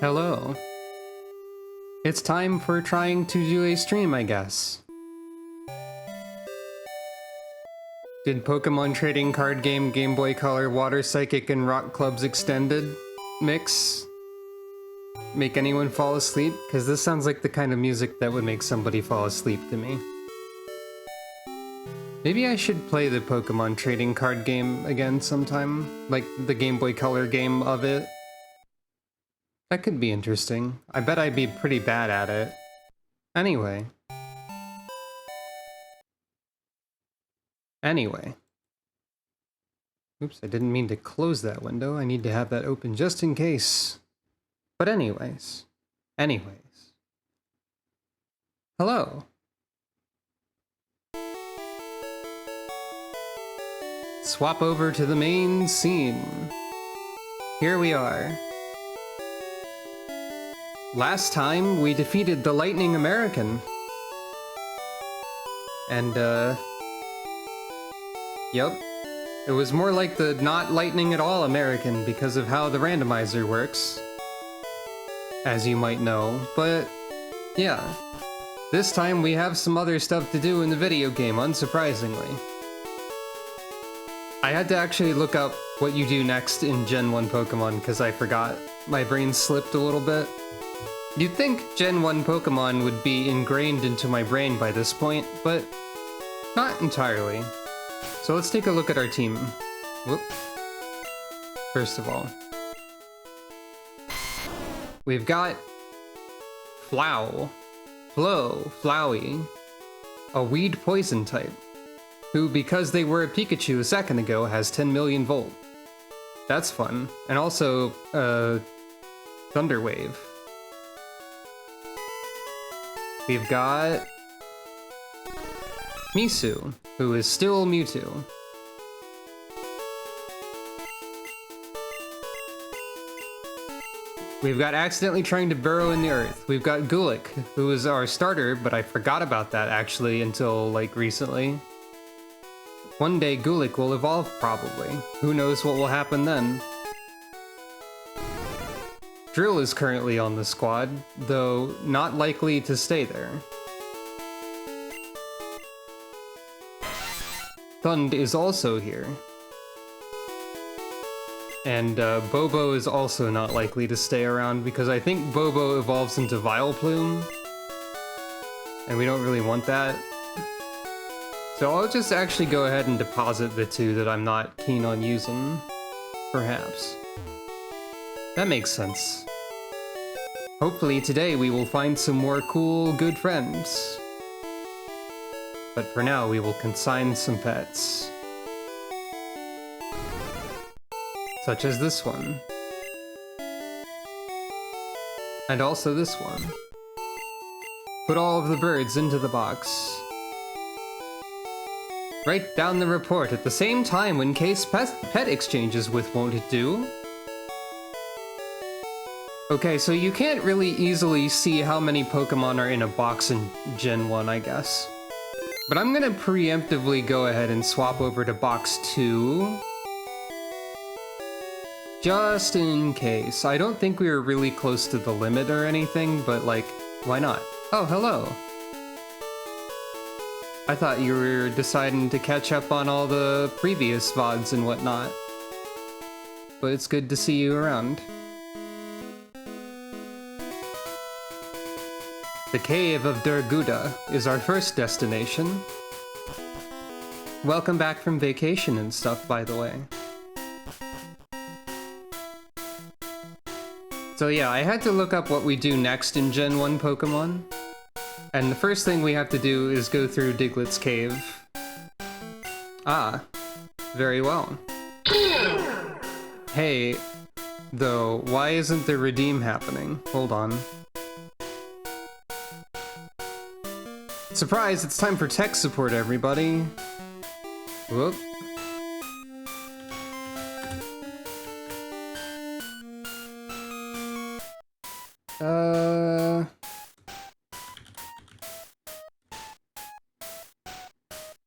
Hello. It's time for trying to do a stream, I guess. Did Pokemon Trading Card Game, Game Boy Color, Water Psychic, and Rock Clubs Extended mix make anyone fall asleep? Because this sounds like the kind of music that would make somebody fall asleep to me. Maybe I should play the Pokemon Trading Card Game again sometime, like the Game Boy Color game of it. That could be interesting. I bet I'd be pretty bad at it. Anyway. Oops, I didn't mean to close that window. I need to have that open just in case. But anyways. Hello. Swap over to the main scene. Here we are. Last time, we defeated the Lightning American. And, yep. It was more like the not lightning at all American because of how the randomizer works. As you might know, but yeah. This time we have some other stuff to do in the video game, unsurprisingly. I had to actually look up what you do next in Gen 1 Pokemon because I forgot. My brain slipped a little bit. You'd think Gen 1 Pokemon would be ingrained into my brain by this point, but not entirely. So let's take a look at our team. Whoop. First of all, we've got Flowey, a weed poison type, who, because they were a Pikachu a second ago, has 10 million volt. That's fun. And also, Thunder Wave. We've got Misu, who is still Mewtwo. We've got Accidentally Trying to Burrow in the Earth. We've got Gulick, who is our starter, but I forgot about that actually until like recently. One day Gulick will evolve probably. Who knows what will happen then? Drill is currently on the squad, though not likely to stay there. Thund is also here. And Bobo is also not likely to stay around because I think Bobo evolves into Vileplume. And we don't really want that. So I'll just actually go ahead and deposit the two that I'm not keen on using. Perhaps. That makes sense. Hopefully today we will find some more cool, good friends. But for now, we will consign some pets. Such as this one. And also this one. Put all of the birds into the box. Write down the report at the same time in case pet exchanges with won't it do? Okay, so you can't really easily see how many Pokemon are in a box in Gen 1, I guess. But I'm gonna preemptively go ahead and swap over to box 2. Just in case. I don't think we were really close to the limit or anything, but like, why not? Oh, hello. I thought you were deciding to catch up on all the previous VODs and whatnot. But it's good to see you around. The Cave of Durguda is our first destination. Welcome back from vacation and stuff, by the way. So yeah, I had to look up what we do next in Gen 1 Pokemon. And the first thing we have to do is go through Diglett's cave. Ah, very well. Hey, though, why isn't the redeem happening? Hold on. Surprise, it's time for tech support, everybody. Whoop.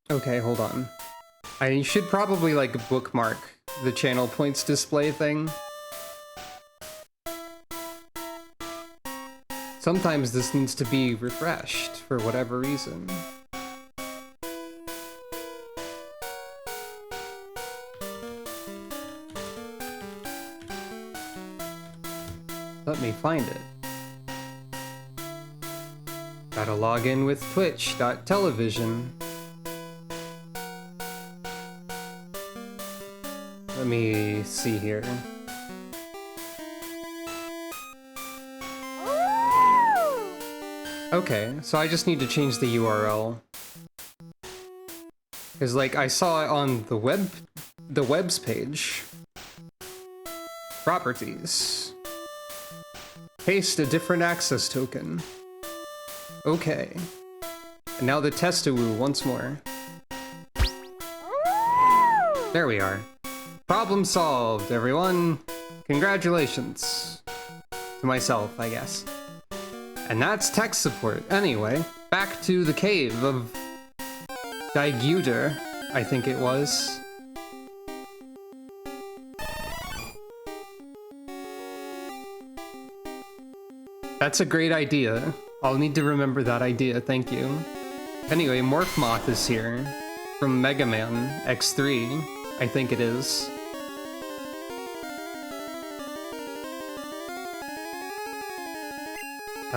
Okay, hold on. I should probably, like, bookmark the channel points display thing. Sometimes this needs to be refreshed for whatever reason. Let me find it. Gotta log in with twitch.television. Let me see here. Okay, so I just need to change the URL. Because, like, I saw it on the web's page. Properties. Paste a different access token. Okay. And now the testawoo once more. There we are. Problem solved, everyone. Congratulations. To myself, I guess. And that's tech support. Anyway, back to the cave of Daiguder, I think it was. That's a great idea. I'll need to remember that idea, thank you. Anyway, Morph Moth is here. From Mega Man X3, I think it is.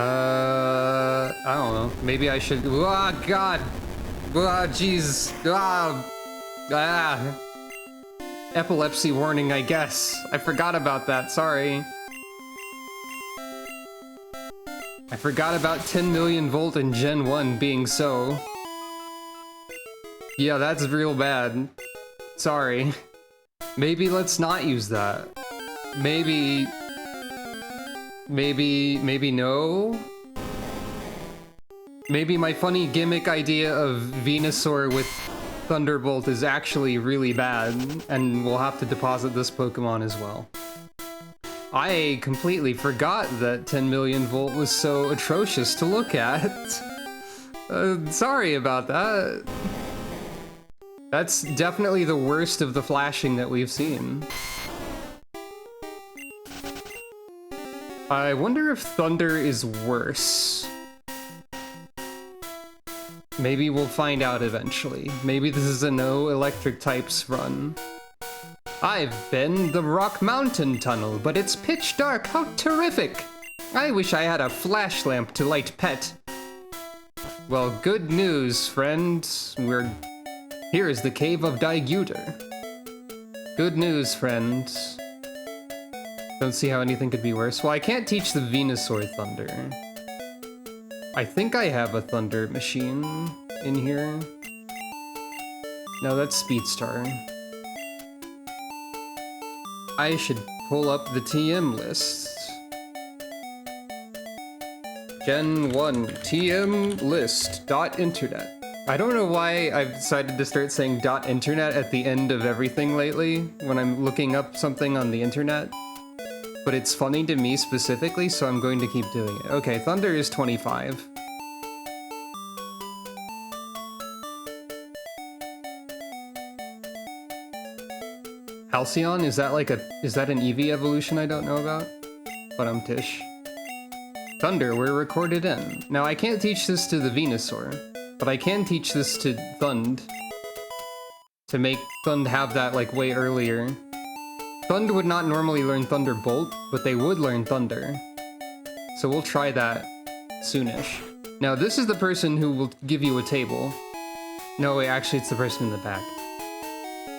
I don't know. Maybe I should. Oh, God. Oh, jeez. Epilepsy warning, I guess. I forgot about that. Sorry. I forgot about 10 million volt in Gen 1 being so. Yeah, that's real bad. Sorry. Maybe let's not use that. Maybe no? Maybe my funny gimmick idea of Venusaur with Thunderbolt is actually really bad, and we'll have to deposit this Pokemon as well. I completely forgot that 10 million volt was so atrocious to look at. Sorry about that. That's definitely the worst of the flashing that we've seen. I wonder if Thunder is worse. Maybe we'll find out eventually. Maybe this is a no electric types run. I've been the Rock Mountain Tunnel, but it's pitch dark. How terrific! I wish I had a flash lamp to light Pet. Well, good news, friend. Here is the Cave of Daiguder. Good news, friend. Don't see how anything could be worse. Well, I can't teach the Venusaur Thunder. I think I have a Thunder machine in here. No, that's Speedstar. I should pull up the TM list. Gen 1 TM list .internet. I don't know why I've decided to start saying .internet at the end of everything lately when I'm looking up something on the internet. But it's funny to me specifically, so I'm going to keep doing it. Okay, Thunder is 25. Halcyon, is that an Eevee evolution I don't know about? But I'm Tish. Thunder, we're recorded in. Now I can't teach this to the Venusaur, but I can teach this to Thund. To make Thund have that like way earlier. Thund would not normally learn Thunderbolt, but they would learn Thunder. So we'll try that soonish. Now this is the person who will give you a table. No, wait, actually it's the person in the back.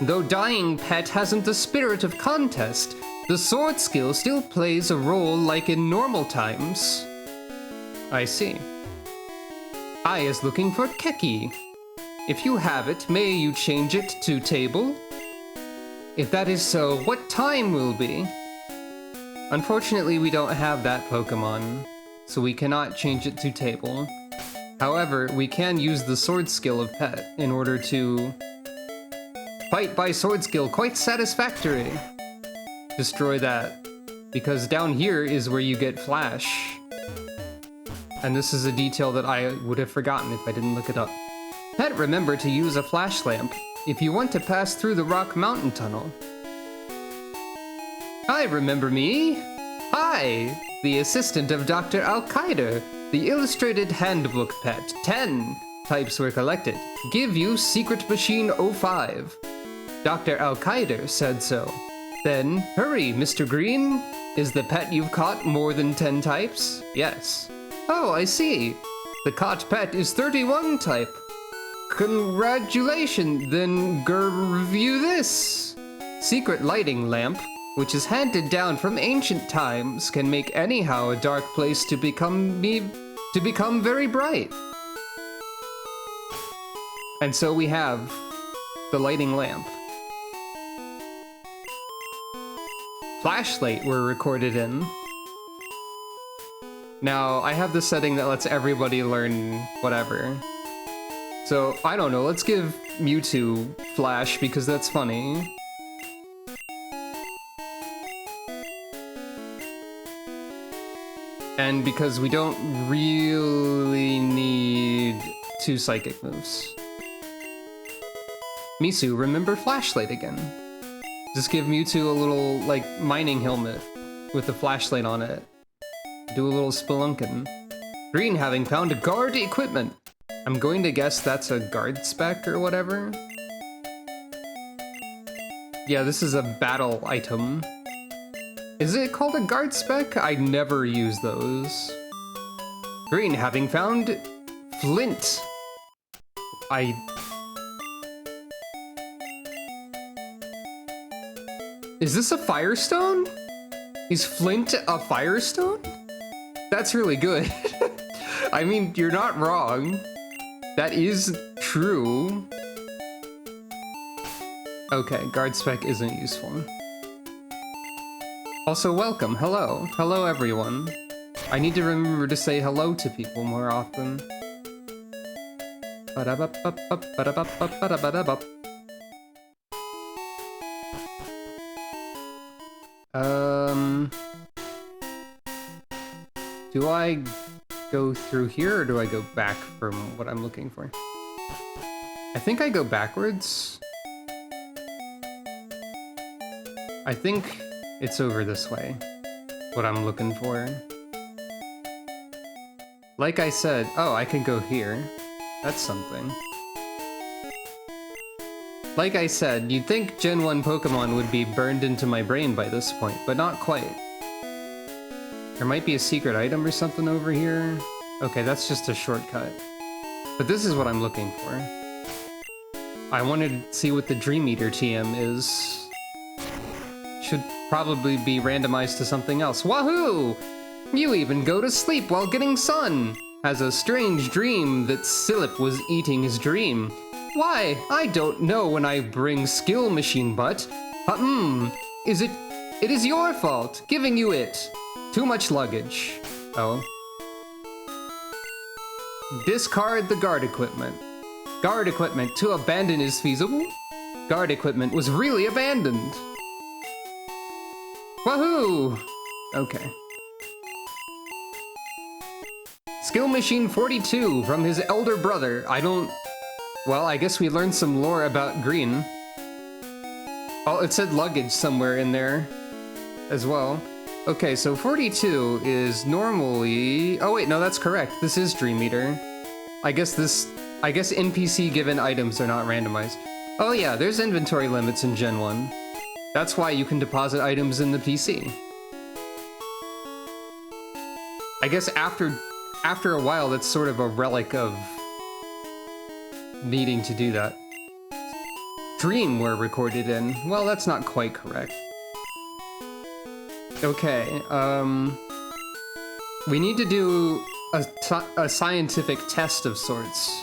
Though dying Pet hasn't the spirit of contest, the sword skill still plays a role like in normal times. I see. I is looking for Keki. If you have it, may you change it to table? If that is so, what time will be? Unfortunately, we don't have that Pokemon, so we cannot change it to table. However, we can use the sword skill of Pet in order to fight by sword skill, quite satisfactory. Destroy that, because down here is where you get Flash. And this is a detail that I would have forgotten if I didn't look it up. Pet, remember to use a flash lamp if you want to pass through the Rock Mountain Tunnel. I remember me. Hi, the assistant of Dr. Al-Qaeda. The illustrated handbook pet. 10 types were collected. Give you Secret Machine 05. Dr. Al-Qaeda said so. Then, hurry, Mr. Green. Is the pet you've caught more than 10 types? Yes. Oh, I see. The caught pet is 31 type. Congratulations, then review this. Secret lighting lamp, which is handed down from ancient times, can make anyhow a dark place to become very bright. And so we have the lighting lamp. Flashlight we're recorded in. Now, I have the setting that lets everybody learn whatever. So, I don't know, let's give Mewtwo Flash because that's funny. And because we don't really need 2 psychic moves. Misu, remember Flashlight again. Just give Mewtwo a little, like, mining helmet with the flashlight on it. Do a little spelunkin'. Green having found a guard equipment. I'm going to guess that's a guard spec or whatever. Yeah, this is a battle item. Is it called a guard spec? I never use those. Green having found flint. Is this a firestone? Is flint a firestone? That's really good. I mean, you're not wrong. That is true. Okay, guard spec isn't useful. Also, welcome. Hello. Hello, everyone. I need to remember to say hello to people more often. Do I go through here or do I go back from what I'm looking for? I think I go backwards. I think it's over this way, what I'm looking for. Like I said, oh, I can go here. That's something. Like I said, you'd think Gen 1 Pokemon would be burned into my brain by this point, but not quite. There might be a secret item or something over here. Okay, that's just a shortcut. But this is what I'm looking for. I wanted to see what the Dream Eater TM is. Should probably be randomized to something else. Wahoo! You even go to sleep while getting sun! Has a strange dream that Silip was eating his dream. Why? I don't know when I bring skill machine butt. It is your fault, giving you it. Too much luggage. Oh. Discard the guard equipment. Guard equipment to abandon is feasible? Guard equipment was really abandoned. Wahoo! Okay. Skill Machine 42 from his elder brother. Well, I guess we learned some lore about Green. Oh, it said luggage somewhere in there as well. Okay, so 42 is normally... Oh wait, no, that's correct. This is Dream Eater. I guess NPC given items are not randomized. Oh yeah, there's inventory limits in Gen 1. That's why you can deposit items in the PC. I guess after a while, that's sort of a relic of needing to do that. Dream were recorded in. Well, that's not quite correct. Okay, we need to do a scientific test of sorts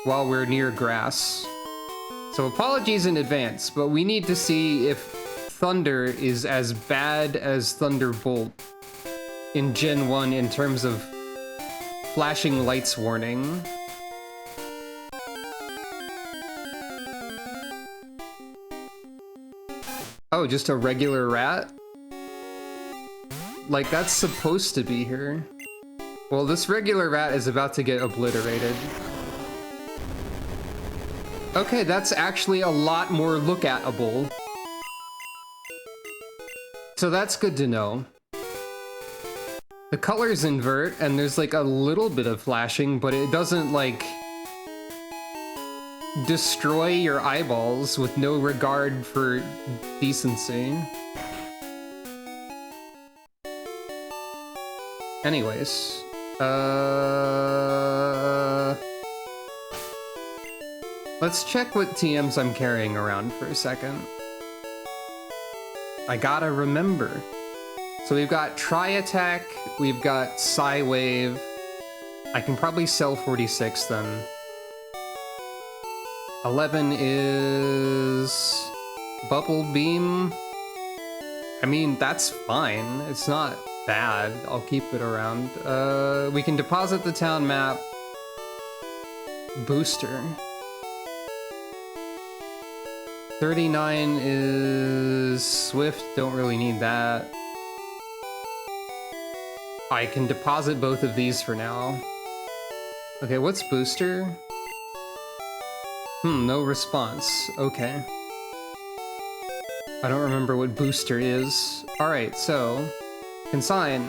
while we're near grass. So apologies in advance, but we need to see if Thunder is as bad as Thunderbolt in Gen 1 in terms of flashing lights warning. Oh, just a regular rat? Like, that's supposed to be here. Well, this regular rat is about to get obliterated. Okay, that's actually a lot more look-at-able. So that's good to know. The colors invert, and there's like a little bit of flashing, but it doesn't like destroy your eyeballs with no regard for decency. Anyways, let's check what TMs I'm carrying around for a second. I gotta remember. So we've got Tri-Attack, we've got Psy-Wave. I can probably sell 46 then. 11 is Bubble Beam. I mean, that's fine. It's not bad. I'll keep it around. We can deposit the town map. Booster. 39 is Swift. Don't really need that. I can deposit both of these for now. Okay, what's Booster? No response. Okay. I don't remember what Booster is. Alright, so... Consign.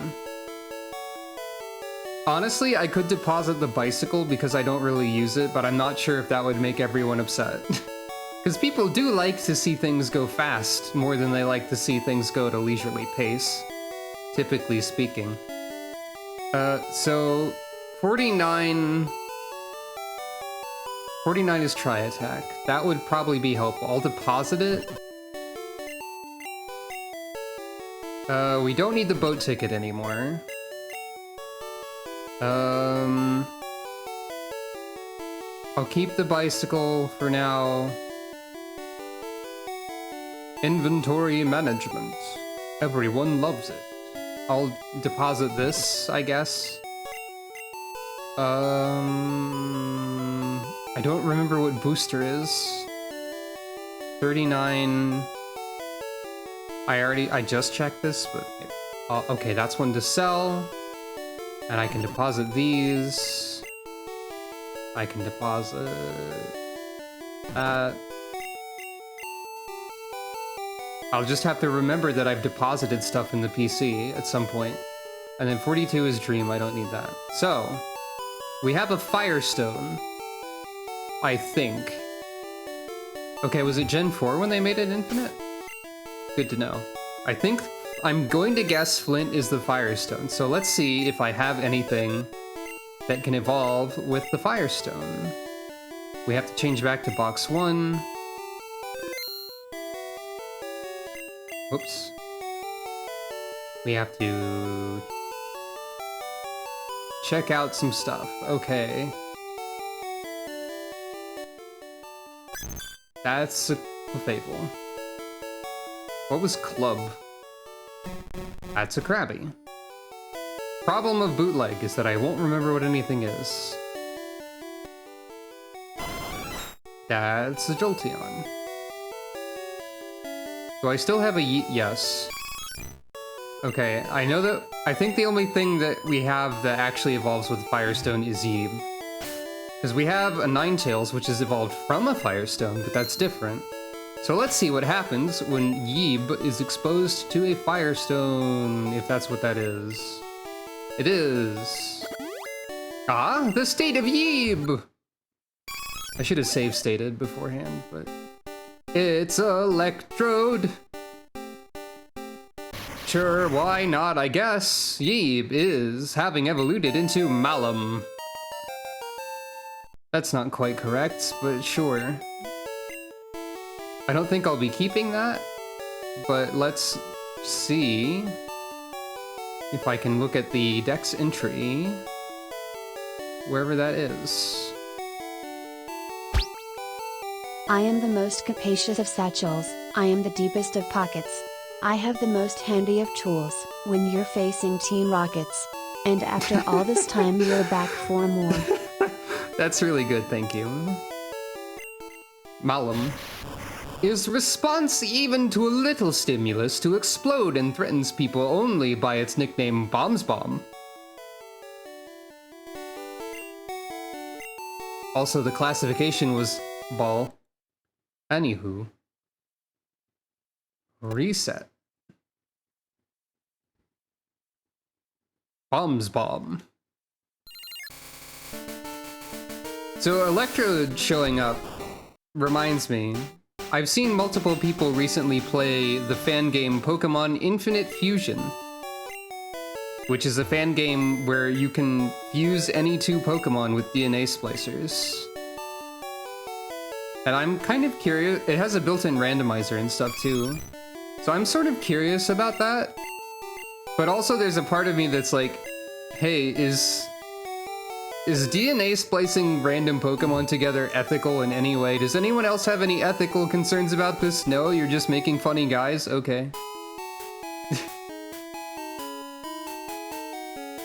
Honestly, I could deposit the bicycle because I don't really use it, but I'm not sure if that would make everyone upset. Because people do like to see things go fast more than they like to see things go at a leisurely pace, typically speaking. So 49 is Tri-Attack. That would probably be helpful. I'll deposit it. We don't need the boat ticket anymore. I'll keep the bicycle for now. Inventory management. Everyone loves it. I'll deposit this, I guess. I don't remember what Booster is. 39... I just checked this, but... okay, that's one to sell. And I can deposit these. I can deposit... that. I'll just have to remember that I've deposited stuff in the PC at some point. And then 42 is Dream, I don't need that. So, we have a Firestone, I think. Okay, was it Gen 4 when they made it infinite? Good to know. I think I'm going to guess Flint is the Firestone, so let's see if I have anything that can evolve with the Firestone. We have to change back to box 1. Oops. We have to check out some stuff. Okay. That's a Fable. What was Club? That's a Krabby. Problem of Bootleg is that I won't remember what anything is. That's a Jolteon. Do I still have a Yeet? Yes. Okay, I know that... I think the only thing that we have that actually evolves with Firestone is Yeeb. Because we have a Ninetales, which is evolved from a Firestone, but that's different. So let's see what happens when Yeeb is exposed to a Firestone, if that's what that is. It is. Ah, the state of Yeeb! I should have save stated beforehand, but... It's Electrode! Sure, why not, I guess. Yeeb is having evolved into Malum. That's not quite correct, but sure. I don't think I'll be keeping that, but let's see if I can look at the Dex entry, wherever that is. I am the most capacious of satchels, I am the deepest of pockets. I have the most handy of tools, when you're facing Team Rockets. And after all this time you're back for more. That's really good, thank you. Malum is response-even to a little stimulus to explode and threatens people only by its nickname Bombs Bomb. Also, the classification was Ball. Anywho. Reset. Bombs bomb. So Electrode showing up reminds me, I've seen multiple people recently play the fan game Pokemon Infinite Fusion, which is a fan game where you can fuse any two Pokemon with DNA splicers. And I'm kind of curious, it has a built-in randomizer and stuff too, so I'm sort of curious about that. But also there's a part of me that's like, hey, is DNA splicing random Pokemon together ethical in any way? Does anyone else have any ethical concerns about this? No, you're just making funny guys? Okay.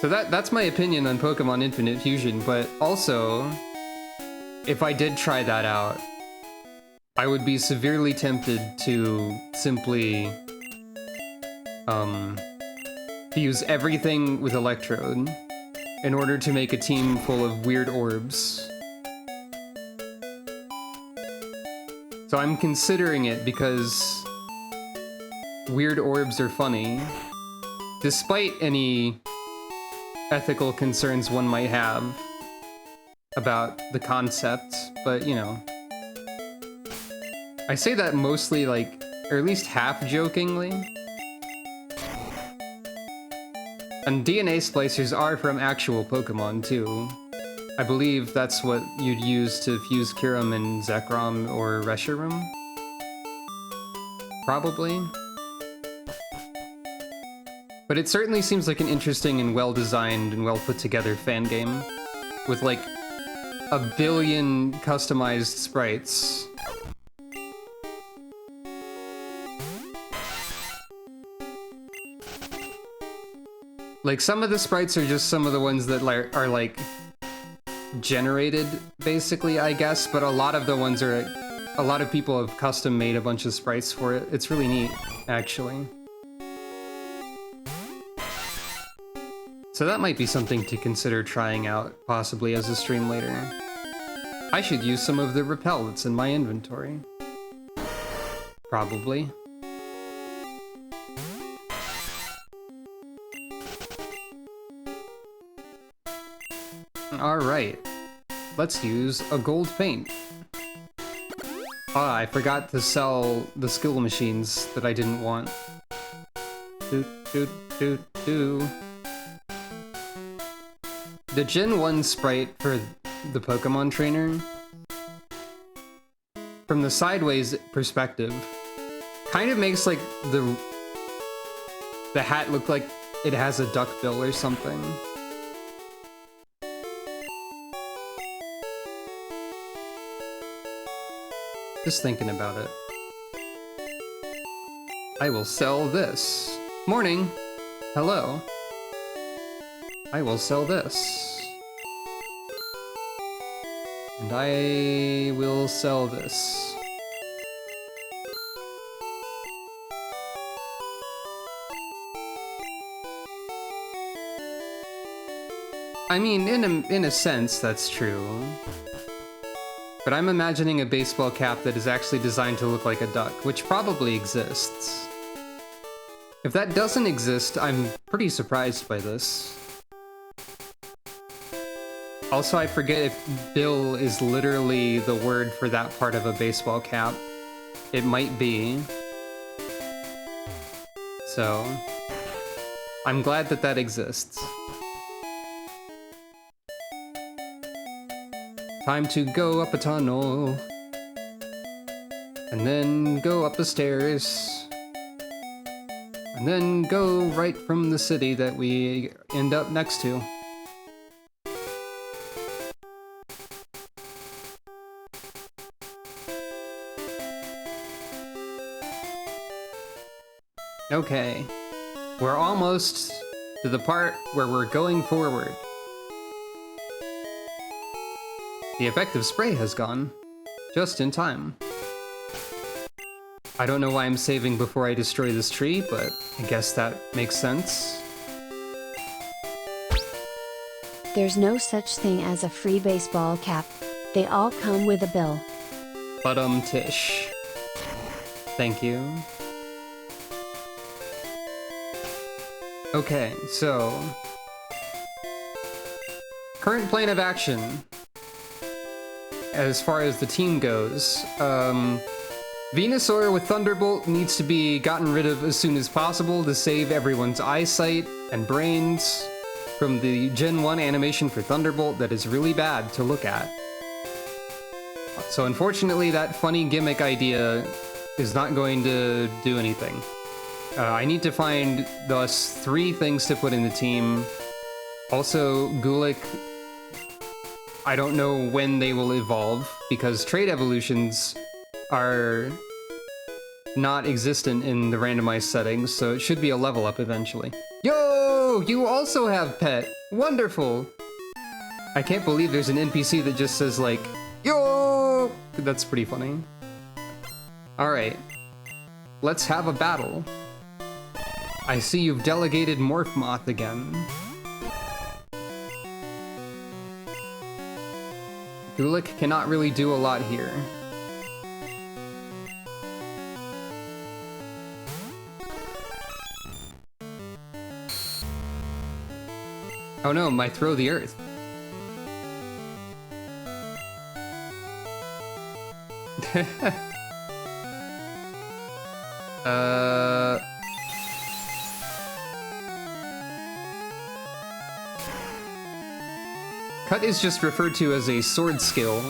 So that's my opinion on Pokemon Infinite Fusion, but also, if I did try that out, I would be severely tempted to simply, fuse everything with Electrode in order to make a team full of weird orbs. So I'm considering it because weird orbs are funny, despite any ethical concerns one might have about the concept, but you know. I say that mostly like, or at least half jokingly. And DNA splicers are from actual Pokemon too. I believe that's what you'd use to fuse Kyurem and Zekrom or Reshiram. Probably. But it certainly seems like an interesting and well-designed and well-put-together fan game, with like 1 billion customized sprites. Like, some of the sprites are just some of the ones that are like generated, basically, I guess, but a lot of the ones are, a lot of people have custom made a bunch of sprites for it. It's really neat, actually. So that might be something to consider trying out, possibly as a stream later. I should use some of the repel that's in my inventory. Probably. Alright, let's use a gold paint. Ah, I forgot to sell the skill machines that I didn't want. The Gen 1 sprite for the Pokemon trainer, from the sideways perspective, kind of makes like the hat look like it has a duck bill or something. Just thinking about it. I will sell this. Morning. Hello. I will sell this. And I will sell this. I mean, in a sense, that's true. But I'm imagining a baseball cap that is actually designed to look like a duck, which probably exists. If that doesn't exist, I'm pretty surprised by this. Also, I forget if bill is literally the word for that part of a baseball cap. It might be. So, I'm glad that that exists. Time to go up a tunnel, and then go up the stairs, and then go right from the city that we end up next to. Okay, we're almost to the part where we're going forward. The effective spray has gone, just in time. I don't know why I'm saving before I destroy this tree, but I guess that makes sense. There's no such thing as a free baseball cap. They all come with a bill. Tish. Thank you. Okay, so current plan of action, as far as the team goes, Venusaur with Thunderbolt needs to be gotten rid of as soon as possible to save everyone's eyesight and brains from the Gen 1 animation for Thunderbolt that is really bad to look at. So unfortunately, that funny gimmick idea is not going to do anything. I need to find thus 3 things to put in the team. Also, Gulick, I don't know when they will evolve, because trait evolutions are not existent in the randomized settings, so it should be a level up eventually. Yo! You also have pet! Wonderful! I can't believe there's an NPC that just says, like, yo! That's pretty funny. Alright. Let's have a battle. I see you've delegated Morph Moth again. Gulick cannot really do a lot here. Oh no, my throw the earth. Cut is just referred to as a sword skill.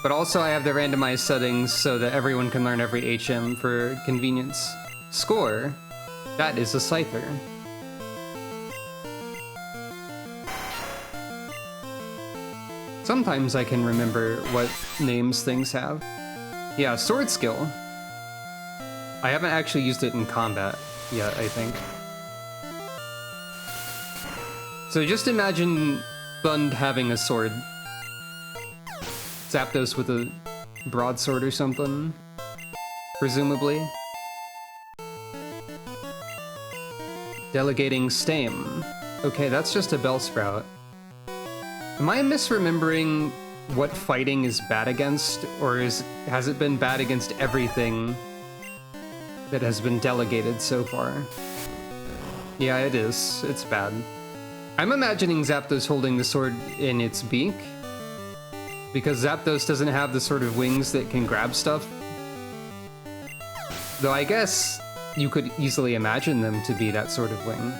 But also I have the randomized settings so that everyone can learn every HM for convenience. Score. That is a Scyther. Sometimes I can remember what names things have. Yeah, sword skill. I haven't actually used it in combat yet, I think. So just imagine Thund having a sword. Zapdos with a broadsword or something, presumably. Delegating Stame. Okay, that's just a Bellsprout. Am I misremembering what fighting is bad against, or has it been bad against everything that has been delegated so far? Yeah, it is. It's bad. I'm imagining Zapdos holding the sword in its beak, because Zapdos doesn't have the sort of wings that can grab stuff. Though I guess you could easily imagine them to be that sort of wing.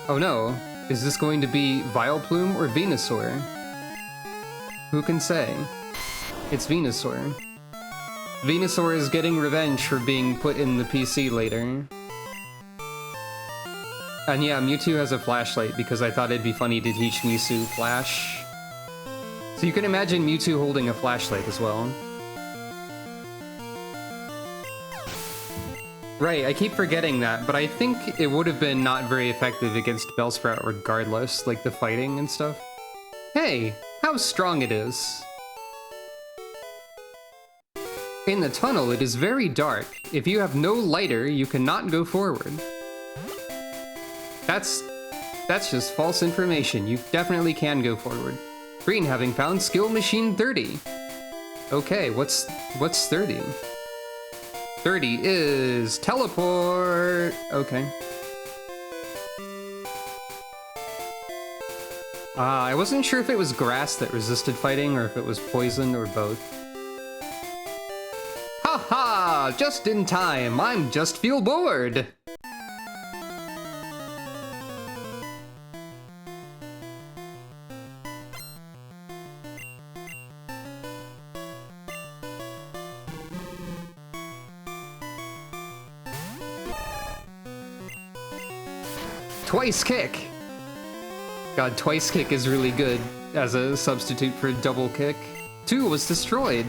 Oh no, is this going to be Vileplume or Venusaur? Who can say? It's Venusaur. Venusaur is getting revenge for being put in the PC later. And yeah, Mewtwo has a flashlight because I thought it'd be funny to teach Misu Flash. So you can imagine Mewtwo holding a flashlight as well. Right, I keep forgetting that, but I think it would have been not very effective against Bellsprout regardless, like the fighting and stuff. Hey, how strong it is. In the tunnel, it is very dark. If you have no lighter, you cannot go forward. That's just false information. You definitely can go forward. Green having found skill machine 30. Okay, what's 30? 30 is teleport. Okay. I wasn't sure if it was grass that resisted fighting or if it was poison or both. Haha! Just in time. I'm just feel bored. Twice kick! God, twice kick is really good as a substitute for double kick. 2 was destroyed.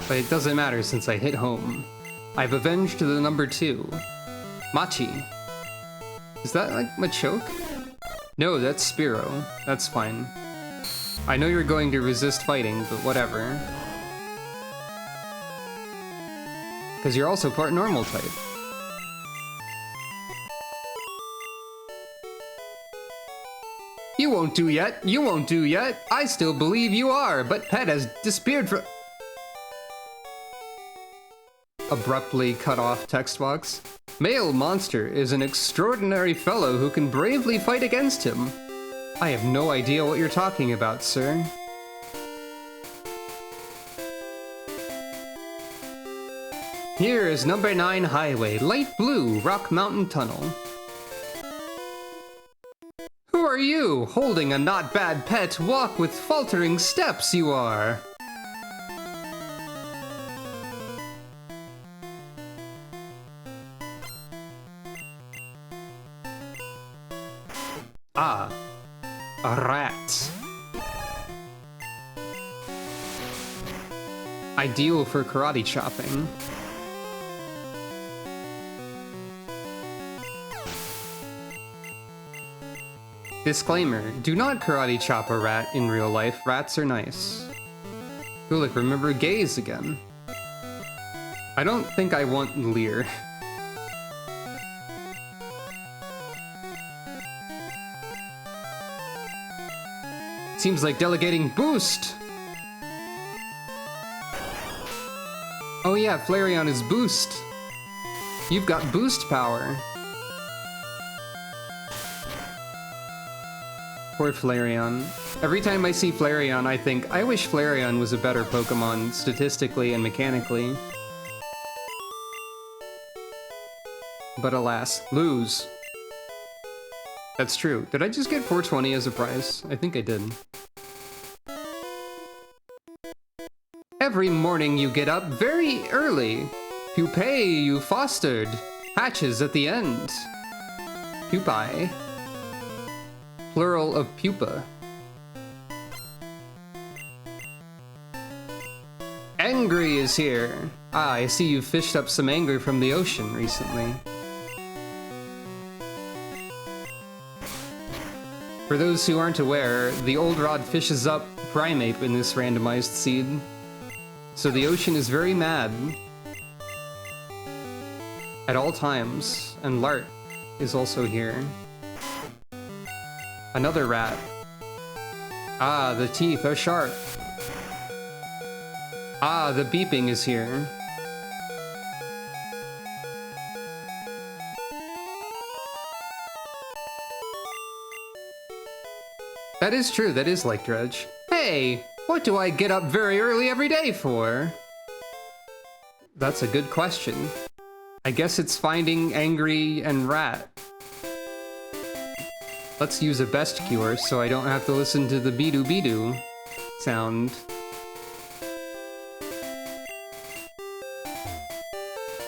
But it doesn't matter since I hit home. I've avenged the number 2. Machi. Is that like Machoke? No, that's Spearow. That's fine. I know you're going to resist fighting, but whatever. Because you're also part normal type. You won't do yet, you won't do yet. I still believe you are, but Pet has disappeared from... Abruptly cut off text box. Male monster is an extraordinary fellow who can bravely fight against him. I have no idea what you're talking about, sir. Here is number 9 highway, light blue, Rock Mountain Tunnel. Who are you? Holding a not bad pet, walk with faltering steps you are. Ah, a rat. Ideal for karate chopping. Disclaimer, do not karate chop a rat in real life, rats are nice. Bootleg, remember gaze again. I don't think I want Lear. Seems like delegating boost! Oh yeah, Flareon is boost. You've got boost power. Poor Flareon. Every time I see Flareon, I think, I wish Flareon was a better Pokemon, statistically and mechanically. But alas, lose. That's true. Did I just get 420 as a prize? I think I did. Every morning you get up very early. Pupae you fostered. Hatches at the end. Pupae. Plural of pupa. Angry is here. Ah, I see you fished up some anger from the ocean recently. For those who aren't aware, the old rod fishes up Primeape in this randomized seed. So the ocean is very mad. At all times, and Lart is also here. Another rat. Ah, the teeth are sharp. Ah, the beeping is here. That is true, that is like Dredge. Hey, what do I get up very early every day for? That's a good question. I guess it's finding Angry and Rat. Let's use a best cure so I don't have to listen to the beedoo sound.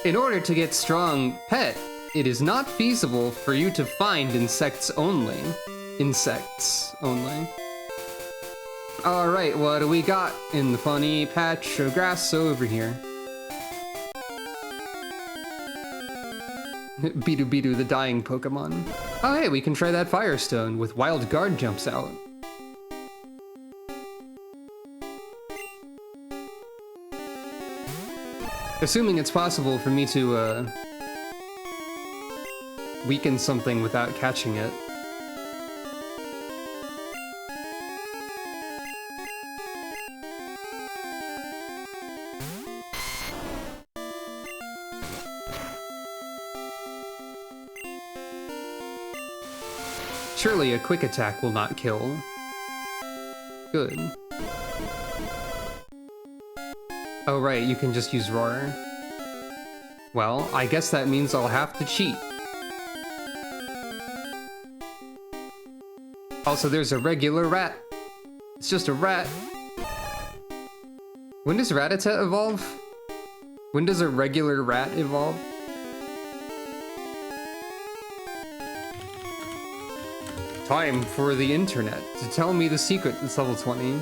In order to get strong pet, it is not feasible for you to find insects only. Insects only. Alright, what do we got in the funny patch of grass over here? Beedoo, the dying Pokemon. Oh hey, we can try that Firestone with Wild Guard jumps out. Assuming it's possible for me to, weaken something without catching it. Surely a quick attack will not kill. Good. Oh right, you can just use Roar. Well, I guess that means I'll have to cheat. Also, there's a regular rat. It's just a rat. When does Rattata evolve? When does a regular rat evolve? Time for the internet to tell me the secret that's level 20.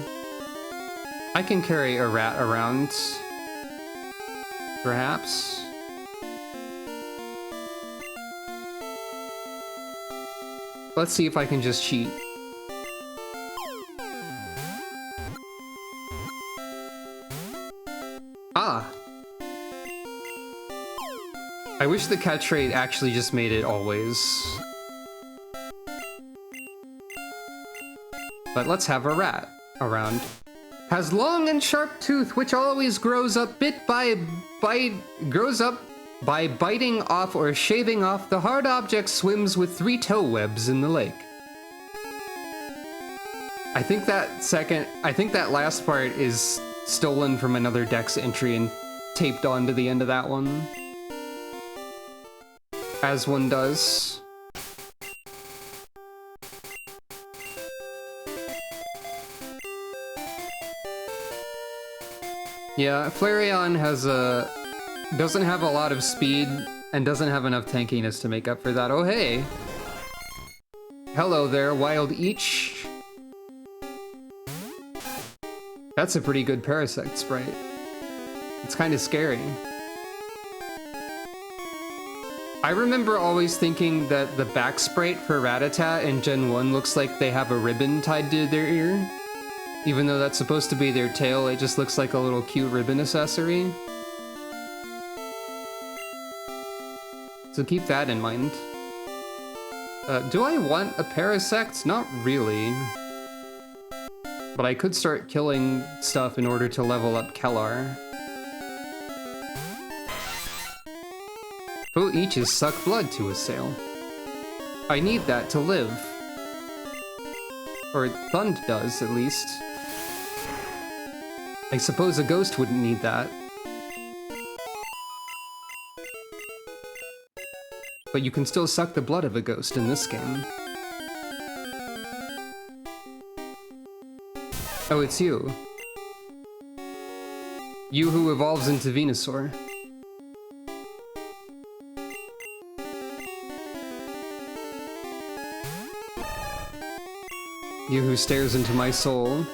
I can carry a rat around. Perhaps. Let's see if I can just cheat. Ah! I wish the catch rate actually just made it always. But let's have a rat around. Has long and sharp tooth, which always grows up bit by bite, grows up By biting off or shaving off, the hard object swims with 3 toe webs in the lake. I think that last part is stolen from another Dex entry and taped onto the end of that one. As one does. Yeah, Flareon doesn't have a lot of speed and doesn't have enough tankiness to make up for that. Oh hey! Hello there, Wild Each. That's a pretty good Parasect sprite. It's kind of scary. I remember always thinking that the back sprite for Rattata in Gen 1 looks like they have a ribbon tied to their ear. Even though that's supposed to be their tail, it just looks like a little cute ribbon accessory. So keep that in mind. Do I want a Parasect? Not really. But I could start killing stuff in order to level up Kellar. Who eaches suck blood to assail? I need that to live. Or Thund does, at least. I suppose a ghost wouldn't need that. But you can still suck the blood of a ghost in this game. Oh, it's you. You who evolves into Venusaur. You who stares into my soul.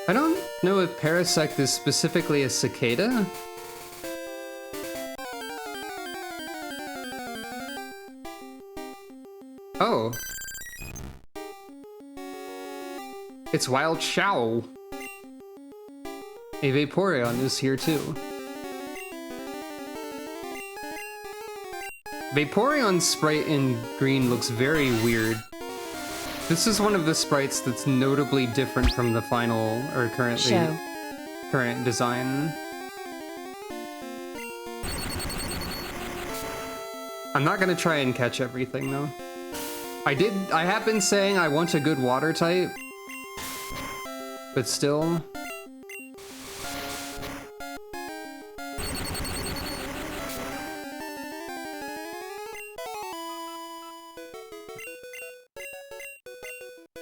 I don't know if Parasect is specifically a cicada. Oh. It's Wild Shao. A Vaporeon is here too. Vaporeon's sprite in green looks very weird. This is one of the sprites that's notably different from the final, or current design. I'm not gonna try and catch everything though. I have been saying I want a good water type, but still.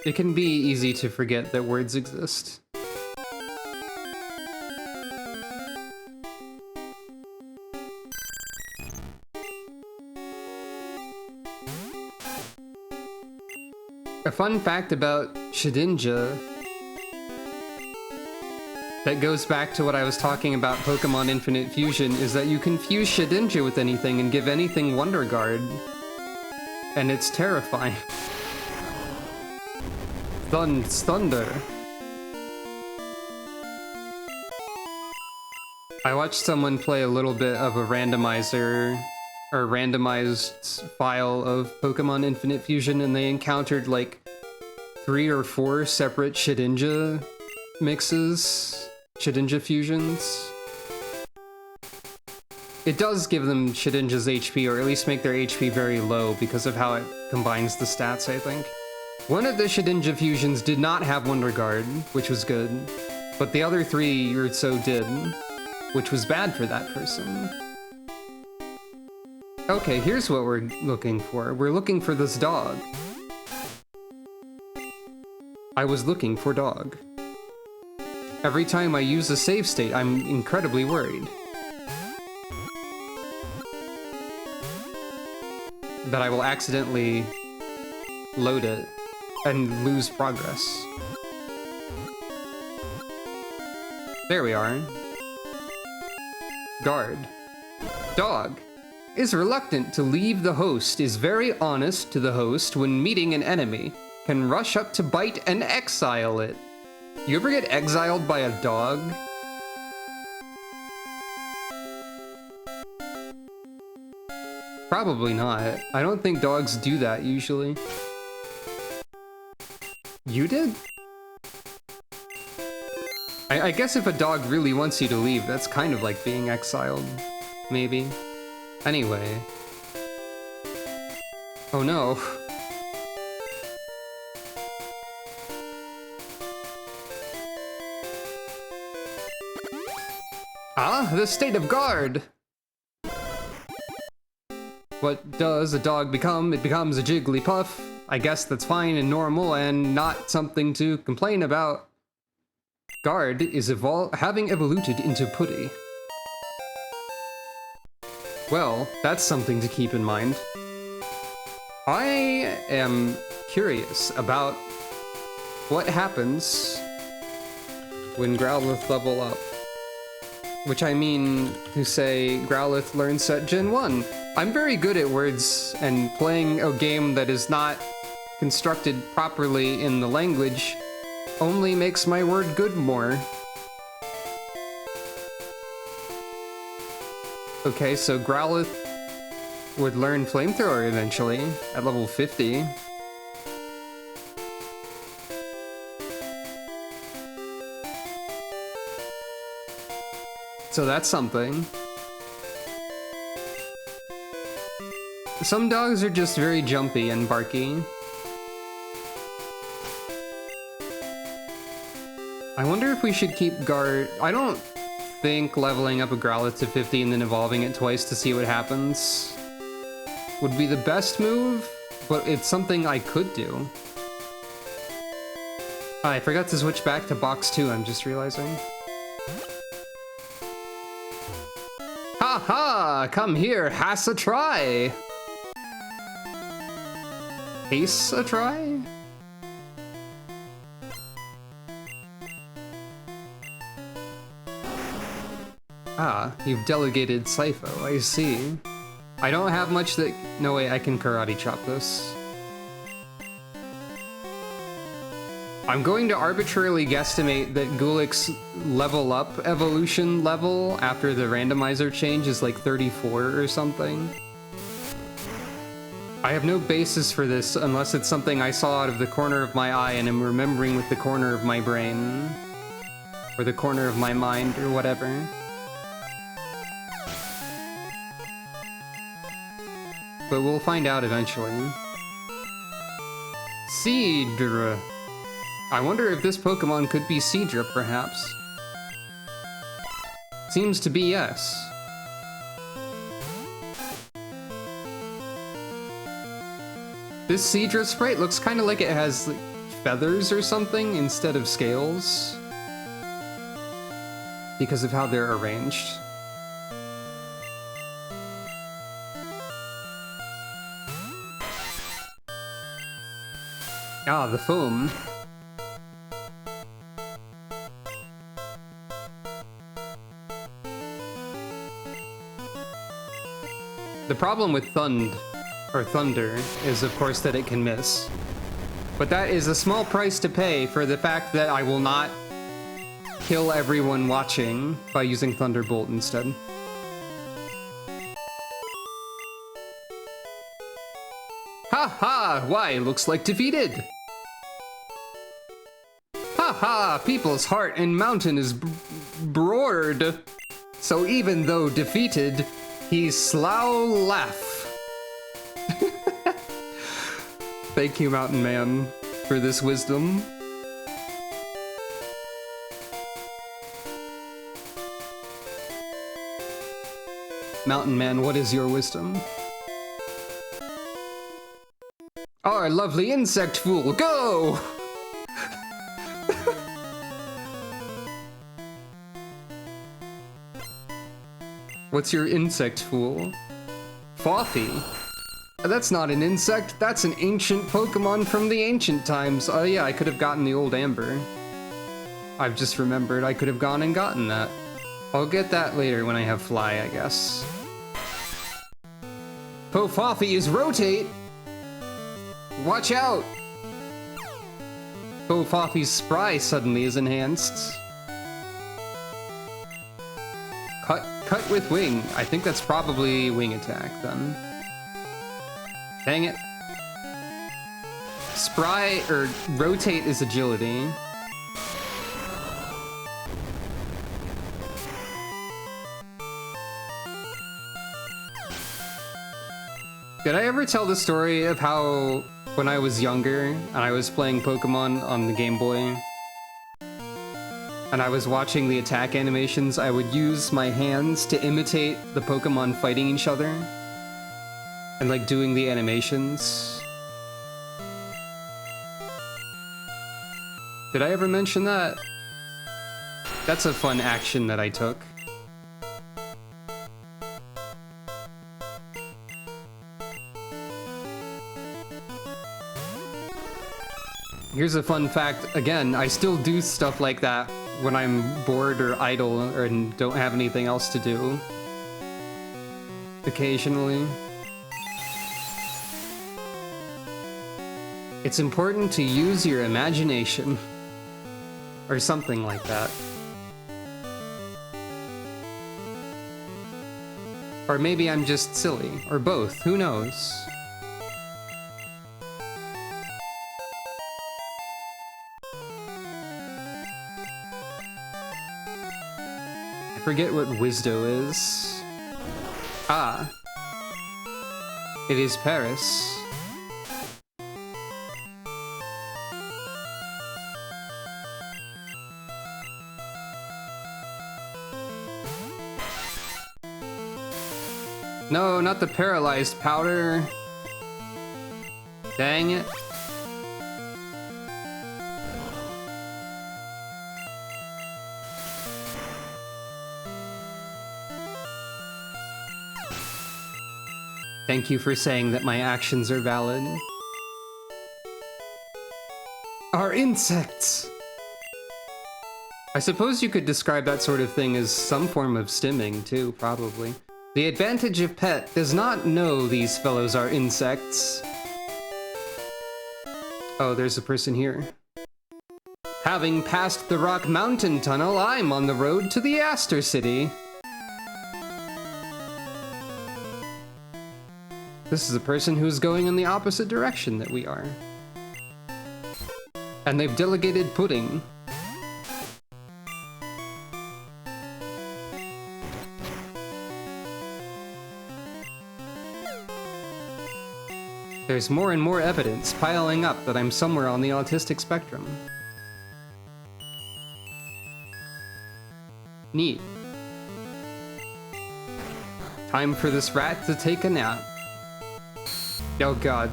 It can be easy to forget that words exist. A fun fact about Shedinja that goes back to what I was talking about Pokemon Infinite Fusion is that you can fuse Shedinja with anything and give anything Wonder Guard. And it's terrifying. Thunder. I watched someone play a little bit of a randomizer or randomized file of Pokemon Infinite Fusion, and they encountered like 3 or 4 separate Shedinja mixes, Shedinja fusions. It does give them Shedinja's HP, or at least make their HP very low because of how it combines the stats, I think. One of the Shedinja fusions did not have Wonder Guard, which was good, but the other 3 or so did, which was bad for that person. Okay, here's what we're looking for. We're looking for this dog. I was looking for dog. Every time I use a save state, I'm incredibly worried that I will accidentally load it and lose progress. There we are. Guard. Dog. Is reluctant to leave the host, is very honest to the host when meeting an enemy, can rush up to bite and exile it. You ever get exiled by a dog? Probably not. I don't think dogs do that usually. You did? I guess if a dog really wants you to leave, that's kind of like being exiled. Maybe. Anyway. Oh no. Ah, the state of guard! What does a dog become? It becomes a Jigglypuff. I guess that's fine and normal and not something to complain about. Guard is having evoluted into Putty. Well, that's something to keep in mind. I am curious about what happens when Growlithe level up. Which I mean to say Growlithe learns set Gen 1. I'm very good at words, and playing a game that is not constructed properly in the language only makes my word good more. Okay, so Growlithe would learn Flamethrower eventually, at level 50. So that's something. Some dogs are just very jumpy and barky. I wonder if we should keep guard. I don't think leveling up a Growlithe to 50 and then evolving it twice to see what happens would be the best move, but it's something I could do. I forgot to switch back to box 2, I'm just realizing. Ha ha! Come here, has a try! Ace a try? Ah, you've delegated Sipho, I see. I don't have much that... No way, I can karate chop this. I'm going to arbitrarily guesstimate that Gulic's level up evolution level after the randomizer change is like 34 or something. I have no basis for this unless it's something I saw out of the corner of my eye and am remembering with the corner of my brain. Or the corner of my mind, or whatever. But we'll find out eventually. Seadra. I wonder if this Pokemon could be Seadra, perhaps. Seems to be yes. This Seadra sprite looks kind of like it has like, feathers or something instead of scales. Because of how they're arranged. Ah, the foam. The problem with Thunder is of course that it can miss. But that is a small price to pay for the fact that I will not kill everyone watching by using Thunderbolt instead. Ha ha! Why, looks like defeated! Ha ha! People's heart and mountain is roared. So even though defeated, he's slow laugh. Thank you, Mountain Man, for this wisdom. Mountain Man, what is your wisdom? Our lovely insect fool, go! What's your insect fool? Fawfy. That's not an insect, that's an ancient Pokemon from the ancient times. Oh yeah, I could have gotten the old Amber. I've just remembered I could have gone and gotten that. I'll get that later when I have Fly, I guess. Fawfy is rotate! Watch out! Bofafi's spry suddenly is enhanced. Cut with wing. I think that's probably wing attack then. Dang it. Spry, or rotate is agility. Did I ever tell the story of how when I was younger and I was playing Pokemon on the Game Boy and I was watching the attack animations, I would use my hands to imitate the Pokemon fighting each other and like doing the animations? Did I ever mention that? That's a fun action that I took. Here's a fun fact, again, I still do stuff like that when I'm bored or idle and don't have anything else to do. Occasionally. It's important to use your imagination. Or something like that. Or maybe I'm just silly, or both, who knows? I forget what Wisdo is. Ah. It is Paris. No, not the paralyzed powder. Dang it. Thank you for saying that my actions are valid. Are insects! I suppose you could describe that sort of thing as some form of stimming, too, probably. The advantage of Pet does not know these fellows are insects. Oh, there's a person here. Having passed the Rock Mountain Tunnel, I'm on the road to the Aster City. This is a person who's going in the opposite direction that we are. And they've delegated pudding. There's more and more evidence piling up that I'm somewhere on the autistic spectrum. Neat. Time for this rat to take a nap. Oh god.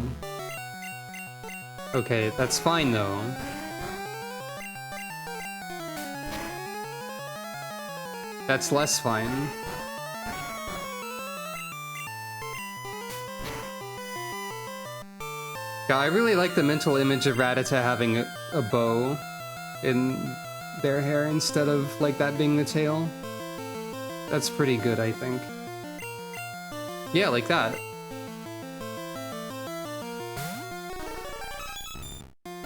Okay, that's fine though. That's less fine. Yeah, I really like the mental image of Rattata having a bow in their hair instead of like that being the tail. That's pretty good, I think. Yeah, like that.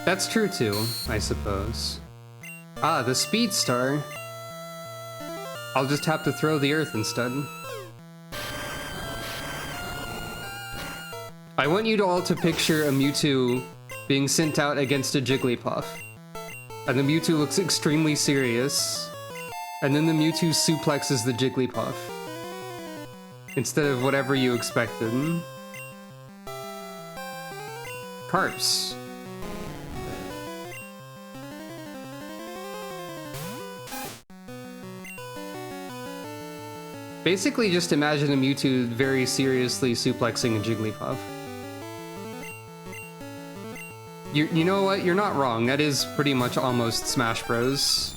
That's true too, I suppose. Ah, the Speed Star. I'll just have to throw the earth instead. I want you all to picture a Mewtwo being sent out against a Jigglypuff. And the Mewtwo looks extremely serious. And then the Mewtwo suplexes the Jigglypuff. Instead of whatever you expected. Carps. Basically just imagine a Mewtwo very seriously suplexing a Jigglypuff. You know what? You're not wrong. That is pretty much almost Smash Bros.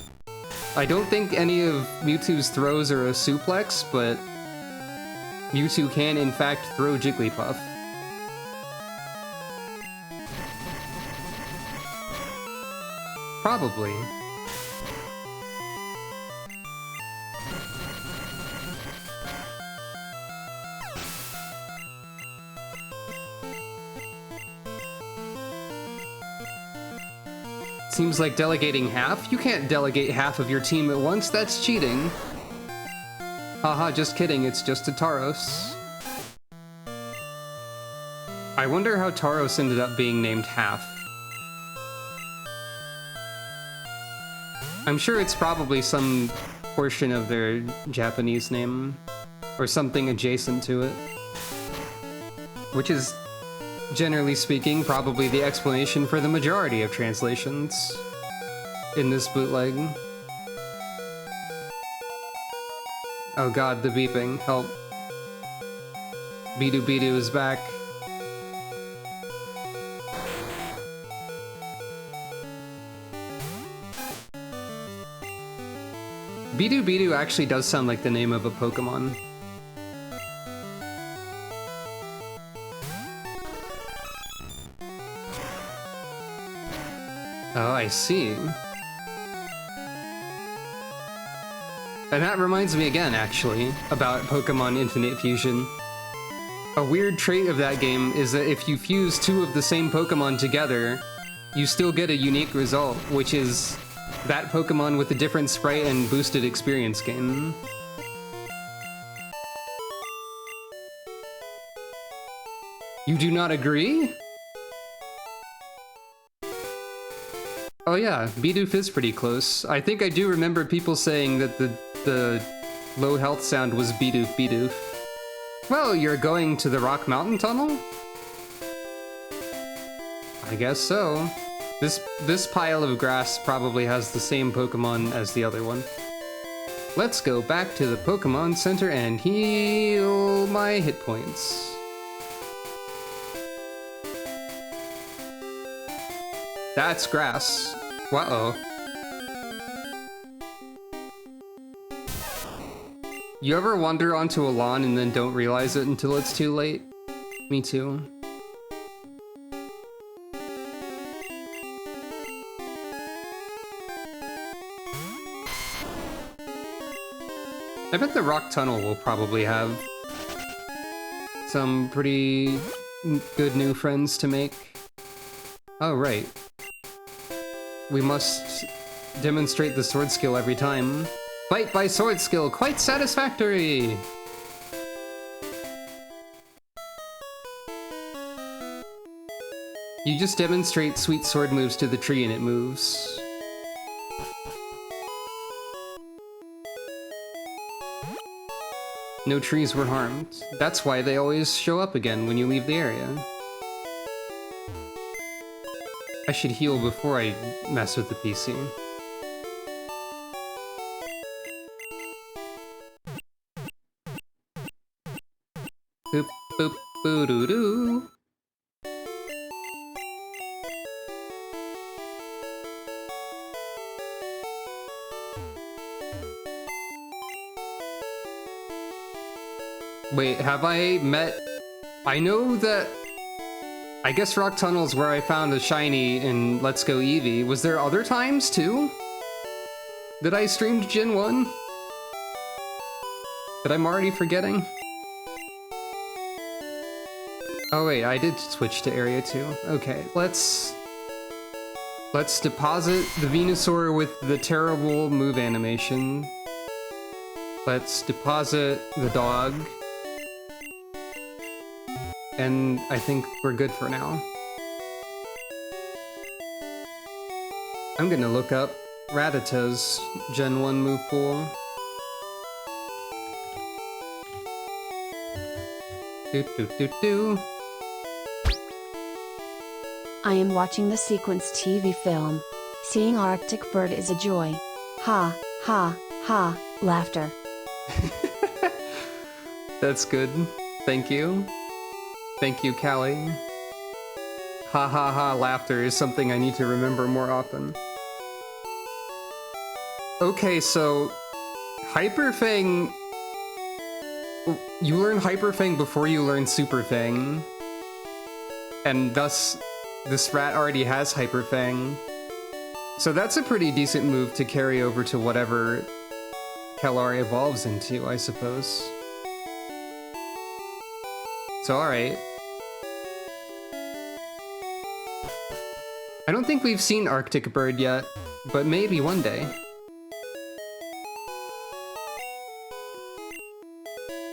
I don't think any of Mewtwo's throws are a suplex, but Mewtwo can in fact throw Jigglypuff. Probably. Seems like delegating half? You can't delegate half of your team at once, that's cheating. Haha, just kidding, it's just a Tauros. I wonder how Tauros ended up being named half. I'm sure it's probably some portion of their Japanese name, or something adjacent to it. Which is, generally speaking, probably the explanation for the majority of translations in this bootleg. Oh god, the beeping. Help. Bidu Bidu is back. Bidu Bidu actually does sound like the name of a Pokemon. Oh, I see. And that reminds me again, actually, about Pokemon Infinite Fusion. A weird trait of that game is that if you fuse two of the same Pokemon together, you still get a unique result, which is that Pokemon with a different sprite and boosted experience gain. You do not agree? Oh yeah, Bidoof is pretty close. I think I do remember people saying that the low health sound was Bidoof Bidoof. Well, you're going to the Rock Mountain Tunnel? I guess so. This pile of grass probably has the same Pokemon as the other one. Let's go back to the Pokemon Center and heal my hit points. That's grass. Uh-oh. You ever wander onto a lawn and then don't realize it until it's too late? Me too. I bet the Rock Tunnel will probably have some pretty good new friends to make. Oh, right. We must demonstrate the sword skill every time. Fight by sword skill, quite satisfactory! You just demonstrate sweet sword moves to the tree and it moves. No trees were harmed. That's why they always show up again when you leave the area. I should heal before I mess with the PC. Boop, boop, boo-doo-doo. Wait, have I met... I know that... I guess Rock Tunnel's where I found a shiny in Let's Go Eevee. Was there other times, too? That I streamed Gen 1? That I'm already forgetting? Oh wait, I did switch to Area 2. Okay, let's deposit the Venusaur with the terrible move animation. Let's deposit the dog. And I think we're good for now. I'm gonna look up Rattata's Gen 1 move pool. Do. I am watching the Sequence TV film. Seeing Arctic Bird is a joy. Ha, ha, ha, laughter. That's good. Thank you. Thank you, Callie. Ha ha ha, laughter is something I need to remember more often. Okay, so... Hyper Fang... You learn Hyper Fang before you learn Super Fang. And thus, this rat already has Hyper Fang. So that's a pretty decent move to carry over to whatever Kellar evolves into, I suppose. So alright. I don't think we've seen Arctic Bird yet, but maybe one day.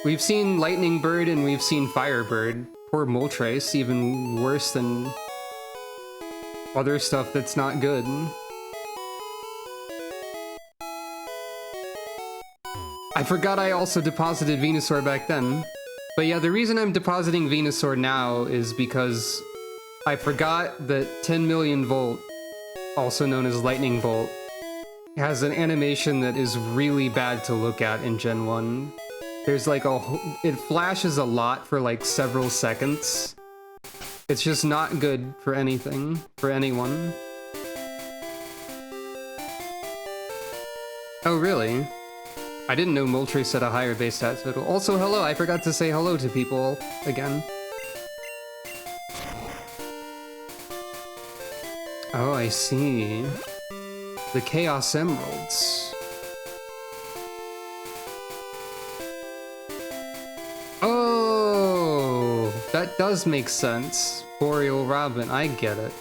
We've seen Lightning Bird and we've seen Firebird. Poor Moltres, even worse than other stuff that's not good. I forgot I also deposited Venusaur back then. But yeah, the reason I'm depositing Venusaur now is because I forgot that 10 million volt, also known as Lightning Bolt, has an animation that is really bad to look at in Gen 1. There's like it flashes a lot for like several seconds. It's just not good for anything, for anyone. Oh, really? I didn't know Moltres had a higher base stat total. Also, hello, I forgot to say hello to people again. Oh, I see. The Chaos Emeralds. Oh, that does make sense. Boreal Robin, I get it.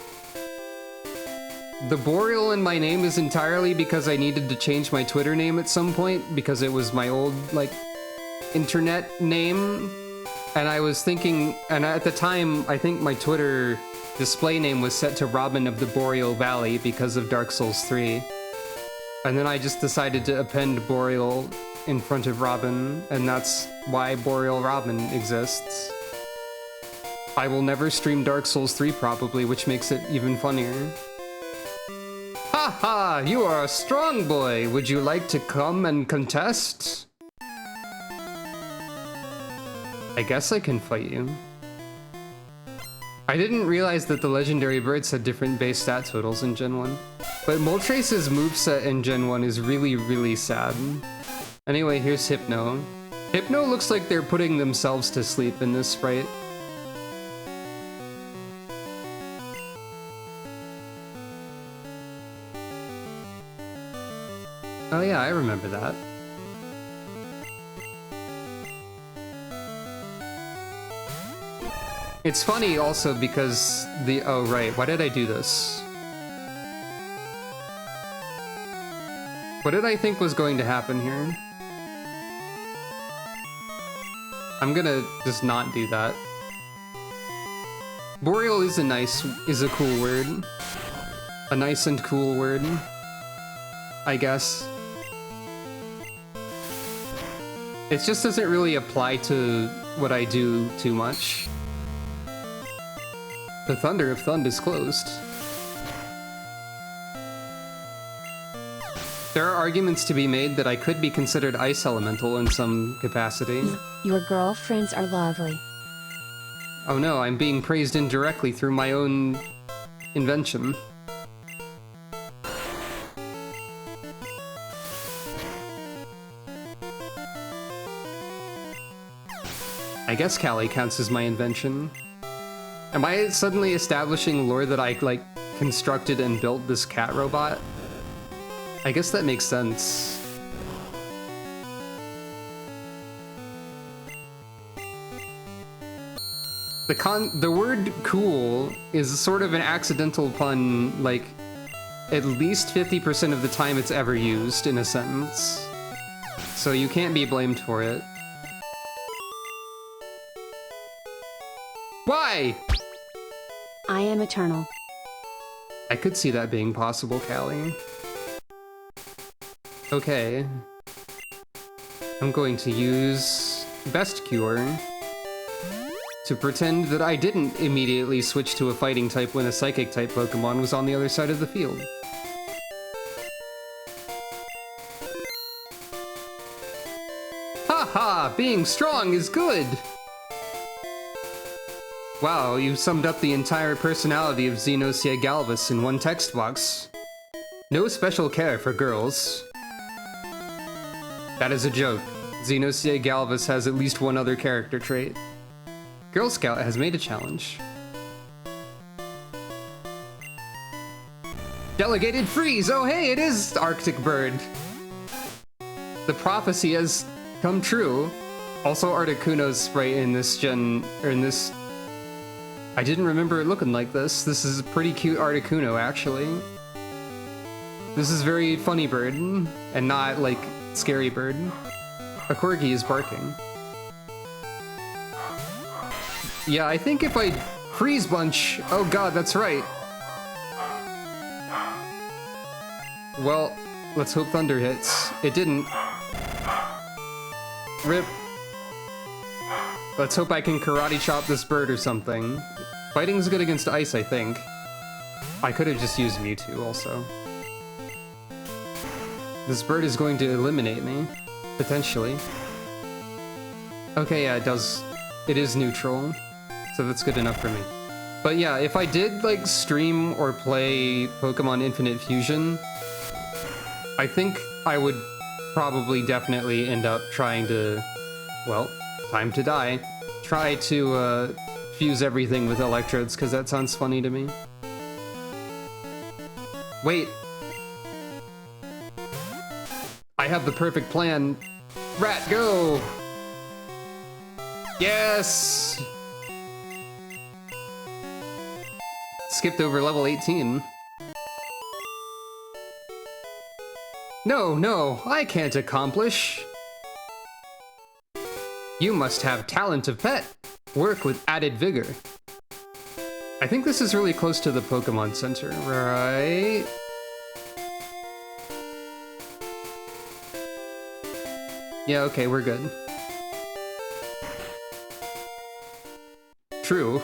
The Boreal in my name is entirely because I needed to change my Twitter name at some point because it was my old, like, internet name. And I was thinking, and at the time, I think my Twitter display name was set to Robin of the Boreal Valley because of Dark Souls 3. And then I just decided to append Boreal in front of Robin, and that's why Boreal Robin exists. I will never stream Dark Souls 3 probably, which makes it even funnier. Haha, you are a strong boy. Would you like to come and contest? I guess I can fight you. I didn't realize that the legendary birds had different base stat totals in Gen 1. But Moltres' moveset in Gen 1 is really, really sad. Anyway, here's Hypno. Hypno looks like they're putting themselves to sleep in this sprite. Oh yeah, I remember that. It's funny also because oh right, why did I do this? What did I think was going to happen here? I'm gonna just not do that. Boreal is a cool word. A nice and cool word, I guess. It just doesn't really apply to what I do too much. The Thunder of Thund is closed. There are arguments to be made that I could be considered ice elemental in some capacity. Your girlfriends are lovely. Oh no, I'm being praised indirectly through my own invention. I guess Callie counts as my invention. Am I suddenly establishing lore that I, like, constructed and built this cat robot? I guess that makes sense. The word cool is sort of an accidental pun, like, at least 50% of the time it's ever used in a sentence. So you can't be blamed for it. Why? I am eternal. I could see that being possible, Callie. Okay. I'm going to use Best Cure to pretend that I didn't immediately switch to a fighting type when a psychic type Pokemon was on the other side of the field. Haha! Being strong is good! Wow, you summed up the entire personality of Xenosia Galvus in one text box. No special care for girls. That is a joke. Xenosia Galvus has at least one other character trait. Girl Scout has made a challenge. Delegated Freeze! Oh hey, it is Arctic Bird! The prophecy has come true. Also Articuno's sprite in this gen, or in this I didn't remember it looking like this. This is a pretty cute Articuno, actually. This is very funny bird, and not, like, scary bird. A corgi is barking. Yeah, I think if I freeze bunch... Oh god, that's right. Well, let's hope thunder hits. It didn't. Rip. Let's hope I can karate chop this bird or something. Fighting's good against ice, I think. I could have just used Mewtwo also. This bird is going to eliminate me. Potentially. Okay, yeah, it does. It is neutral. So that's good enough for me. But yeah, if I did, like, stream or play Pokemon Infinite Fusion, I think I would probably definitely end up trying to, well, time to die. Try to, fuse everything with electrodes, because that sounds funny to me. Wait. I have the perfect plan. Rat, go! Yes! Skipped over level 18. No, I can't accomplish. You must have talent of pet. Work with added vigor. I think this is really close to the Pokemon Center, right? Yeah, okay, we're good. True.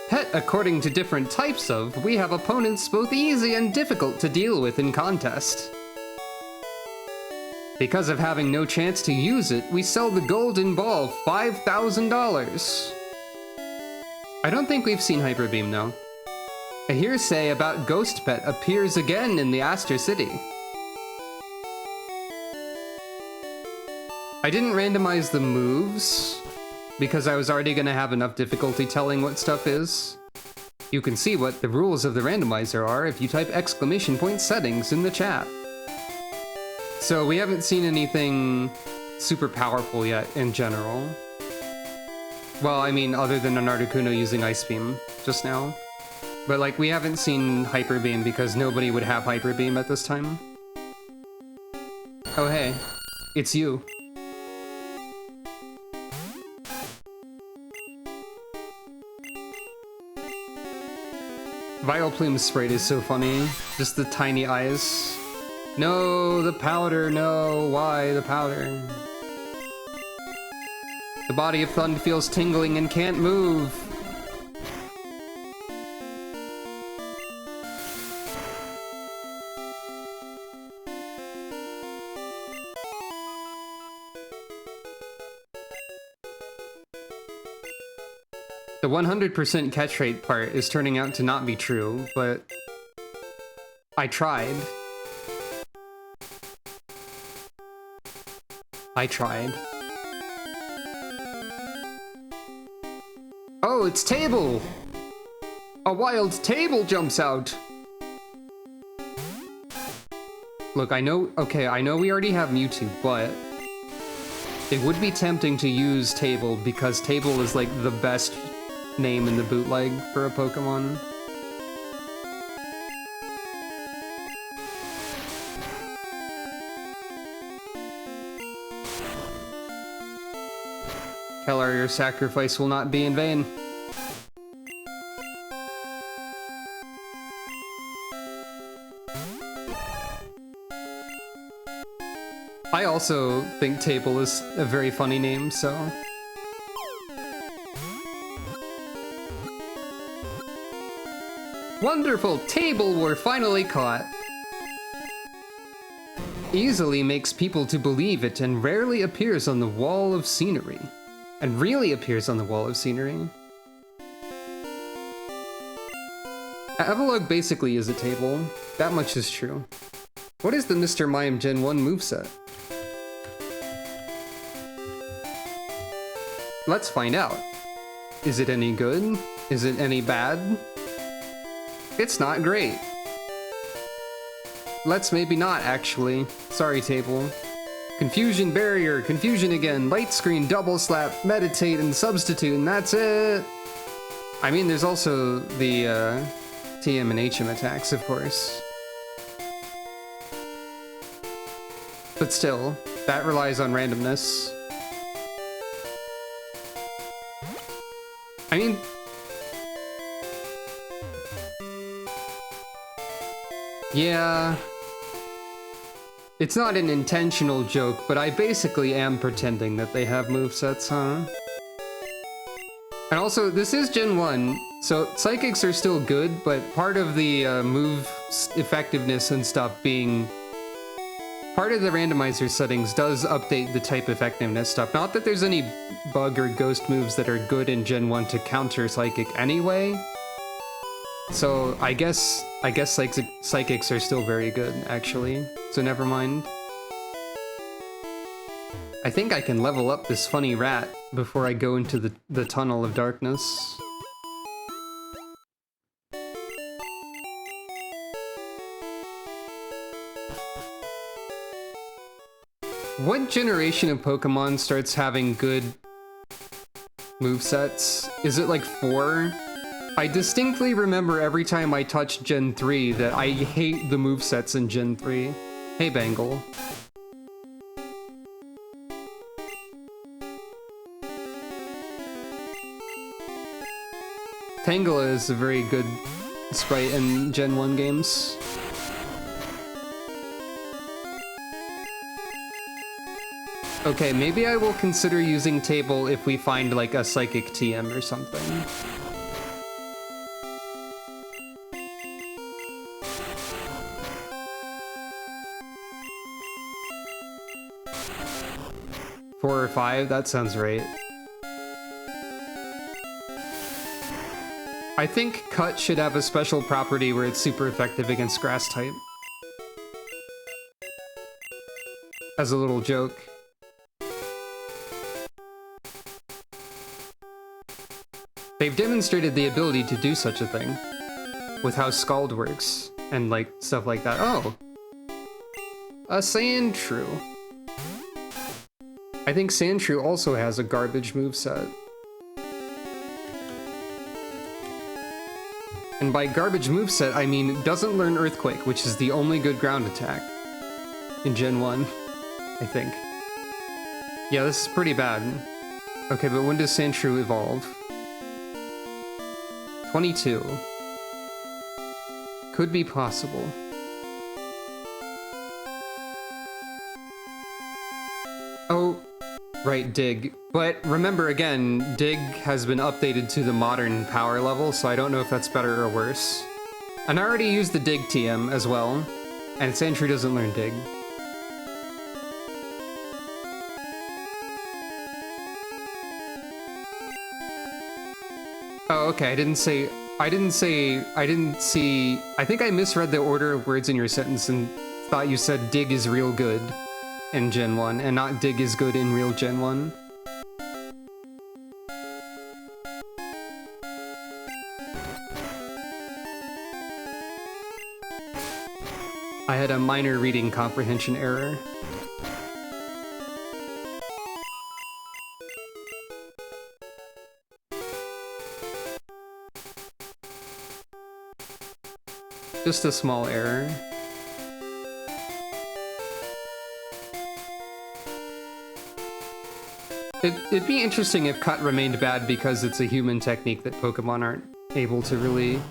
Pet according to different types of, we have opponents both easy and difficult to deal with in contest. Because of having no chance to use it, we sell the golden ball $5,000. I don't think we've seen Hyper Beam though. A hearsay about Ghost Pet appears again in the Aster City. I didn't randomize the moves, because I was already gonna have enough difficulty telling what stuff is. You can see what the rules of the randomizer are if you type !settings in the chat. So we haven't seen anything super powerful yet in general. Well, I mean, other than an Articuno using Ice Beam just now. But like, we haven't seen Hyper Beam because nobody would have Hyper Beam at this time. Oh hey, it's you. Vileplume's sprite is so funny. Just the tiny eyes. No, the powder, no, why the powder? The body of Thund feels tingling and can't move. The 100% catch rate part is turning out to not be true, but I tried. Oh, it's Table! A wild Table jumps out! Look, I know we already have Mewtwo, but it would be tempting to use Table because Table is like the best name in the bootleg for a Pokemon. Tell her your sacrifice will not be in vain. I also think Table is a very funny name, so... Wonderful! Table were finally caught! Easily makes people to believe it and rarely appears on the wall of scenery. And really appears on the wall of scenery. Avalugg basically is a Table. That much is true. What is the Mr. Mime Gen 1 moveset? Let's find out. Is it any good? Is it any bad? It's not great. let's maybe not, actually. Sorry, table. Confusion barrier, confusion again, light screen, double slap, meditate, and substitute, and that's it! I mean, there's also the, TM and HM attacks, of course. But still, that relies on randomness. I mean... yeah... it's not an intentional joke, but I basically am pretending that they have movesets, huh? And also, this is Gen 1, so Psychics are still good, but part of the move effectiveness and stuff being... part of the randomizer settings does update the type effectiveness stuff. Not that there's any bug or ghost moves that are good in Gen 1 to counter Psychic anyway. So I guess Psychics are still very good, actually. So never mind. I think I can level up this funny rat before I go into the tunnel of darkness. What generation of Pokemon starts having good movesets? Is it like 4? I distinctly remember every time I touch Gen 3 that I hate the movesets in Gen 3. Hey, Bangle. Tangela is a very good sprite in Gen 1 games. Okay, maybe I will consider using Table if we find like a Psychic TM or something. Four or 5, that sounds right. I think Cut should have a special property where it's super effective against Grass type. As a little joke. They've demonstrated the ability to do such a thing. With how Scald works, and like, stuff like that. Oh! A Sandshrew. I think Sandshrew also has a garbage moveset. And by garbage moveset, I mean doesn't learn Earthquake, which is the only good ground attack in Gen 1, I think. Yeah, this is pretty bad. Okay, but when does Sandshrew evolve? 22. Could be possible. Oh, right, Dig. But remember again, Dig has been updated to the modern power level, so I don't know if that's better or worse. And I already used the Dig TM as well, and Sandshrew doesn't learn Dig. Oh, okay, I think I misread the order of words in your sentence and thought you said Dig is real good in Gen 1, and not Dig is good in real Gen 1. I had a minor reading comprehension error. Just a small error. It'd be interesting if Cut remained bad because it's a human technique that Pokemon aren't able to really...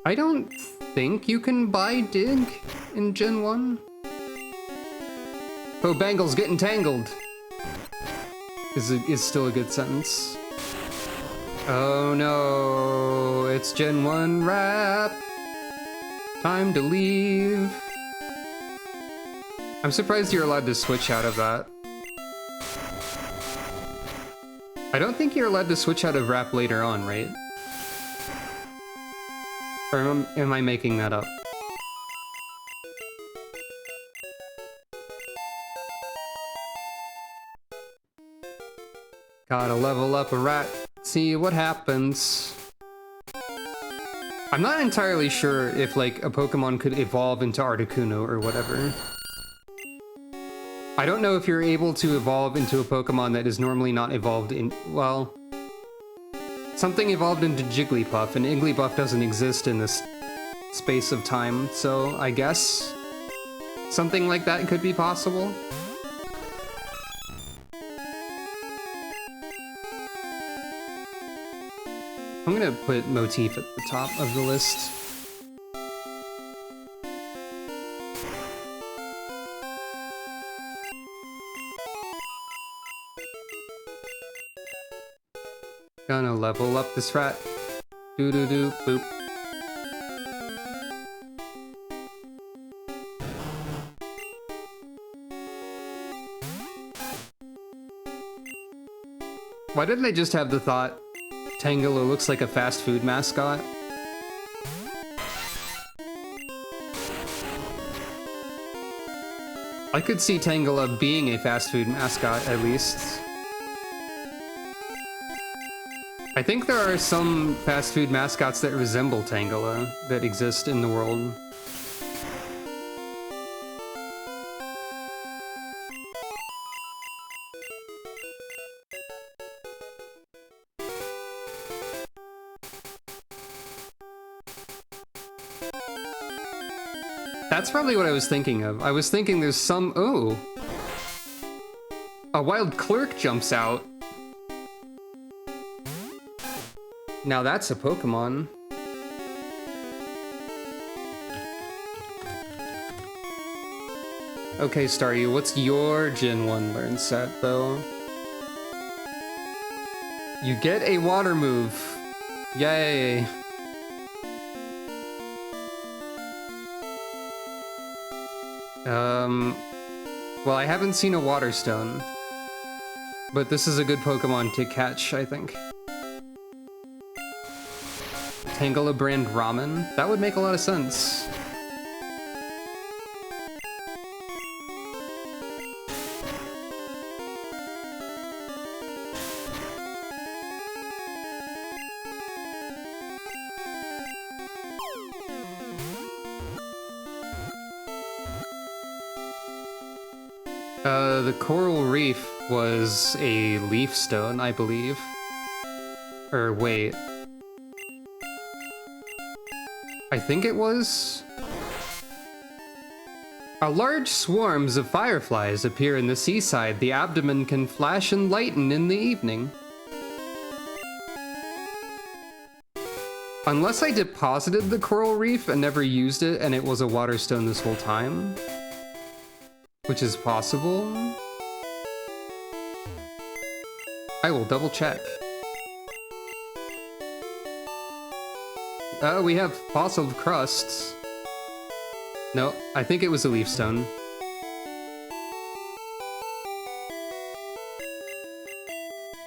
I don't think you can buy Dig in Gen 1. Oh, Bangle's getting tangled! Is still a good sentence. Oh no, it's Gen 1 wrap. Time to leave. I'm surprised you're allowed to switch out of that. I don't think you're allowed to switch out of wrap later on, right? Or am I making that up? Gotta level up a rat. See what happens. I'm not entirely sure if, like, a Pokemon could evolve into Articuno or whatever. I don't know if you're able to evolve into a Pokemon that is normally not evolved in... Well... Something evolved into Jigglypuff, and Igglybuff doesn't exist in this space of time, so I guess something like that could be possible. I'm gonna put Motif at the top of the list. Gonna level up this rat. Doo-doo-doo, boop. Why didn't they just have the thought, Tangela looks like a fast food mascot? I could see Tangela being a fast food mascot, at least. I think there are some fast food mascots that resemble Tangela that exist in the world. That's probably what I was thinking of. I was thinking there's some... Oh! A wild clerk jumps out. Now that's a Pokemon. Okay, Staryu, what's your Gen 1 learn set, though? You get a water move. Yay. Well, I haven't seen a Water Stone. But this is a good Pokemon to catch, I think. Tangela brand ramen? That would make a lot of sense. The Coral Reef was a leaf stone, I believe. Or wait. I think it was? A large swarms of fireflies appear in the seaside. The abdomen can flash and lighten in the evening. Unless I deposited the Coral Reef and never used it and it was a water stone this whole time. Which is possible. I will double check. We have fossiled crusts. No, I think it was a leaf stone.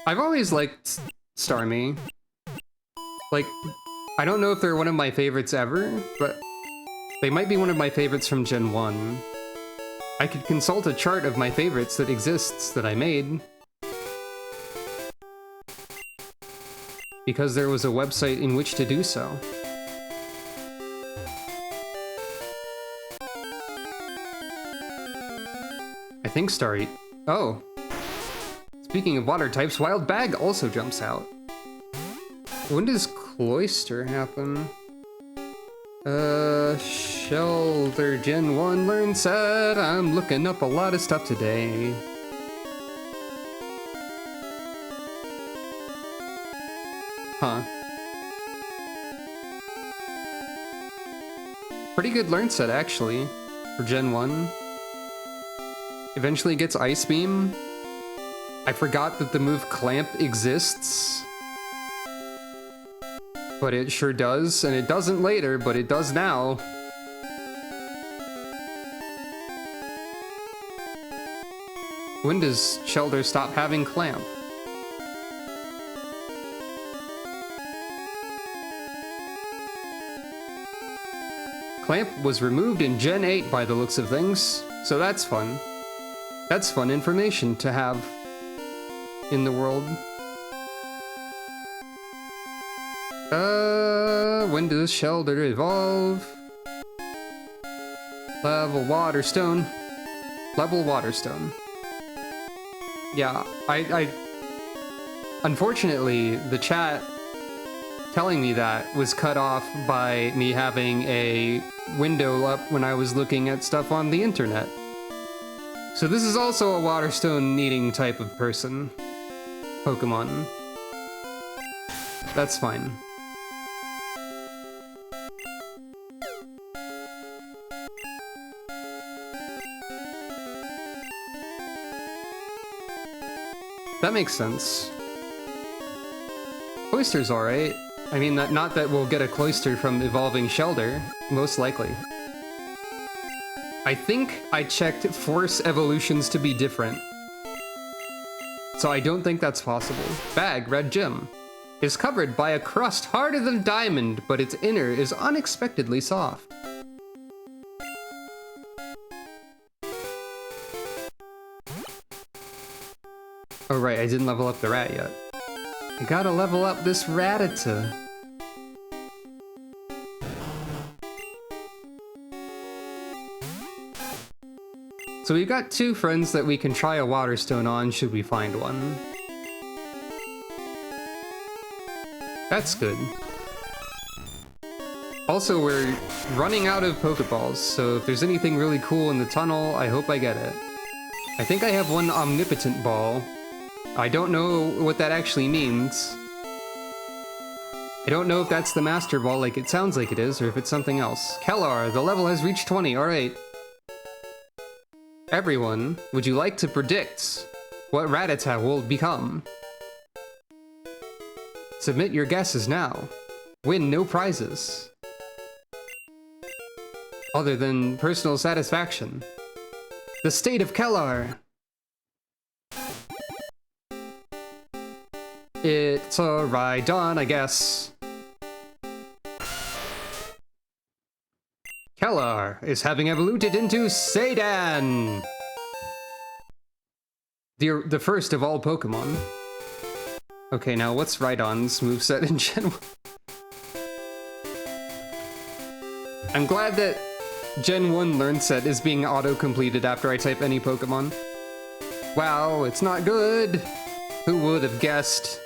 I've always liked Starmie. Like, I don't know if they're one of my favorites ever, but they might be one of my favorites from Gen 1. I could consult a chart of my favorites that exists that I made. Because there was a website in which to do so. I think Starry... Oh. Speaking of water types, Wild Bag also jumps out. When does Cloyster happen? Shelter Gen 1 learn set. I'm looking up a lot of stuff today. Huh. Pretty good learn set, actually, for Gen 1. Eventually gets Ice Beam. I forgot that the move Clamp exists. But it sure does, and it doesn't later, but it does now. When does Shelter stop having Clamp? Clamp was removed in Gen 8 by the looks of things, so that's fun. That's fun information to have in the world. When does Shelter evolve? Level Waterstone. Level Waterstone. Yeah, unfortunately, the chat telling me that was cut off by me having a window up when I was looking at stuff on the internet. So this is also a Waterstone needing type of person. Pokemon. That's fine. That makes sense. Cloister's alright. I mean, not that we'll get a Cloister from evolving Shelter, most likely. I think I checked Force evolutions to be different. So I don't think that's possible. Bag, red gem. Is covered by a crust harder than diamond, but its inner is unexpectedly soft. Oh right, I didn't level up the rat yet. I gotta level up this Rattata. So we've got 2 friends that we can try a Waterstone on should we find one. That's good. Also, we're running out of Pokeballs, so if there's anything really cool in the tunnel, I hope I get it. I think I have one Omnipotent Ball. I don't know what that actually means. I don't know if that's the Master Ball like it sounds like it is, or if it's something else. Kellar, the level has reached 20, alright. Everyone, would you like to predict what Rattata will become? Submit your guesses now. Win no prizes. Other than personal satisfaction. The state of Kellar. It's a Rhydon, I guess. Kellar is having evoluted into Seidan! The first of all Pokemon. Okay, now what's Rhydon's moveset in Gen 1? I'm glad that Gen 1 Learn Set is being auto-completed after I type any Pokemon. Wow, it's not good! Who would have guessed?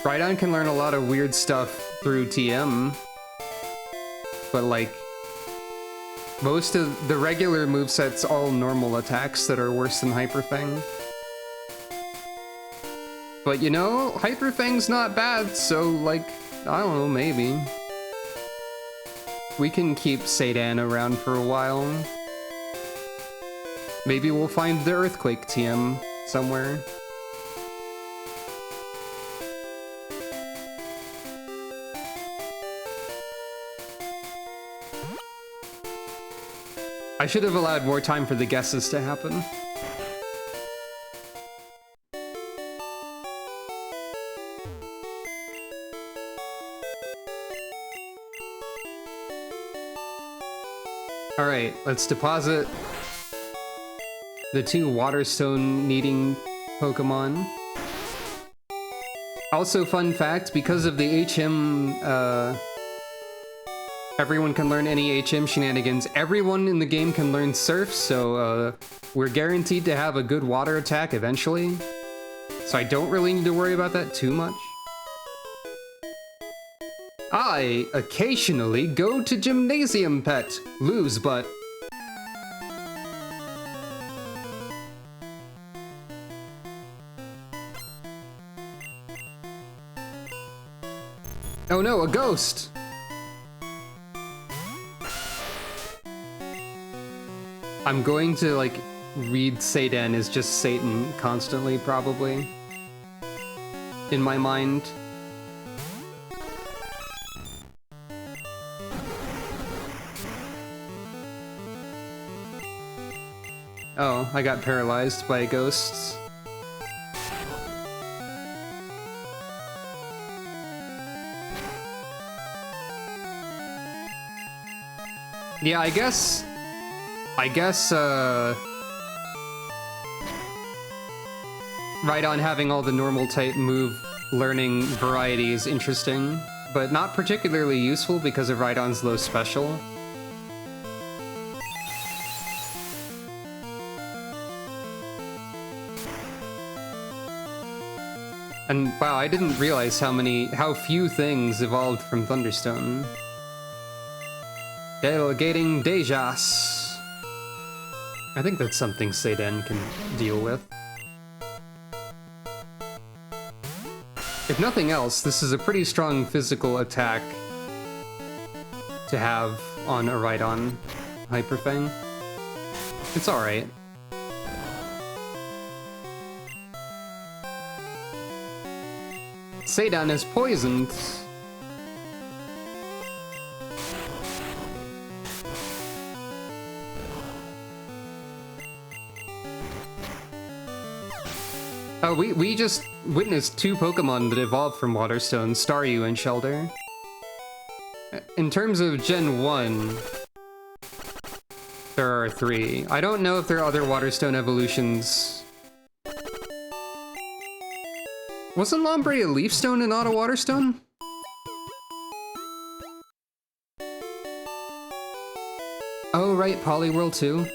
Rhydon can learn a lot of weird stuff through TM. But like, most of the regular moveset's all normal attacks that are worse than Hyper Fang. But you know, Hyper Fang's not bad, so like, I don't know, maybe. We can keep Seidan around for a while. Maybe we'll find the Earthquake TM somewhere. I should have allowed more time for the guesses to happen. Alright, let's deposit the 2 Waterstone needing Pokemon. Also, fun fact, because of the HM, everyone can learn any HM shenanigans. Everyone in the game can learn Surf, so we're guaranteed to have a good water attack eventually. So I don't really need to worry about that too much. I occasionally go to Gymnasium Pet. Lose, but... Oh no, a ghost! I'm going to, like, read Seidan as just Satan constantly, probably. In my mind. Oh, I got paralyzed by ghosts. Yeah, I guess, Rhydon having all the normal type move learning variety is interesting, but not particularly useful because of Rhydon's low special. And wow, I didn't realize how few things evolved from Thunderstone. Delegating Dejas. I think that's something Seiden can deal with. If nothing else, this is a pretty strong physical attack to have on a Rhydon Hyper Fang. It's alright. Seiden is poisoned. Oh, we just witnessed two Pokemon that evolved from Waterstone, Staryu and Shelder. In terms of Gen 1, there are 3. I don't know if there are other Waterstone evolutions. Wasn't Lombre a Leaf Stone and not a Waterstone? Oh, right, Poliwhirl too.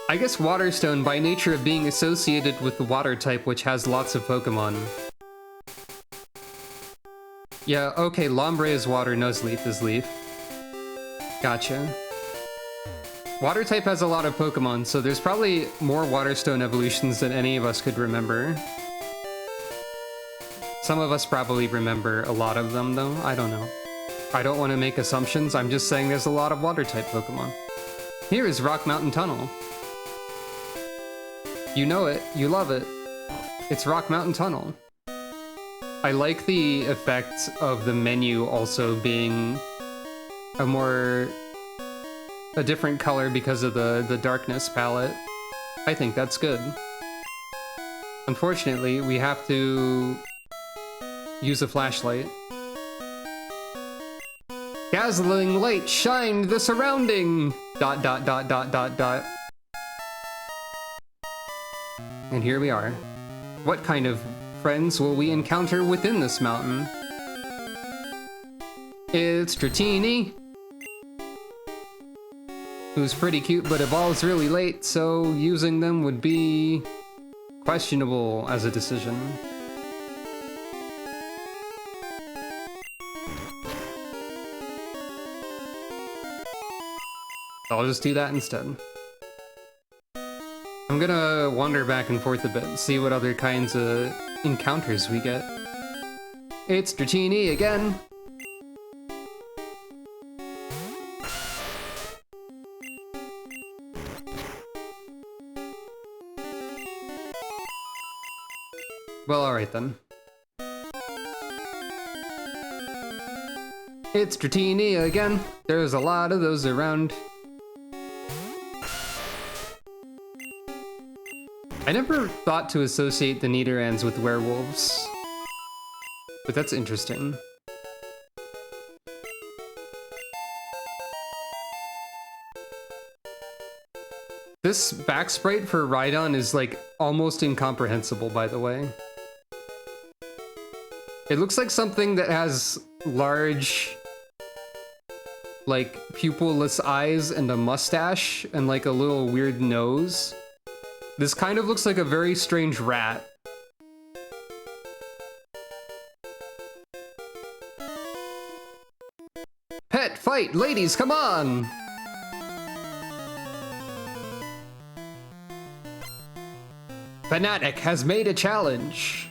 I guess Waterstone, by nature of being associated with the Water type, which has lots of Pokemon. Yeah, okay, Lombre is Water, Nuzleaf is Leaf. Gotcha. Water type has a lot of Pokemon, so there's probably more Waterstone evolutions than any of us could remember. Some of us probably remember a lot of them, though. I don't know. I don't want to make assumptions, I'm just saying there's a lot of Water type Pokemon. Here is Rock Mountain Tunnel. You know it, you love it. It's Rock Mountain Tunnel. I like the effect of the menu also being a different color because of the darkness palette. I think that's good. Unfortunately, we have to use a flashlight. Dazzling light shined the surrounding... ... And here we are. What kind of friends will we encounter within this mountain? It's Dratini, who's pretty cute but evolves really late, so using them would be questionable as a decision. I'll just do that instead. I'm gonna wander back and forth a bit and see what other kinds of encounters we get. It's Dratini again! Well, alright then. It's Dratini again. There's a lot of those around. I never thought to associate the Nidorans with werewolves, but that's interesting. This back sprite for Rhydon is like almost incomprehensible, by the way. It looks like something that has large, like, pupilless eyes and a mustache and like a little weird nose. This kind of looks like a very strange rat. Pet fight! Ladies, come on! Fanatic has made a challenge.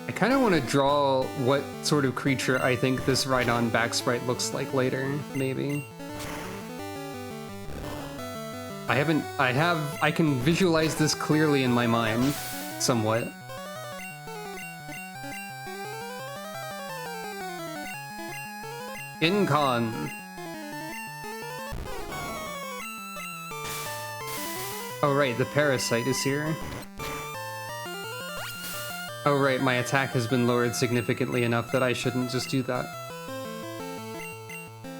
I kind of want to draw what sort of creature I think this Rhydon back sprite looks like later, maybe. I can visualize this clearly in my mind, somewhat. Incon. Oh right, the parasite is here. Oh right, my attack has been lowered significantly enough that I shouldn't just do that.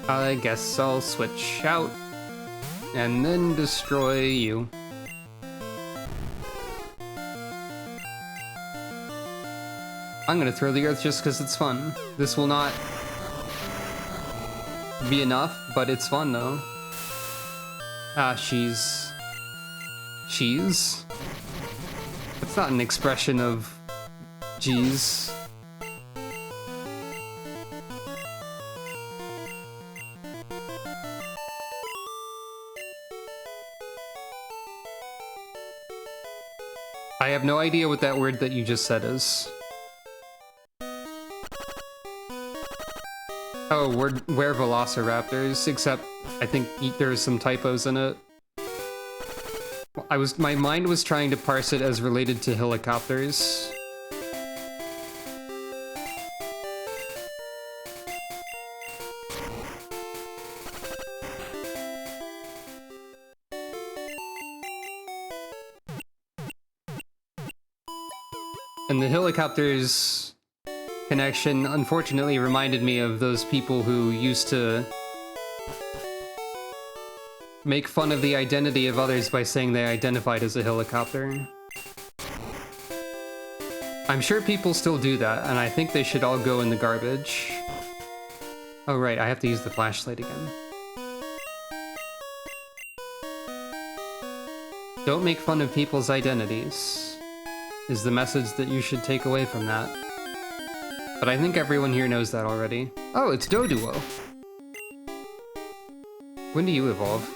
I guess I'll switch out and then destroy you. I'm gonna throw the earth just because it's fun. This will not be enough, but it's fun though. Ah, she's... That's not an expression of... Geez. I have no idea what that word that you just said is. Oh, we're velociraptors, except I think there's some typos in it. My mind was trying to parse it as related to helicopters. And the helicopters connection unfortunately reminded me of those people who used to make fun of the identity of others by saying they identified as a helicopter. I'm sure people still do that, and I think they should all go in the garbage. Oh right, I have to use the flashlight again. Don't make fun of people's identities, is the message that you should take away from that. But I think everyone here knows that already. Oh, it's Doduo. When do you evolve?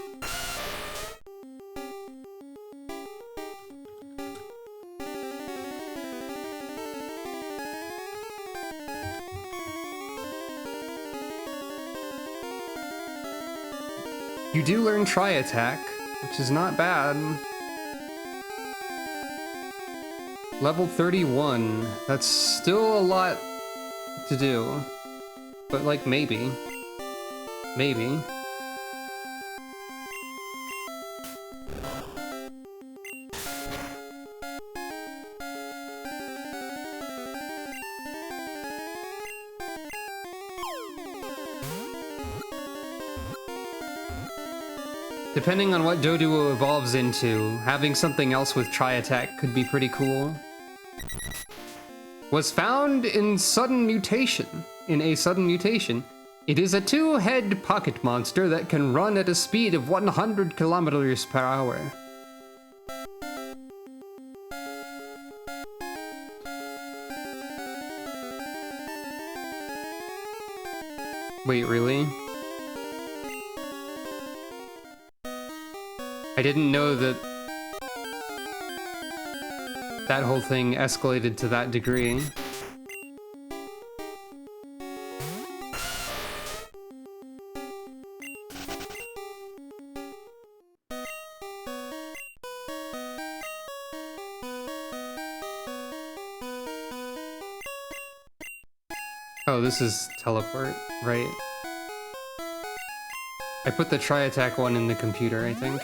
You do learn Tri-Attack, which is not bad. Level 31. That's still a lot to do. But, like, maybe. Maybe. Depending on what Doduo evolves into, having something else with Tri-Attack could be pretty cool. Was found in sudden mutation. In a sudden mutation. It is a two-head pocket monster that can run at a speed of 100 kilometers per hour. Wait, really? I didn't know that that whole thing escalated to that degree. Oh, this is teleport, right? I put the Tri-Attack one in the computer, I think.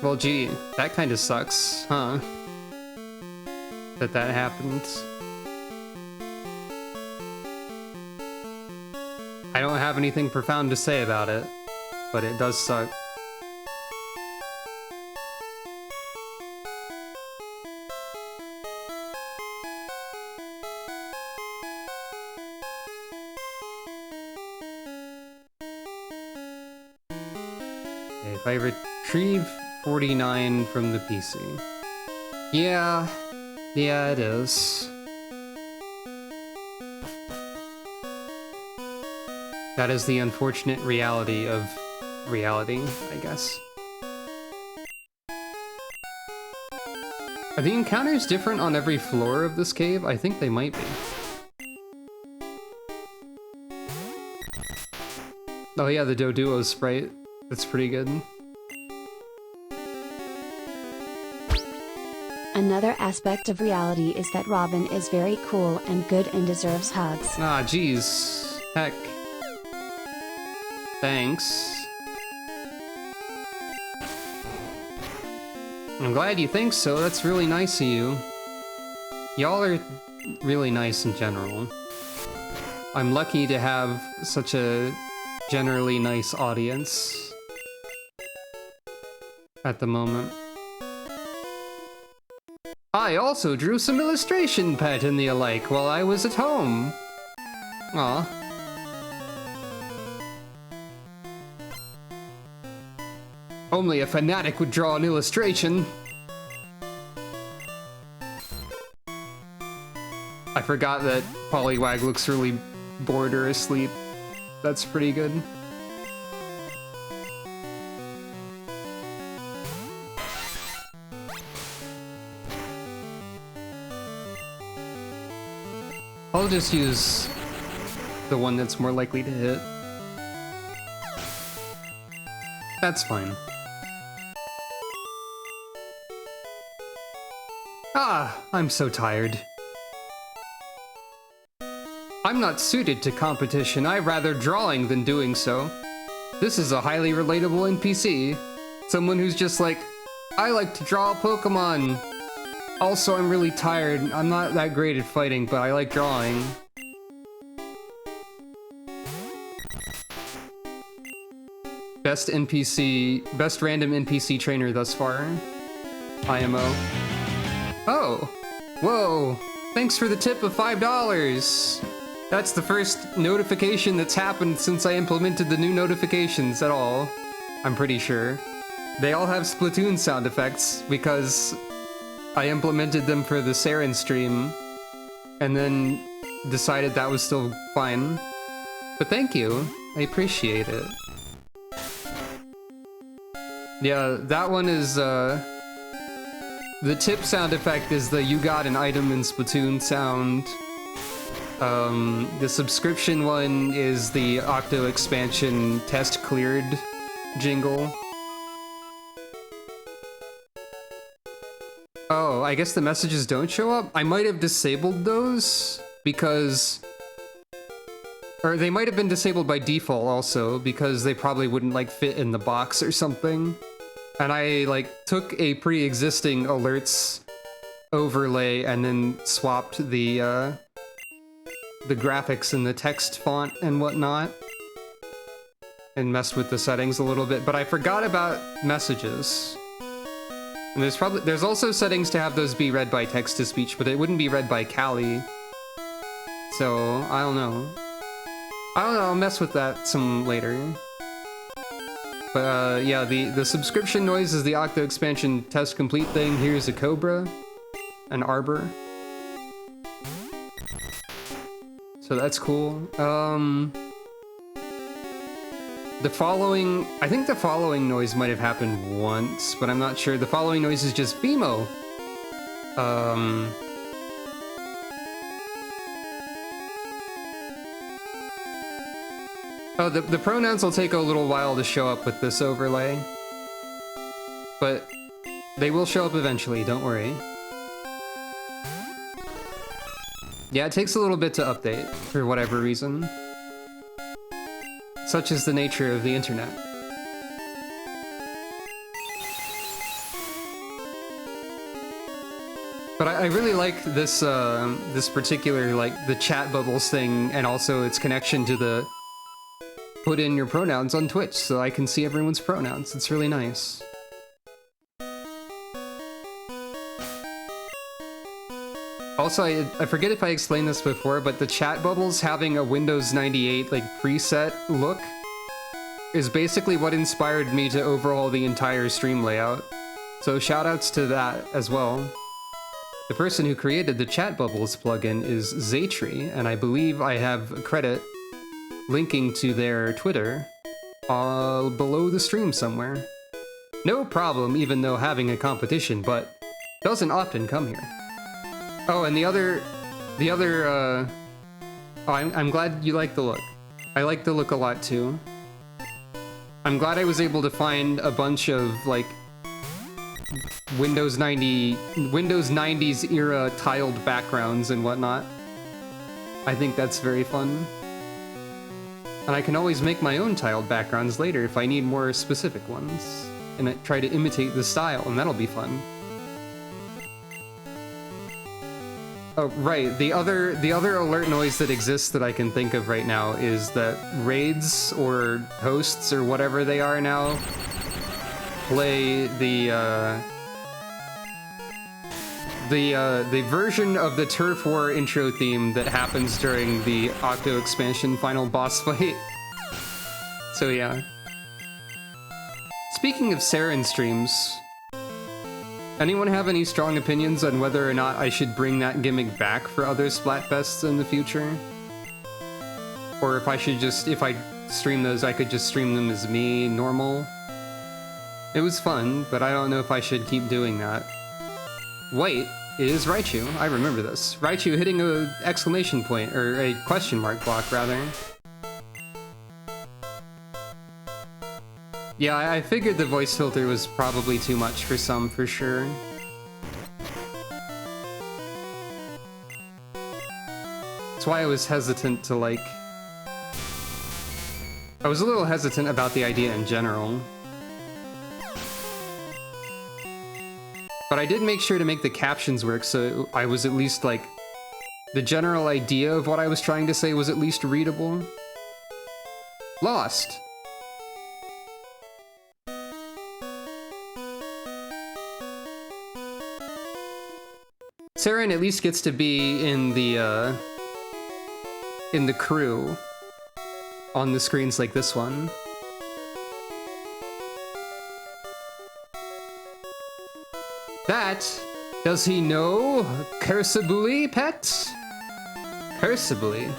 Well, gee, that kind of sucks, huh? That happened. I don't have anything profound to say about it, but it does suck. Okay, if I retrieve 49 from the PC. Yeah, it is. That is the unfortunate reality of reality, I guess. Are the encounters different on every floor of this cave? I think they might be. Oh yeah, the Doduo sprite. That's pretty good. Another aspect of reality is that Robin is very cool and good and deserves hugs. Ah, jeez. Heck. Thanks. I'm glad you think so. That's really nice of you. Y'all are really nice in general. I'm lucky to have such a generally nice audience at the moment. I also drew some illustration pet and the alike while I was at home. Aw. Only a fanatic would draw an illustration. I forgot that Poliwag looks really bored or asleep. That's pretty good. I'll just use the one that's more likely to hit. That's fine. Ah, I'm so tired. I'm not suited to competition, I rather drawing than doing so. This is a highly relatable NPC. Someone who's just like, I like to draw Pokemon. Also, I'm really tired. I'm not that great at fighting, but I like drawing. Best random NPC trainer thus far. IMO. Oh, whoa, thanks for the tip of $5. That's the first notification that's happened since I implemented the new notifications at all. I'm pretty sure. They all have Splatoon sound effects because I implemented them for the Saren stream and then decided that was still fine. But thank you, I appreciate it. Yeah, that one is, the tip sound effect is the you got an item in Splatoon sound. The subscription one is the Octo expansion test cleared jingle. Oh, I guess the messages don't show up? I might have disabled those because... Or they might have been disabled by default also because they probably wouldn't like fit in the box or something. And I like took a pre-existing alerts overlay and then swapped the graphics and the text font and whatnot and messed with the settings a little bit, but I forgot about messages. And there's also settings to have those be read by text-to-speech, but it wouldn't be read by Callie. So, I don't know. I'll mess with that some later. But yeah, the subscription noise is the Octo expansion test complete thing. Here's a Cobra, an Arbor. So that's cool. I think the following noise might have happened once, but I'm not sure. The following noise is just BMO. Oh, the pronouns will take a little while to show up with this overlay. But they will show up eventually, don't worry. Yeah, it takes a little bit to update, for whatever reason. Such is the nature of the internet. But I really like this, this particular, like, the chat bubbles thing, and also its connection to the put in your pronouns on Twitch, so I can see everyone's pronouns. It's really nice. Also, I forget if I explained this before, but the chat bubbles having a Windows 98 like preset look is basically what inspired me to overhaul the entire stream layout. So shoutouts to that as well. The person who created the chat bubbles plugin is Zaytree, and I believe I have a credit linking to their Twitter below the stream somewhere. No problem, even though having a competition, but Doesn't often come here. Oh, and oh, I'm glad you like the look. I like the look a lot too. I'm glad I was able to find a bunch of like Windows 90s era tiled backgrounds and whatnot. I think that's very fun. And I can always make my own tiled backgrounds later if I need more specific ones. And I try to imitate the style, and that'll be fun. Oh, right. The other alert noise that exists that I can think of right now is that raids or hosts or whatever they are now play the version of the Turf War intro theme that happens during the Octo expansion final boss fight. So yeah. Speaking of Saren streams, anyone have any strong opinions on whether or not I should bring that gimmick back for other Splatfests in the future? Or if I should just, if I stream those, I could just stream them as me, normal? It was fun, but I don't know if I should keep doing that. Wait, it is Raichu. I remember this. Raichu hitting a exclamation point, or a question mark block, rather. Yeah, I figured the voice filter was probably too much for some, for sure. That's why I was hesitant to, like... I was a little hesitant about the idea in general. But I did make sure to make the captions work, so I was at least, like... The general idea of what I was trying to say was at least readable. Lost! Saren at least gets to be in the crew on the screens like this one. That, does he know Cursibly, pet? Cursibly.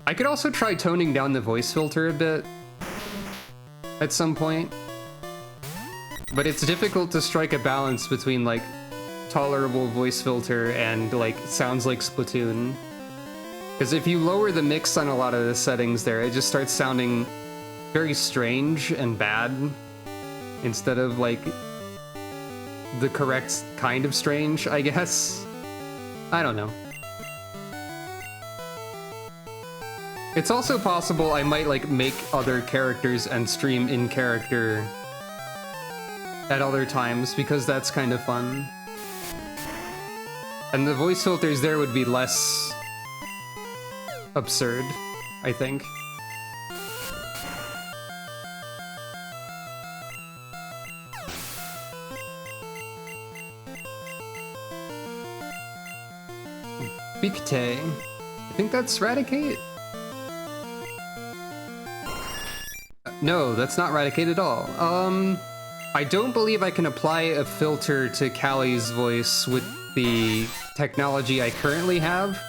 I could also try toning down the voice filter a bit at some point. But it's difficult to strike a balance between, like, tolerable voice filter and, like, sounds like Splatoon. Because if you lower the mix on a lot of the settings there, it just starts sounding very strange and bad, instead of, like, the correct kind of strange, I guess. I don't know. It's also possible I might, like, make other characters and stream in character at other times, because that's kind of fun. And the voice filters there would be less absurd, I think. Bikte. I think that's Raticate? No, that's not Raticate at all. I don't believe I can apply a filter to Callie's voice with the technology I currently have.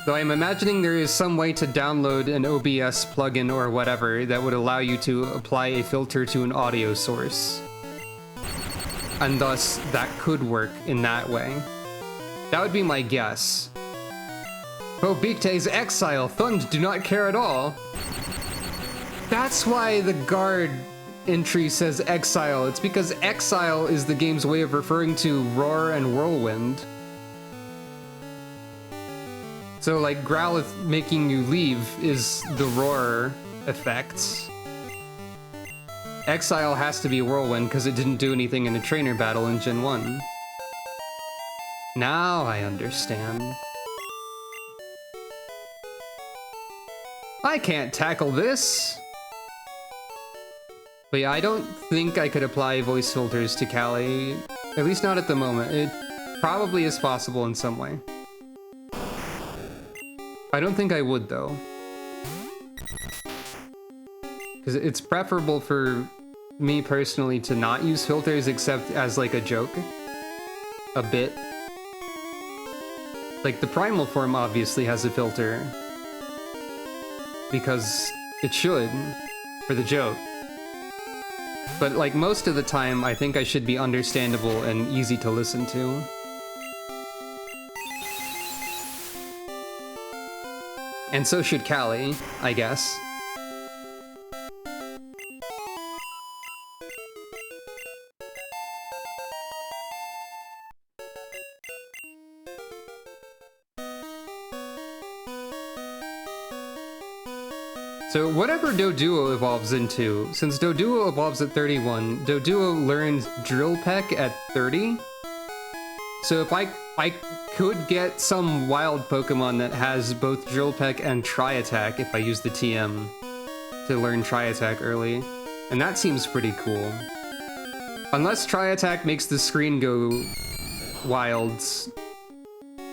Though I'm imagining there is some way to download an OBS plugin or whatever that would allow you to apply a filter to an audio source. And thus, that could work in that way. That would be my guess. Oh, Bikte's exile. Thund do not care at all. That's why the guard entry says exile. It's because exile is the game's way of referring to roar and whirlwind. So, like, Growlithe making you leave is the roar effect. Exile has to be whirlwind because it didn't do anything in a trainer battle in Gen 1. Now I understand. I can't tackle this! But yeah, I don't think I could apply voice filters to Callie, at least not at the moment. It probably is possible in some way. I don't think I would, though. Because it's preferable for me personally to not use filters except as like a joke. A bit. Like the primal form obviously has a filter. Because it should, for the joke. But like most of the time, I think I should be understandable and easy to listen to. And so should Callie, I guess. So whatever Doduo evolves into, since Doduo evolves at 31, Doduo learns Drill Peck at 30. So if I could get some wild Pokemon that has both Drill Peck and Tri-Attack if I use the TM to learn Tri-Attack early. And that seems pretty cool. Unless Tri-Attack makes the screen go wild,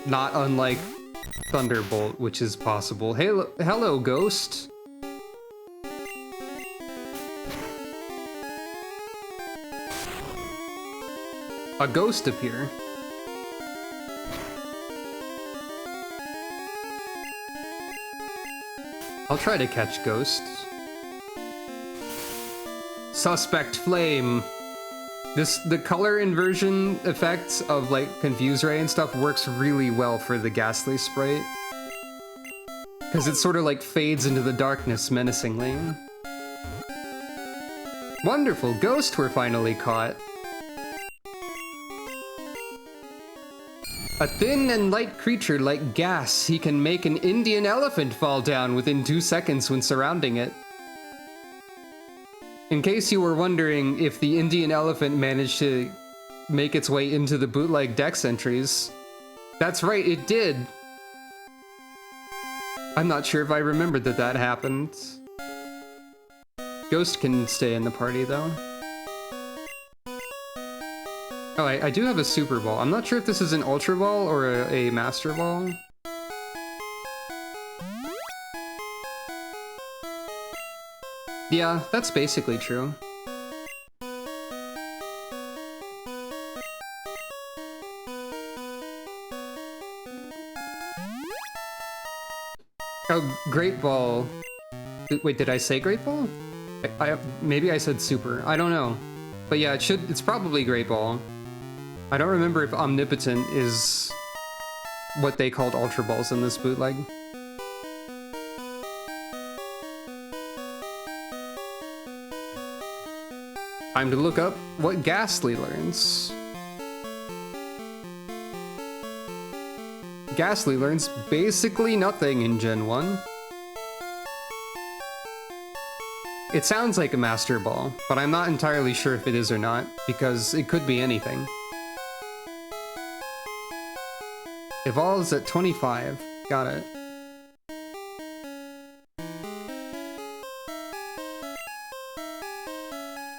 not unlike Thunderbolt, which is possible. Hey, hello, Ghost. A ghost appear. I'll try to catch ghosts. Suspect Flame. The color inversion effects of like Confuse Ray and stuff works really well for the Ghastly sprite. Because it sort of like fades into the darkness menacingly. Wonderful, ghost we're finally caught. A thin and light creature like gas, he can make an Indian elephant fall down within 2 seconds when surrounding it. In case you were wondering if the Indian elephant managed to make its way into the bootleg dex entries, that's right, it did. I'm not sure if I remembered that happened. Ghost can stay in the party though. Oh, I do have a Super Ball. I'm not sure if this is an Ultra Ball or a Master Ball. Yeah, that's basically true. Oh, Great Ball. Wait, did I say Great Ball? Maybe I said Super. I don't know. But yeah, it's probably Great Ball. I don't remember if Omnipotent is what they called Ultra Balls in this bootleg. Time to look up what Ghastly learns. Ghastly learns basically nothing in Gen 1. It sounds like a Master Ball, but I'm not entirely sure if it is or not, because it could be anything. Evolves at 25. Got it.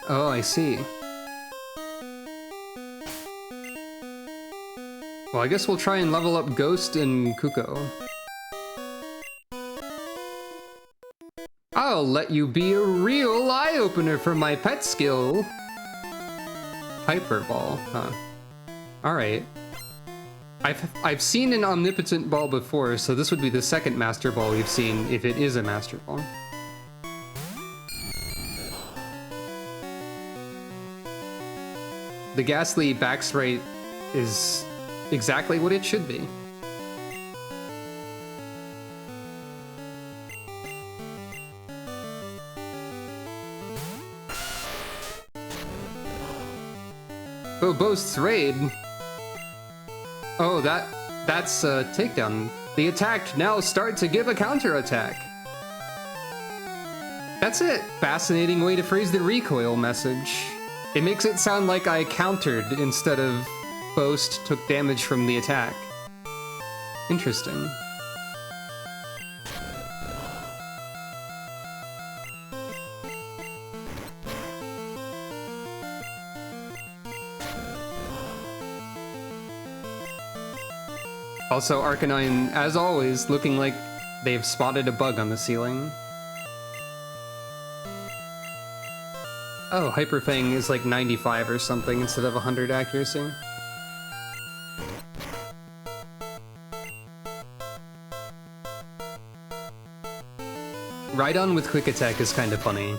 Oh, I see. Well, I guess we'll try and level up Ghost and Kuko. I'll let you be a real eye-opener for my pet skill. Hyper Ball, huh? Alright. I've seen an Omnipotent Ball before, so this would be the second Master Ball we've seen if it is a Master Ball. The Ghastly back sprite is exactly what it should be. Oh, boasts raid. Oh, that's a takedown. The attack now start to give a counterattack. That's it. Fascinating way to phrase the recoil message. It makes it sound like I countered instead of boast took damage from the attack. Interesting. Also, Arcanine, as always, looking like they've spotted a bug on the ceiling. Oh, Hyper Fang is like 95 or something instead of 100 accuracy. Rhydon with Quick Attack is kind of funny.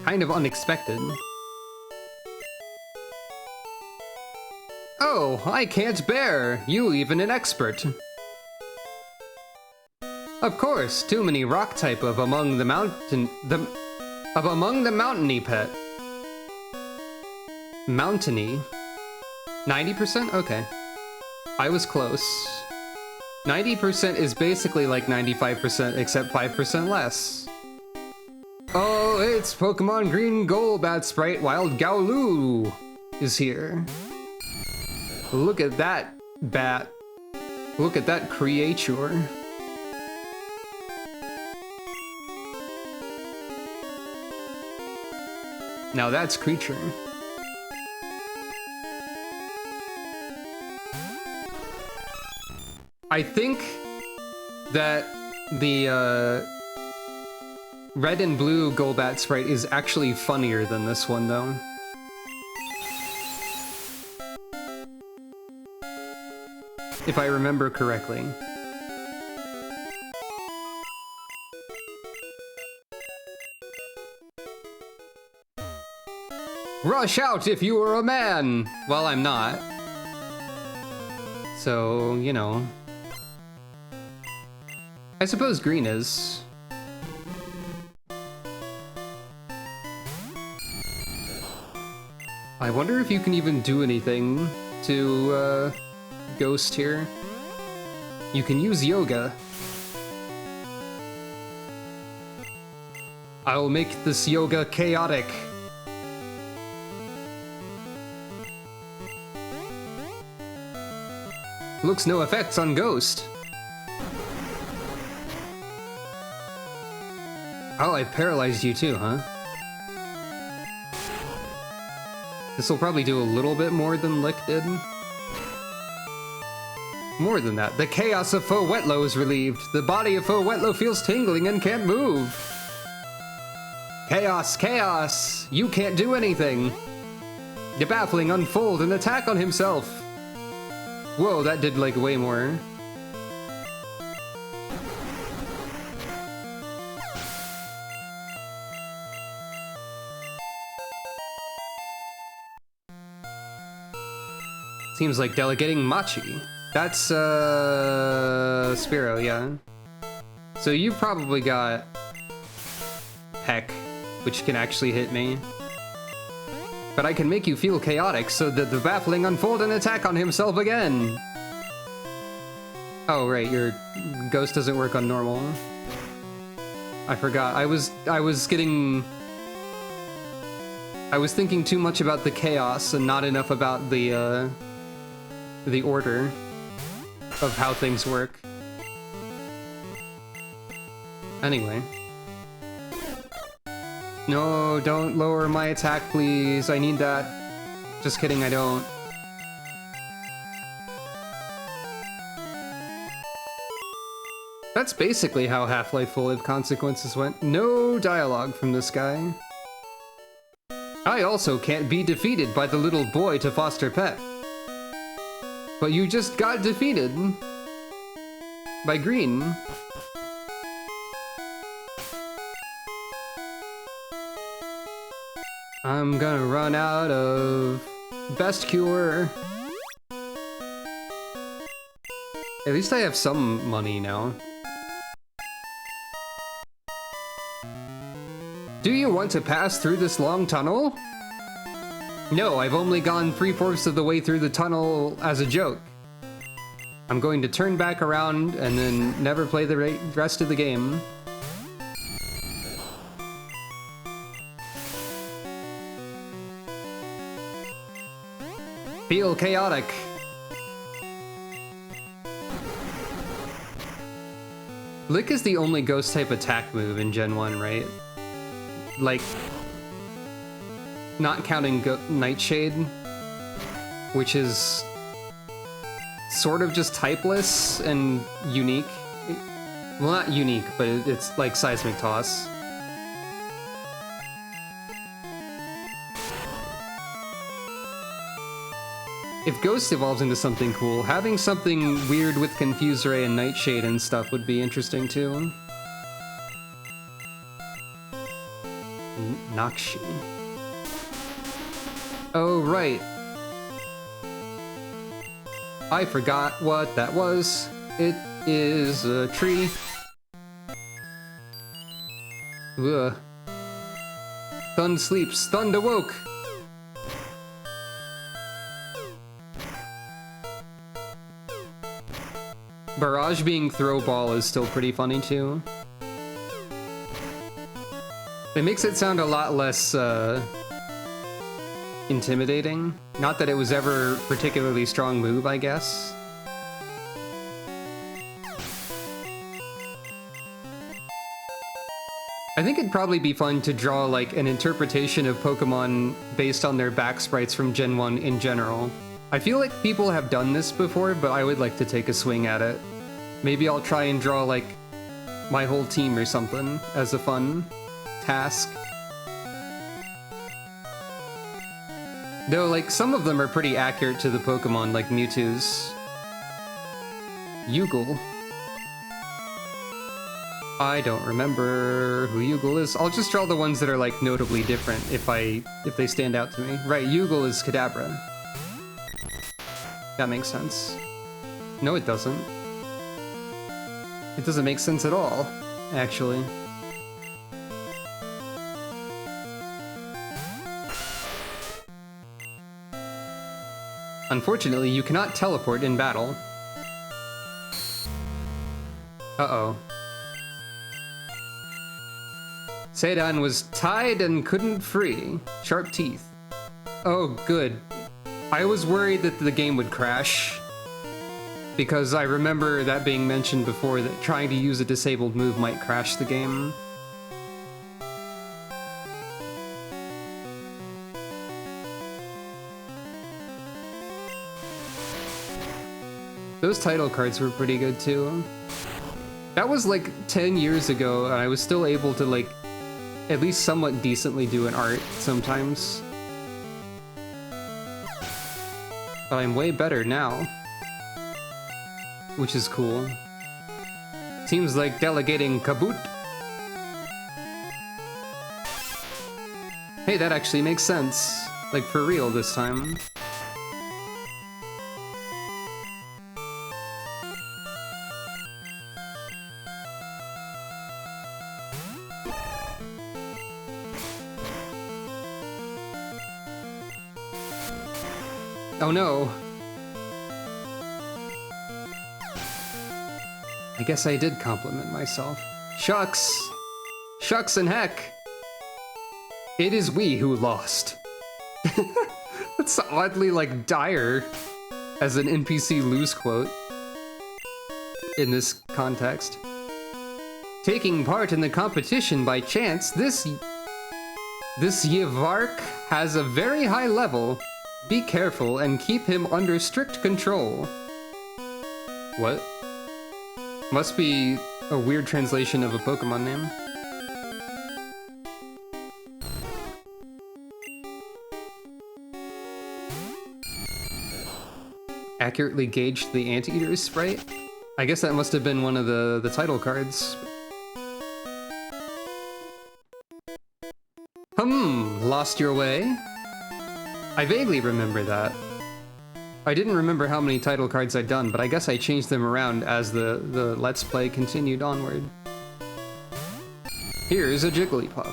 Kind of unexpected. Oh, I can't bear! You even an expert! Of course, too many rock type of among the mountainy pet. Mountainy? 90%? Okay. I was close. 90% is basically like 95% except 5% less. Oh, it's Pokemon Green Golbat Sprite Wild Gaolu is here. Look at that bat. Look at that creature. Now that's creature. I think that the red and blue Golbat sprite is actually funnier than this one, though. If I remember correctly. Rush out if you were a man! Well, I'm not. So, you know. I suppose green is. I wonder if you can even do anything to, Ghost here. You can use yoga. I'll make this yoga chaotic. Looks no effects on Ghost. Oh, I paralyzed you too, huh? This'll probably do a little bit more than Lick did. More than that, the chaos of Fowetlo is relieved. The body of Fowetlo feels tingling and can't move. Chaos, chaos! You can't do anything. The baffling unfold and attack on himself. Whoa, that did like way more. Seems like delegating Machi. That's, Spearow, yeah. So you've probably got Heck, which can actually hit me. But I can make you feel chaotic so that the baffling unfold and attack on himself again. Oh, right, your Ghost doesn't work on normal. I forgot. I was thinking too much about the chaos and not enough about the order of how things work. Anyway. No, don't lower my attack, please. I need that. Just kidding, I don't. That's basically how Half-Life Full of Consequences went. No dialogue from this guy. I also can't be defeated by the little boy to foster pet. But you just got defeated by green. I'm gonna run out of best cure. At least I have some money now. Do you want to pass through this long tunnel? No, I've only gone 3/4 of the way through the tunnel as a joke. I'm going to turn back around and then never play the rest of the game. Feel chaotic. Lick is the only ghost type attack move in Gen 1, right? Like, not counting Nightshade, which is sort of just typeless and unique. Well, not unique, but it's like Seismic Toss. If Ghost evolves into something cool, having something weird with Confuse Ray and Nightshade and stuff would be interesting too. Nakshi. Oh, right. I forgot what that was. It is a tree. Ugh. Thund sleeps, Thund awoke! Barrage being throw ball is still pretty funny too. It makes it sound a lot less intimidating. Not that it was ever a particularly strong move, I guess. I think it'd probably be fun to draw like an interpretation of Pokemon based on their back sprites from Gen 1 in general. I feel like people have done this before, but I would like to take a swing at it. Maybe I'll try and draw like my whole team or something as a fun task. Though like some of them are pretty accurate to the Pokemon, like Mewtwo's. Yugal. I don't remember who Yugal is. I'll just draw the ones that are like notably different if they stand out to me. Right, Yugal is Kadabra. That makes sense. No, it doesn't. It doesn't make sense at all, actually. Unfortunately, you cannot teleport in battle. Uh-oh. Seidan was tied and couldn't free. Sharp teeth. Oh, good. I was worried that the game would crash, because I remember that being mentioned before, that trying to use a disabled move might crash the game. Those title cards were pretty good too. That was like 10 years ago, and I was still able to like at least somewhat decently do an art sometimes. But I'm way better now, which is cool. Seems like delegating Kaboot. Hey, that actually makes sense. Like for real this time. Oh no. I guess I did compliment myself. Shucks! Shucks and heck! It is we who lost. That's oddly like dire as an NPC lose quote in this context. Taking part in the competition by chance, this Yvark has a very high level. Be careful and keep him under strict control. What? Must be a weird translation of a Pokemon name. Accurately gauged the Anteater's sprite? I guess that must have been one of the title cards. Lost your way? I vaguely remember that. I didn't remember how many title cards I'd done, but I guess I changed them around as the Let's Play continued onward. Here's a Jigglypuff.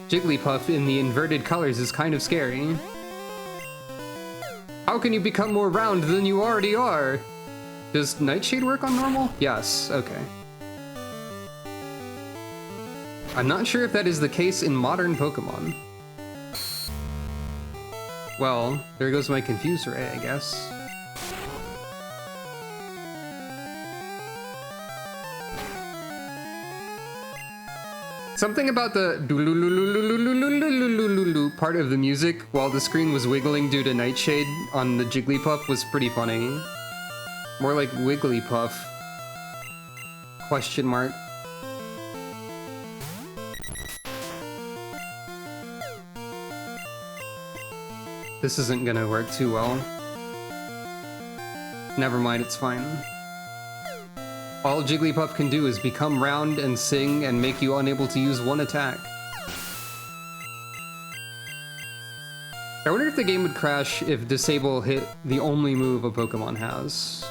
Jigglypuff in the inverted colors is kind of scary. How can you become more round than you already are? Does Nightshade work on normal? Yes, okay. I'm not sure if that is the case in modern Pokemon. Well, there goes my Confuse Ray, I guess. Something about the part of the music while the screen was wiggling due to Nightshade on the Jigglypuff was pretty funny. More like Wigglypuff. Question mark. This isn't gonna work too well. Never mind, it's fine. All Jigglypuff can do is become round and sing and make you unable to use one attack. I wonder if the game would crash if Disable hit the only move a Pokemon has.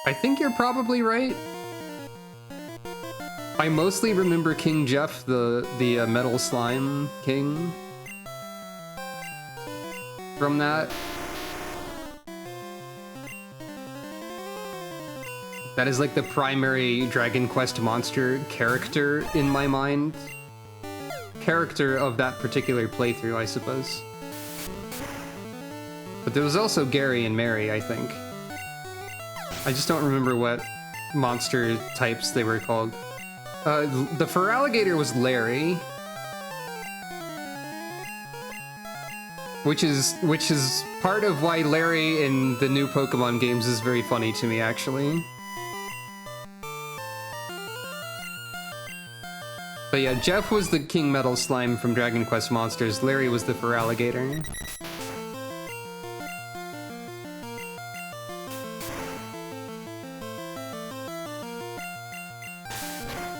I think you're probably right. I mostly remember King Jeff, the Metal Slime King, from that. That is like the primary Dragon Quest monster character in my mind. Character of that particular playthrough, I suppose. But there was also Gary and Mary, I think. I just don't remember what monster types they were called. The Feraligatr was Larry. Which is part of why Larry in the new Pokemon games is very funny to me, actually. But yeah, Jeff was the King Metal Slime from Dragon Quest Monsters. Larry was the Feraligatr.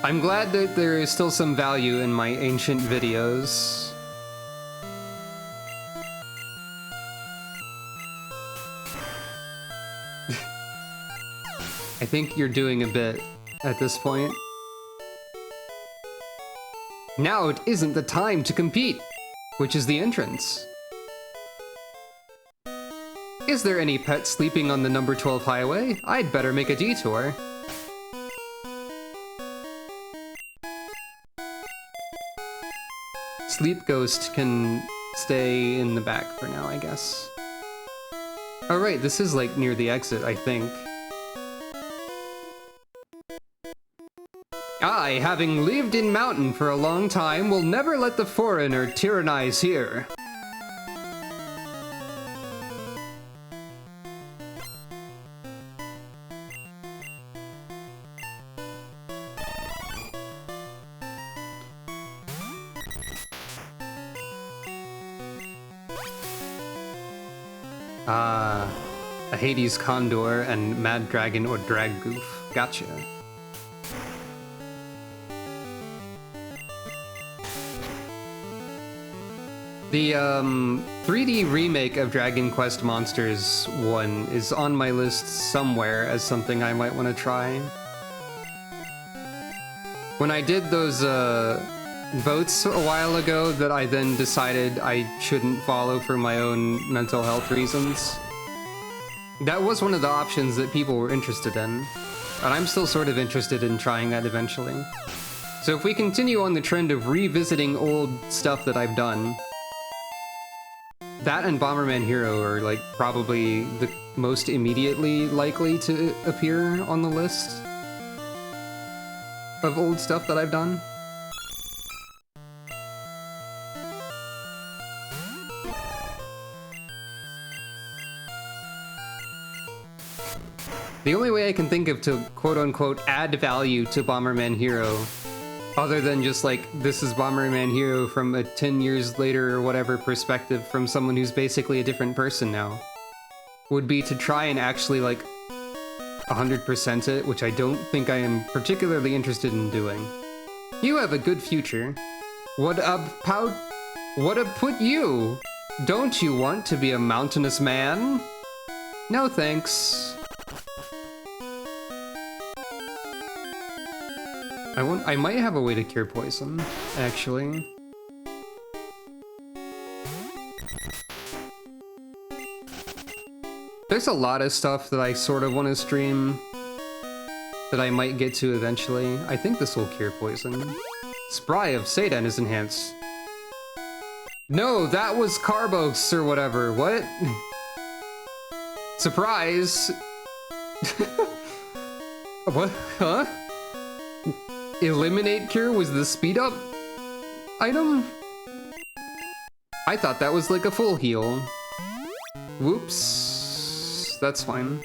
I'm glad that there is still some value in my ancient videos. I think you're doing a bit at this point. Now it isn't the time to compete, which is the entrance. Is there any pet sleeping on the number 12 highway? I'd better make a detour. Sleep Ghost can stay in the back for now, I guess. Oh right, this is like near the exit, I think. I, having lived in Mountain for a long time, will never let the foreigner tyrannize here. A Hades Condor and Mad Dragon or Draggoof. Gotcha. The 3D remake of Dragon Quest Monsters 1 is on my list somewhere as something I might want to try. When I did those votes a while ago that I then decided I shouldn't follow for my own mental health reasons, that was one of the options that people were interested in, and I'm still sort of interested in trying that eventually. So if we continue on the trend of revisiting old stuff that I've done, that and Bomberman Hero are like probably the most immediately likely to appear on the list of old stuff that I've done. The only way I can think of to quote-unquote add value to Bomberman Hero, other than just like, this is Bomberman Hero from a 10 years later or whatever perspective from someone who's basically a different person now, would be to try and actually like 100% it, which I don't think I am particularly interested in doing. You have a good future. What put you? Don't you want to be a mountainous man? No thanks. I might have a way to cure poison, actually. There's a lot of stuff that I sort of want to stream that I might get to eventually. I think this will cure poison. Spry of Satan is enhanced. No, that was Carbos or whatever. What? Surprise! What? Huh? Eliminate Cure was the speed up item? I thought that was like a full heal. Whoops. That's fine.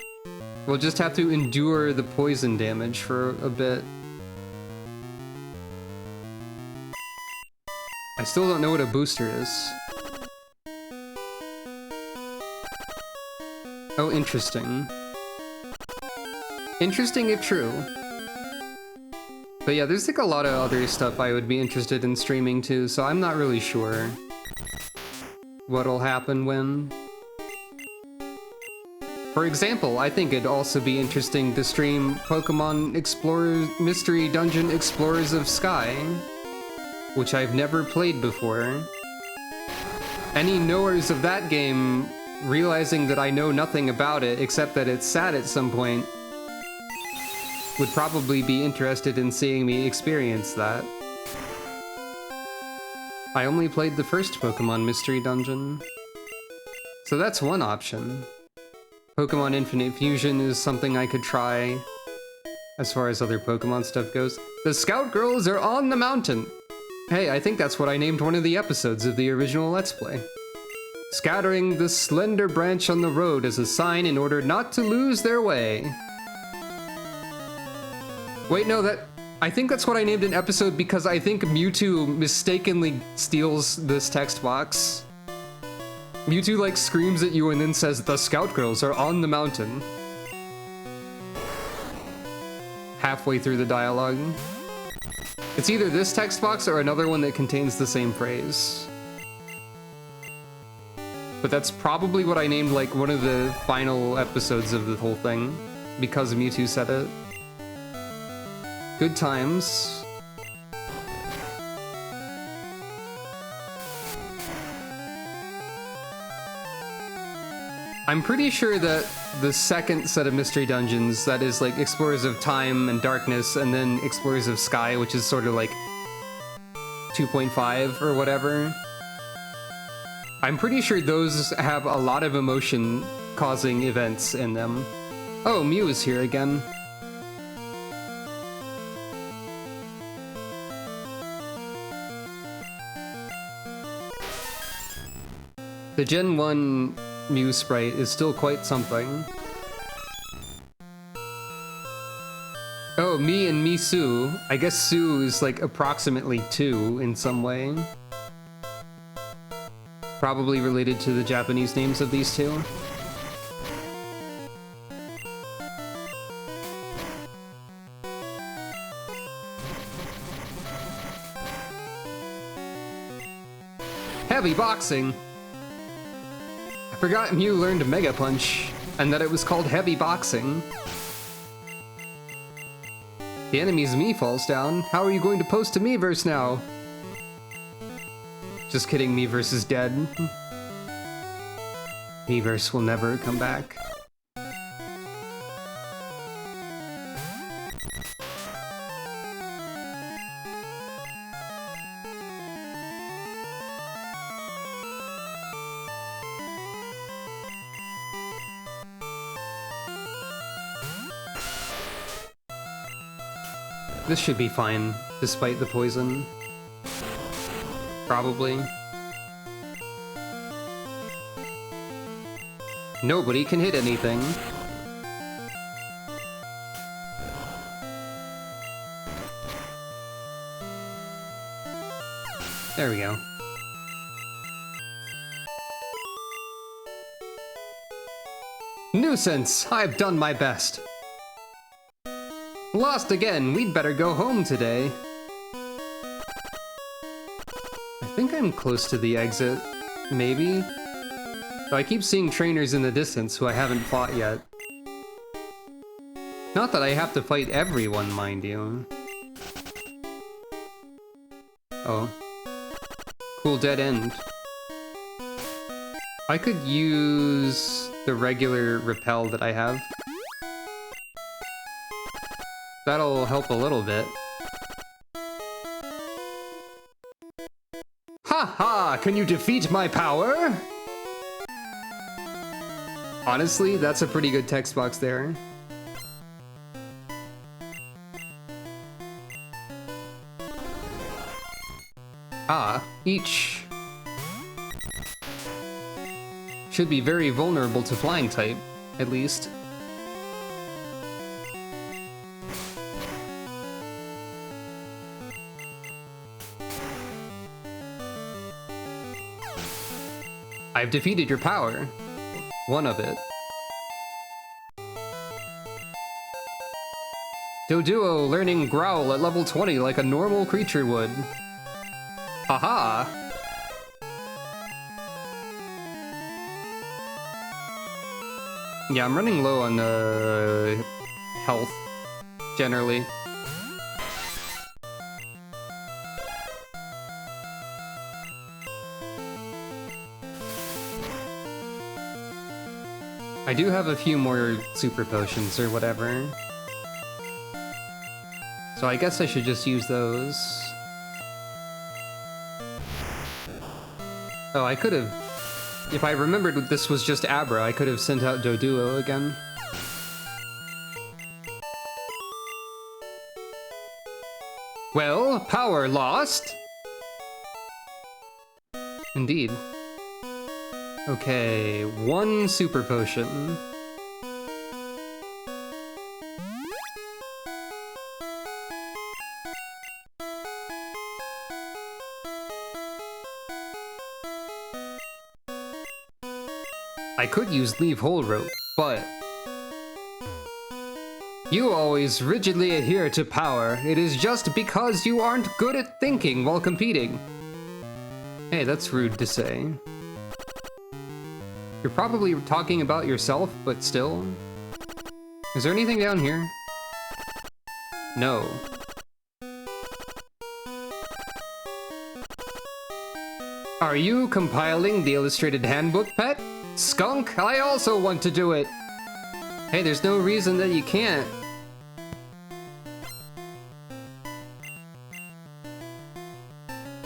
We'll just have to endure the poison damage for a bit. I still don't know what a booster is. Oh, interesting. Interesting if true. But yeah, there's like a lot of other stuff I would be interested in streaming too, so I'm not really sure what'll happen when. For example, I think it'd also be interesting to stream Pokemon Explorers Mystery Dungeon Explorers of Sky, which I've never played before. Any knowers of that game realizing that I know nothing about it except that it's sad at some point would probably be interested in seeing me experience that. I only played the first Pokemon Mystery Dungeon, so that's one option. Pokemon Infinite Fusion is something I could try as far as other Pokemon stuff goes. The Scout Girls are on the mountain! Hey, I think that's what I named one of the episodes of the original Let's Play. Scattering the slender branch on the road as a sign in order not to lose their way. Wait, no, I think that's what I named an episode because I think Mewtwo mistakenly steals this text box. Mewtwo, like, screams at you and then says, "The Scout Girls are on the mountain." Halfway through the dialogue. It's either this text box or another one that contains the same phrase. But that's probably what I named, like, one of the final episodes of the whole thing, because Mewtwo said it. Good times. I'm pretty sure that the second set of mystery dungeons, that is like Explorers of Time and Darkness, and then Explorers of Sky, which is sort of like 2.5 or whatever, I'm pretty sure those have a lot of emotion-causing events in them. Oh, Mew is here again. The Gen 1 Mew sprite is still quite something. Oh, me and Misu. I guess Su is like approximately 2 in some way. Probably related to the Japanese names of these two. Heavy boxing! I forgot Mew learned Mega Punch, and that it was called Heavy Boxing. The enemy's me falls down. How are you going to post to Miiverse now? Just kidding, Miiverse is dead. Miiverse will never come back. This should be fine, despite the poison. Probably. Nobody can hit anything. There we go. Nuisance! I've done my best. Lost again, we'd better go home today. I think I'm close to the exit, maybe? Though I keep seeing trainers in the distance who I haven't fought yet. Not that I have to fight everyone, mind you. Oh. Cool dead end. I could use the regular repel that I have. That'll help a little bit. Ha ha! Can you defeat my power? Honestly, that's a pretty good text box there. Ah, each. Should be very vulnerable to flying type, at least. I've defeated your power. One of it. Doduo learning Growl at level 20 like a normal creature would. Haha! Yeah, I'm running low on health, generally. I do have a few more super potions or whatever. So I guess I should just use those. Oh, I could have... If I remembered this was just Abra, I could have sent out Doduo again. Well, power lost? Indeed. Okay, 1 super potion. I could use Leave Hole Rope, but... You always rigidly adhere to power. It is just because you aren't good at thinking while competing. Hey, that's rude to say. You're probably talking about yourself, but still. Is there anything down here? No. Are you compiling the illustrated handbook, pet? Skunk, I also want to do it. Hey, there's no reason that you can't.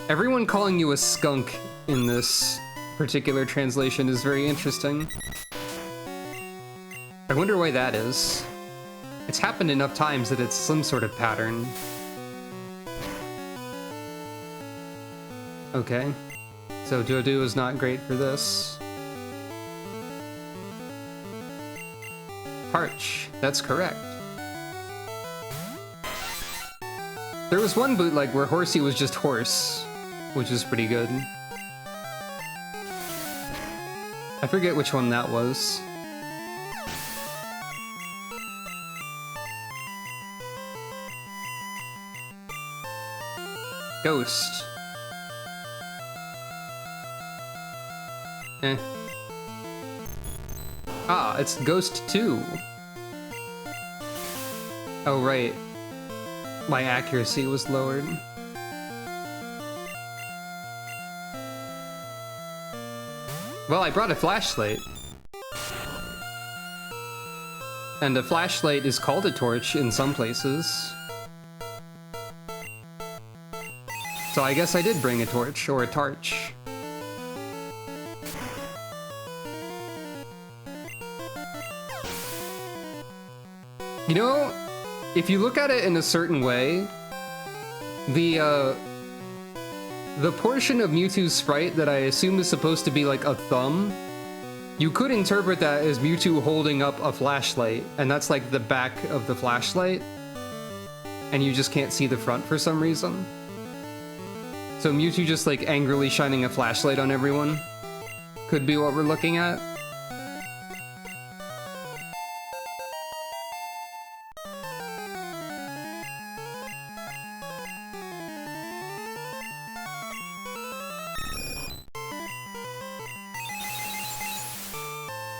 Everyone calling you a skunk in this particular translation is very interesting. I wonder why that is. It's happened enough times that it's some sort of pattern. Okay. So Dodu is not great for this. Parch, that's correct. There was one bootleg where Horsey was just horse, which is pretty good. I forget which one that was. Ghost. Eh. Ah, it's Ghost 2. Oh, right. My accuracy was lowered. Well, I brought a flashlight. And a flashlight is called a torch in some places. So I guess I did bring a torch, or a tarch. You know, if you look at it in a certain way, the portion of Mewtwo's sprite that I assume is supposed to be like a thumb, you could interpret that as Mewtwo holding up a flashlight, and that's like the back of the flashlight, and you just can't see the front for some reason. So Mewtwo just like angrily shining a flashlight on everyone could be what we're looking at.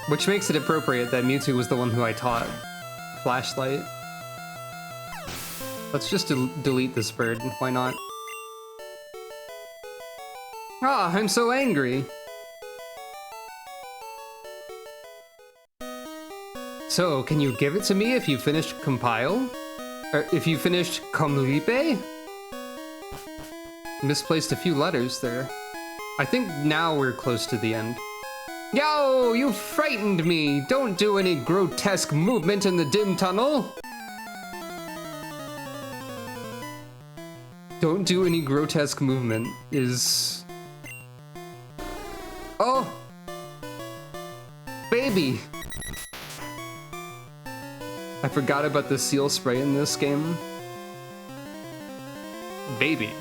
Which makes it appropriate that Mewtwo was the one who I taught flashlight. Let's just delete this bird, why not? Ah, I'm so angry! So, can you give it to me if you finished Compile? Or if you finished Comlipe? Misplaced a few letters there. I think now we're close to the end. Yo, you frightened me! Don't do any grotesque movement in the dim tunnel! Don't do any grotesque movement is... Oh! Baby! I forgot about the seal spray in this game. Baby.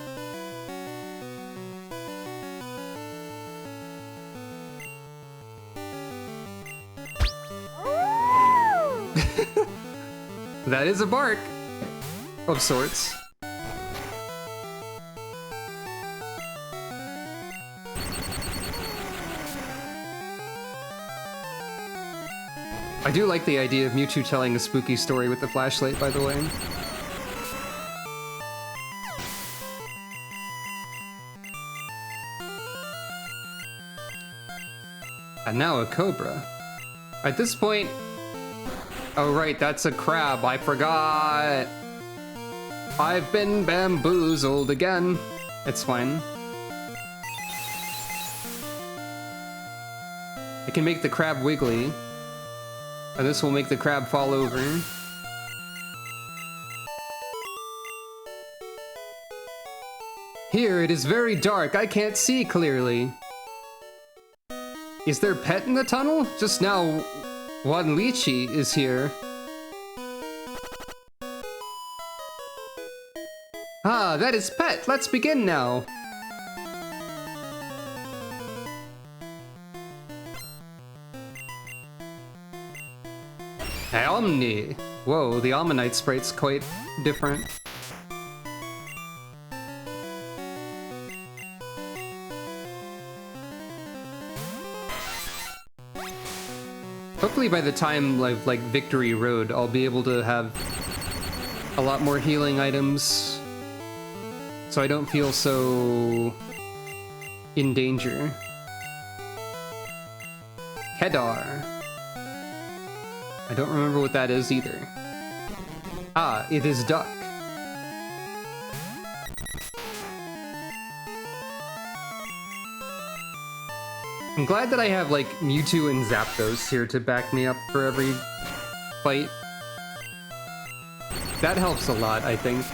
That is a bark. of sorts. I do like the idea of Mewtwo telling a spooky story with the flashlight, by the way. And now a cobra. At this point... Oh right, that's a crab, I forgot! I've been bamboozled again. It's fine. I can make the crab wiggly. And this will make the crab fall over. Here, it is very dark, I can't see clearly. Is there Pet in the tunnel? Just now, Wanlichi is here. Ah, that is Pet, let's begin now. Omni! Whoa, the Ammonite sprite's quite different. Hopefully by the time like Victory Road, I'll be able to have a lot more healing items, so I don't feel so in danger. Kedar. I don't remember what that is either. Ah, it is duck. I'm glad that I have like Mewtwo and Zapdos here to back me up for every fight. That helps a lot, I think.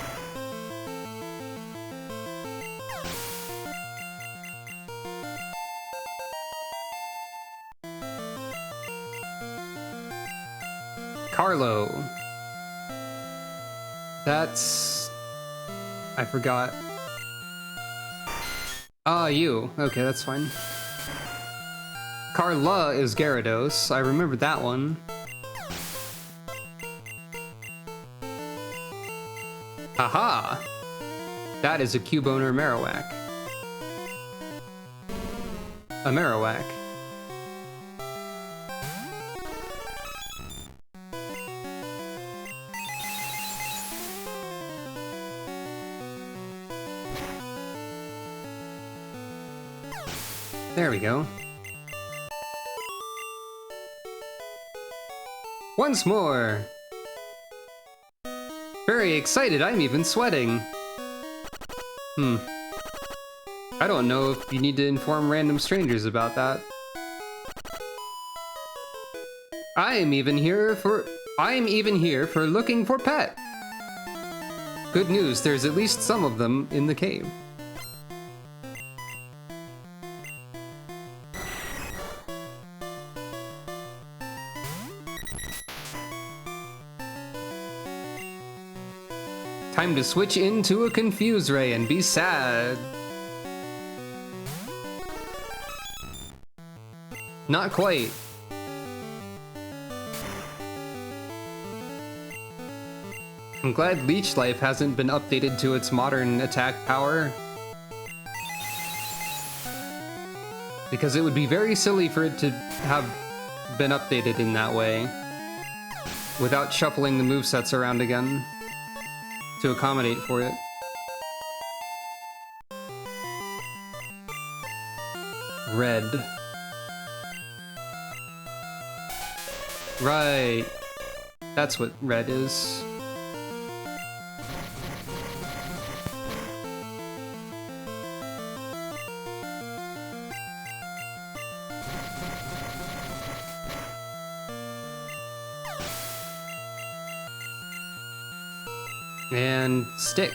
Carlo. That's... I forgot. Ah, you. Okay, that's fine. Carla is Gyarados. I remember that one. Aha! That is a Cubone Marowak. A Marowak. There we go. Once more! Very excited, I'm even sweating. I don't know if you need to inform random strangers about that. I am even here for looking for Pet. Good news, there's at least some of them in the cave. Time to switch into a Confuse Ray and be sad. Not quite. I'm glad Leech Life hasn't been updated to its modern attack power. Because it would be very silly for it to have been updated in that way. Without shuffling the movesets around again. To accommodate for it. Red. Right. That's what red is. And stick.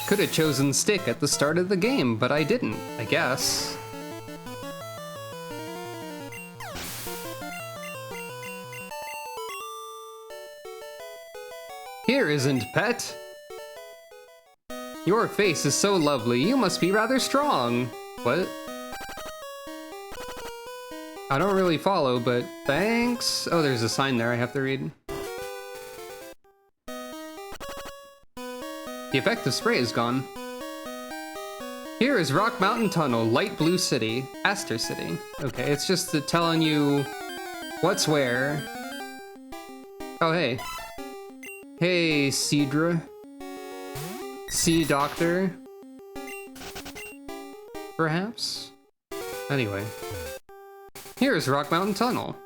Could have chosen stick at the start of the game, but I didn't, I guess. Here isn't Pet. Your face is so lovely, you must be rather strong. What? I don't really follow, but thanks. Oh, there's a sign there I have to read. The effective spray is gone. Here is Rock Mountain Tunnel, Light Blue City, Aster City. Okay, it's just telling you what's where. Oh, hey. Hey, Cedra. Sea Doctor. Perhaps? Anyway. Here's Rock Mountain Tunnel.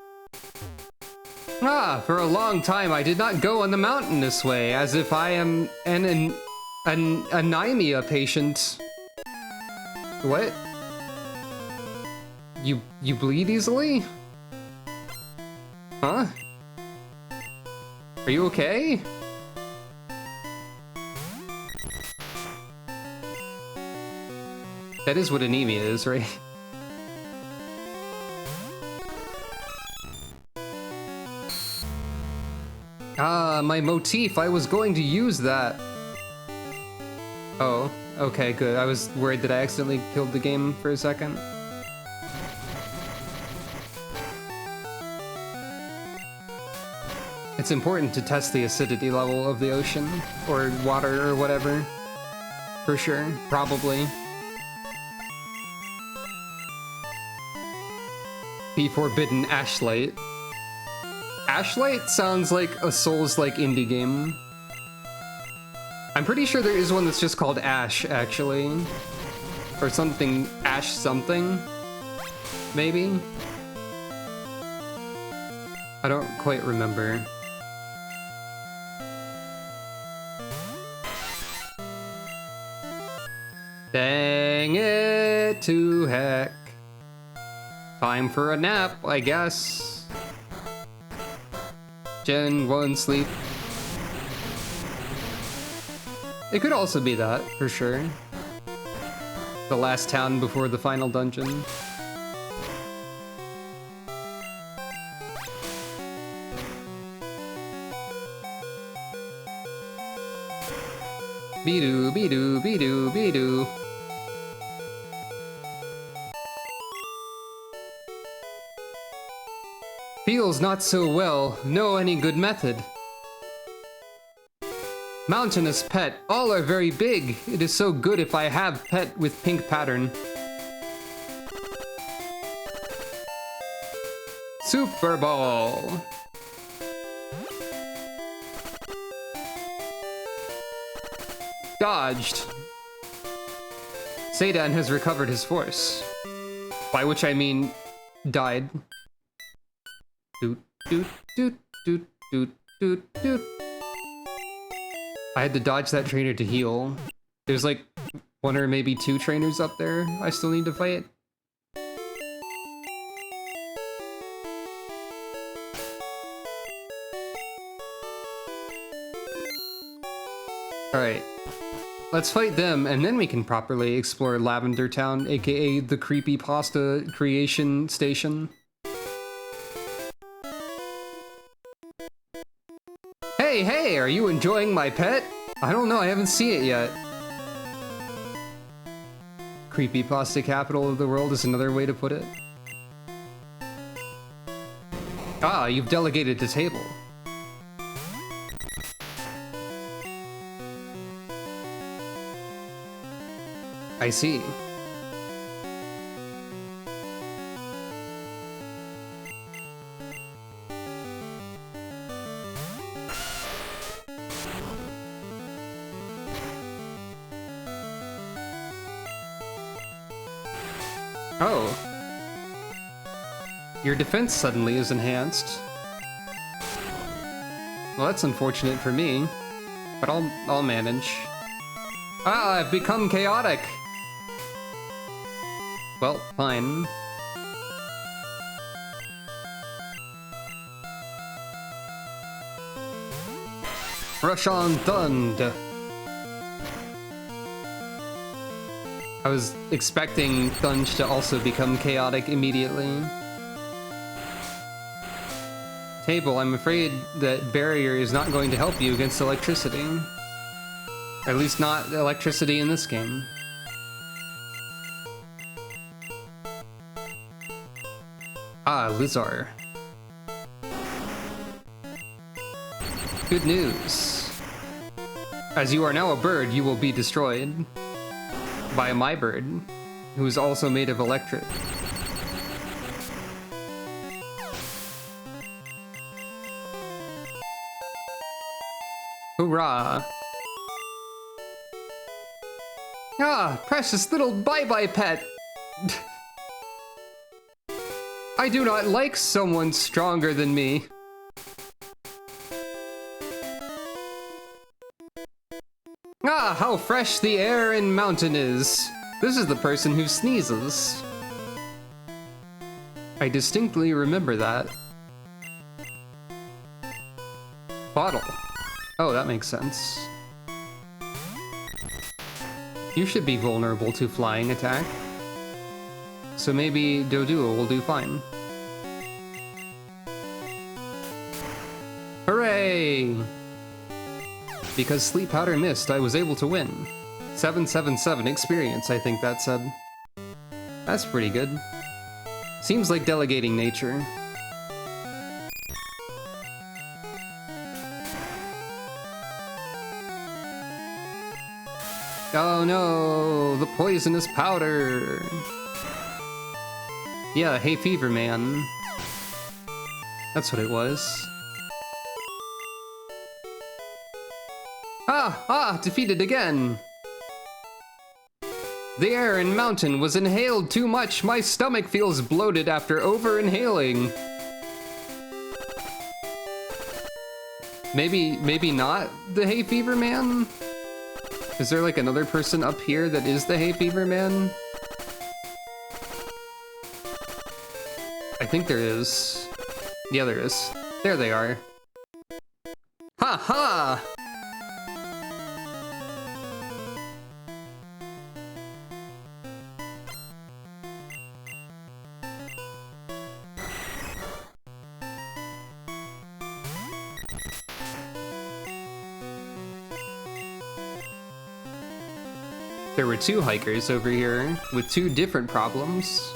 Ah, for a long time I did not go on the mountain this way, as if I am an anemia patient. What? You bleed easily? Huh? Are you okay? That is what anemia is, right? Ah, my motif. I was going to use that. Oh, okay, good. I was worried that I accidentally killed the game for a second. It's important to test the acidity level of the ocean, or water, or whatever. For sure, probably. The Forbidden Ashlight. Ashlight sounds like a Souls-like indie game. I'm pretty sure there is one that's just called Ash, actually. Or something, Ash something? Maybe? I don't quite remember. Dang it to heck. Time for a nap, I guess. Gen 1 sleep. It could also be that, for sure. The last town before the final dungeon. Be-doo, be-doo, be-doo, be-doo. Feels not so well, know any good method. Mountainous pet, all are very big. It is so good if I have pet with pink pattern. Super Ball. Dodged. Seidan has recovered his force. By which I mean, died. Doot, doot, doot, doot, doot, doot, doot. I had to dodge that trainer to heal. There's like one or maybe two trainers up there I still need to fight. Alright. Let's fight them, and then we can properly explore Lavender Town, aka the creepypasta creation station. Hey, are you enjoying my pet? I don't know, I haven't seen it yet. Creepypasta capital of the world is another way to put it. Ah, you've delegated the table. I see. Oh. Your defense suddenly is enhanced. Well, that's unfortunate for me, but I'll manage. Ah, I've become chaotic. Well, fine. Rush on Thund. I was expecting Thunge to also become chaotic immediately. Table, I'm afraid that barrier is not going to help you against electricity. At least not electricity in this game. Ah, Lizar. Good news. As you are now a bird, you will be destroyed by my bird, who is also made of electric. Hoorah! Ah, precious little bye-bye pet! I do not like someone stronger than me. Ah, how fresh the air in mountain is. This is the person who sneezes. I distinctly remember that. Bottle. Oh, that makes sense. You should be vulnerable to flying attack. So maybe Doduo will do fine. Hooray! Because Sleep Powder missed, I was able to win. 777 experience, I think that said. That's pretty good. Seems like delegating nature. Oh no, the poisonous powder. Yeah, hay fever man. That's what it was. Defeated again. The air in mountain was inhaled too much. My stomach feels bloated after over-inhaling. Maybe not the hay fever man? Is there like another person up here that is the hay fever man? I think there is. Yeah, there is. There they are. Ha ha! There were two hikers over here with two different problems.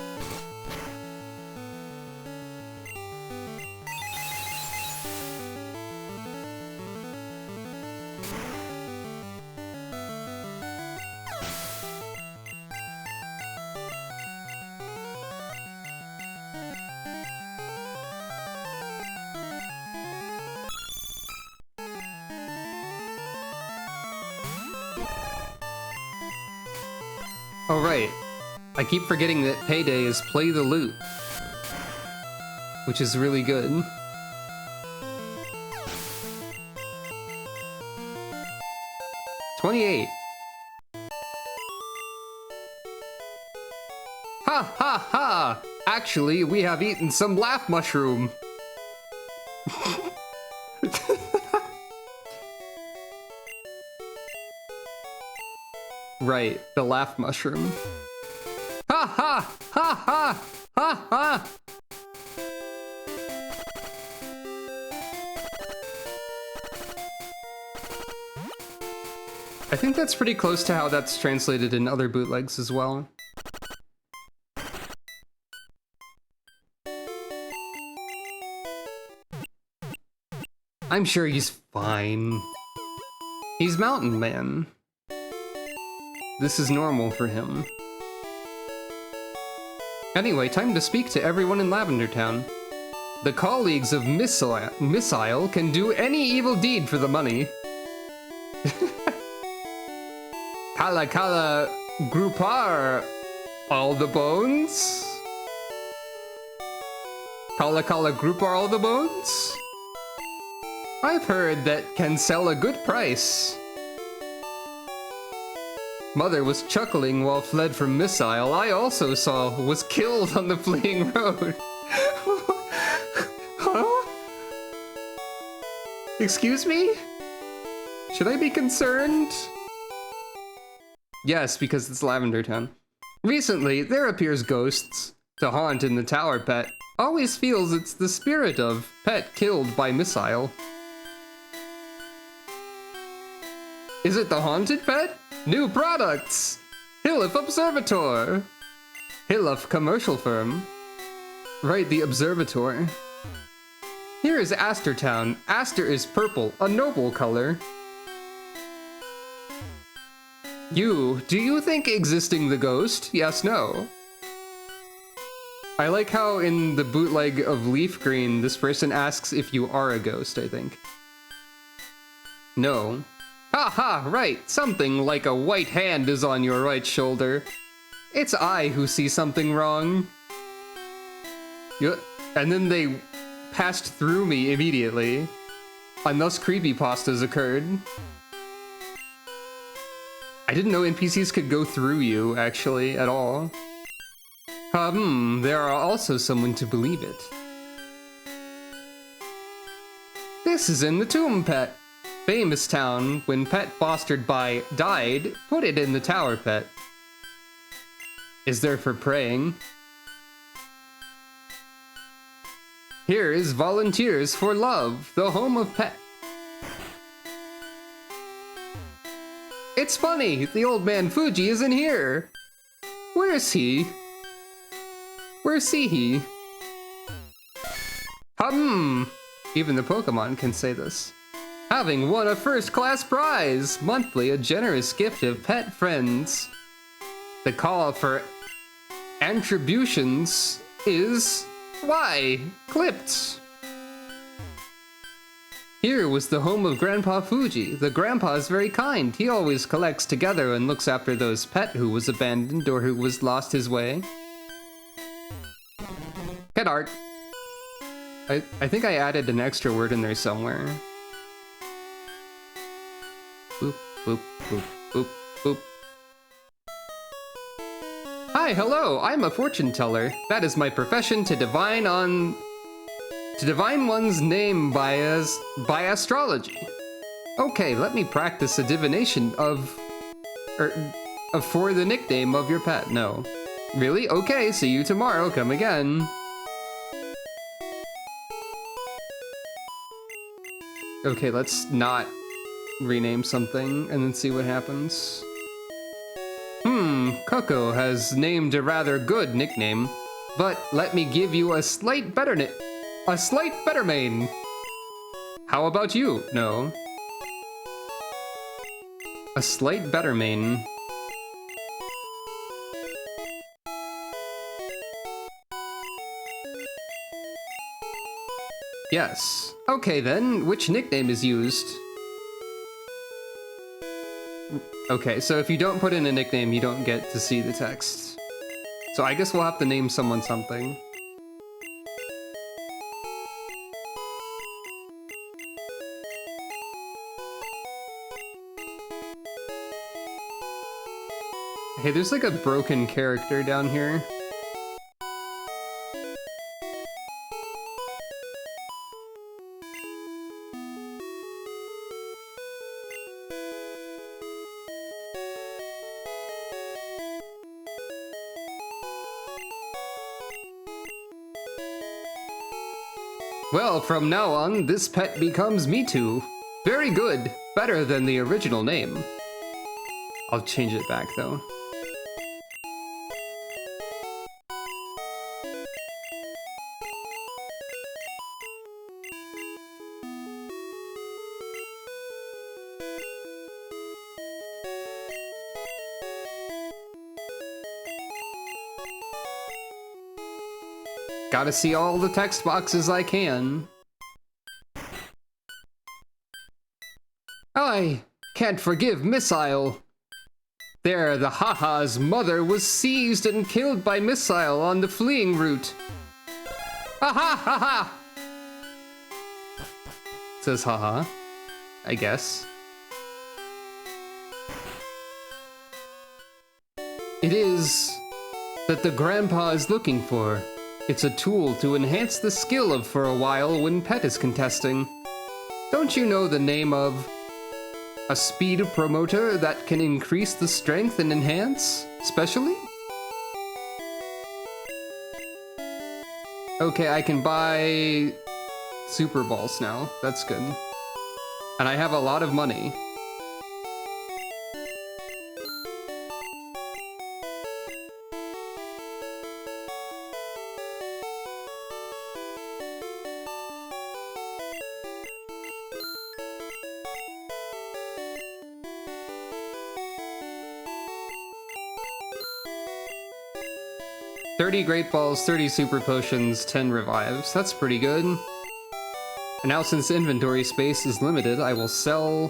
Oh right, I keep forgetting that payday is play the loot, which is really good. $28. Ha ha ha! Actually, we have eaten some laugh mushroom. Right, the laugh mushroom. Ha ha! Ha ha! Ha ha! I think that's pretty close to how that's translated in other bootlegs as well. I'm sure he's fine. He's Mountain Man. This is normal for him. Anyway, time to speak to everyone in Lavender Town. The colleagues of Missile can do any evil deed for the money. Kala Kala Groupar all the bones? Kala Kala Groupar all the bones? I've heard that can sell a good price. Mother was chuckling while fled from Missile. I also saw was killed on the fleeing road. Huh? Excuse me? Should I be concerned? Yes, because it's Lavender Town. Recently, there appears ghosts to haunt in the tower. Pet always feels it's the spirit of pet killed by Missile. Is it the haunted pet? New products! Hillif Observator! Hillif Commercial Firm. Right, the observatory. Here is Aster Town. Aster is purple, a noble color. Do you think existing the ghost? Yes, no. I like how in the bootleg of Leaf Green, this person asks if you are a ghost, I think. No. Ha, right. Something like a white hand is on your right shoulder. It's I who see something wrong. And then they passed through me immediately. And thus creepypastas occurred. I didn't know NPCs could go through you, actually, at all. There are also someone to believe it. This is in the tomb, Pet. Famous town, when Pet fostered by died, put it in the tower, Pet. Is there for praying. Here is Volunteers for Love, the home of Pet. It's funny, the old man Fuji isn't here. Where is he? Where's he? Even the Pokemon can say this. Having won a first-class prize, monthly a generous gift of pet friends. The call for attributions is clipped. Here was the home of Grandpa Fuji. The grandpa is very kind. He always collects together and looks after those pet who was abandoned or who was lost his way. Pet art. I think I added an extra word in there somewhere. Boop, boop, boop, boop, boop. Hi, hello, I'm a fortune teller. That is my profession, to divine one's name by astrology. Okay, let me practice a divination for the nickname of your pet. No. Really? Okay, see you tomorrow, come again. Okay, let's not rename something and then see what happens. Coco has named a rather good nickname, but let me give you a slight better name. How about you? No. A slight better name. Yes. Okay then, which nickname is used? Okay, so if you don't put in a nickname, you don't get to see the text. So I guess we'll have to name someone something. Hey, there's like a broken character down here. Well, from now on, this pet becomes Me Too. Very good. Better than the original name. I'll change it back, though. Gotta see all the text boxes I can. I can't forgive Missile. There, the Haha's mother was seized and killed by Missile on the fleeing route. Haha, haha! Says Haha, I guess. It is that the grandpa is looking for. It's a tool to enhance the skill of for a while when Pet is contesting. Don't you know the name of a speed promoter that can increase the strength and enhance, specially? Okay, I can buy Super Balls now. That's good. And I have a lot of money. 30 Great Balls, 30 Super Potions, 10 Revives. That's pretty good. And now since inventory space is limited, I will sell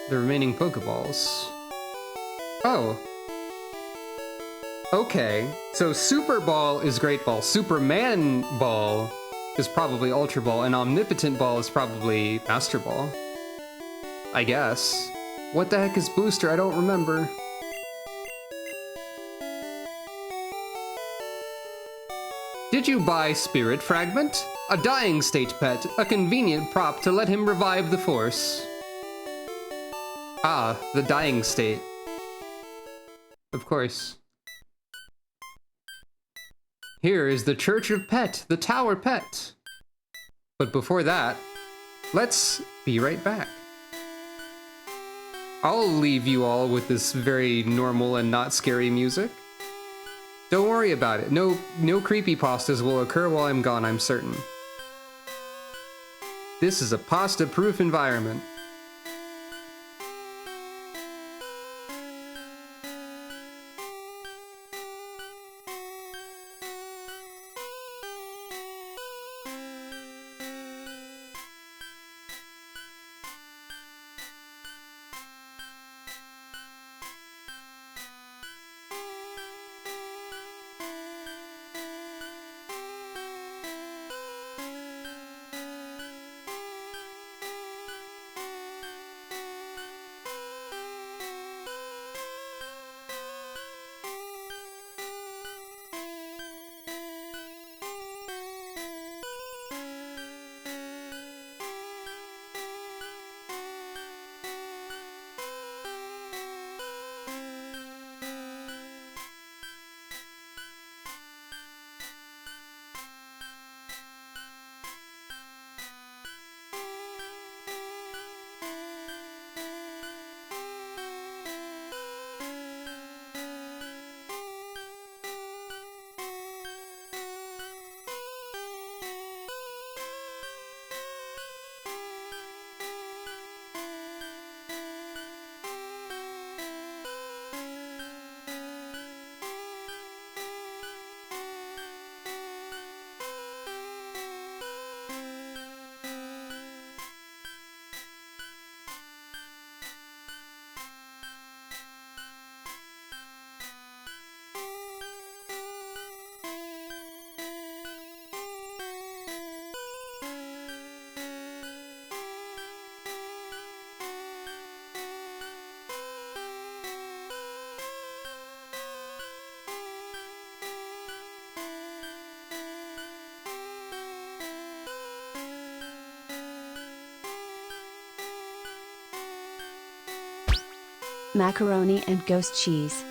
the remaining Pokeballs. Oh. Okay, so Super Ball is Great Ball, Superman Ball is probably Ultra Ball, and Omnipotent Ball is probably Master Ball. I guess. What the heck is Booster? I don't remember. Did you buy Spirit Fragment? A dying state pet, a convenient prop to let him revive the Force. Ah, the dying state. Of course. Here is the Church of Pet, the Tower Pet. But before that, let's be right back. I'll leave you all with this very normal and not scary music. Don't worry about it. No creepypastas will occur while I'm gone, I'm certain. This is a pasta-proof environment. Macaroni and ghost cheese.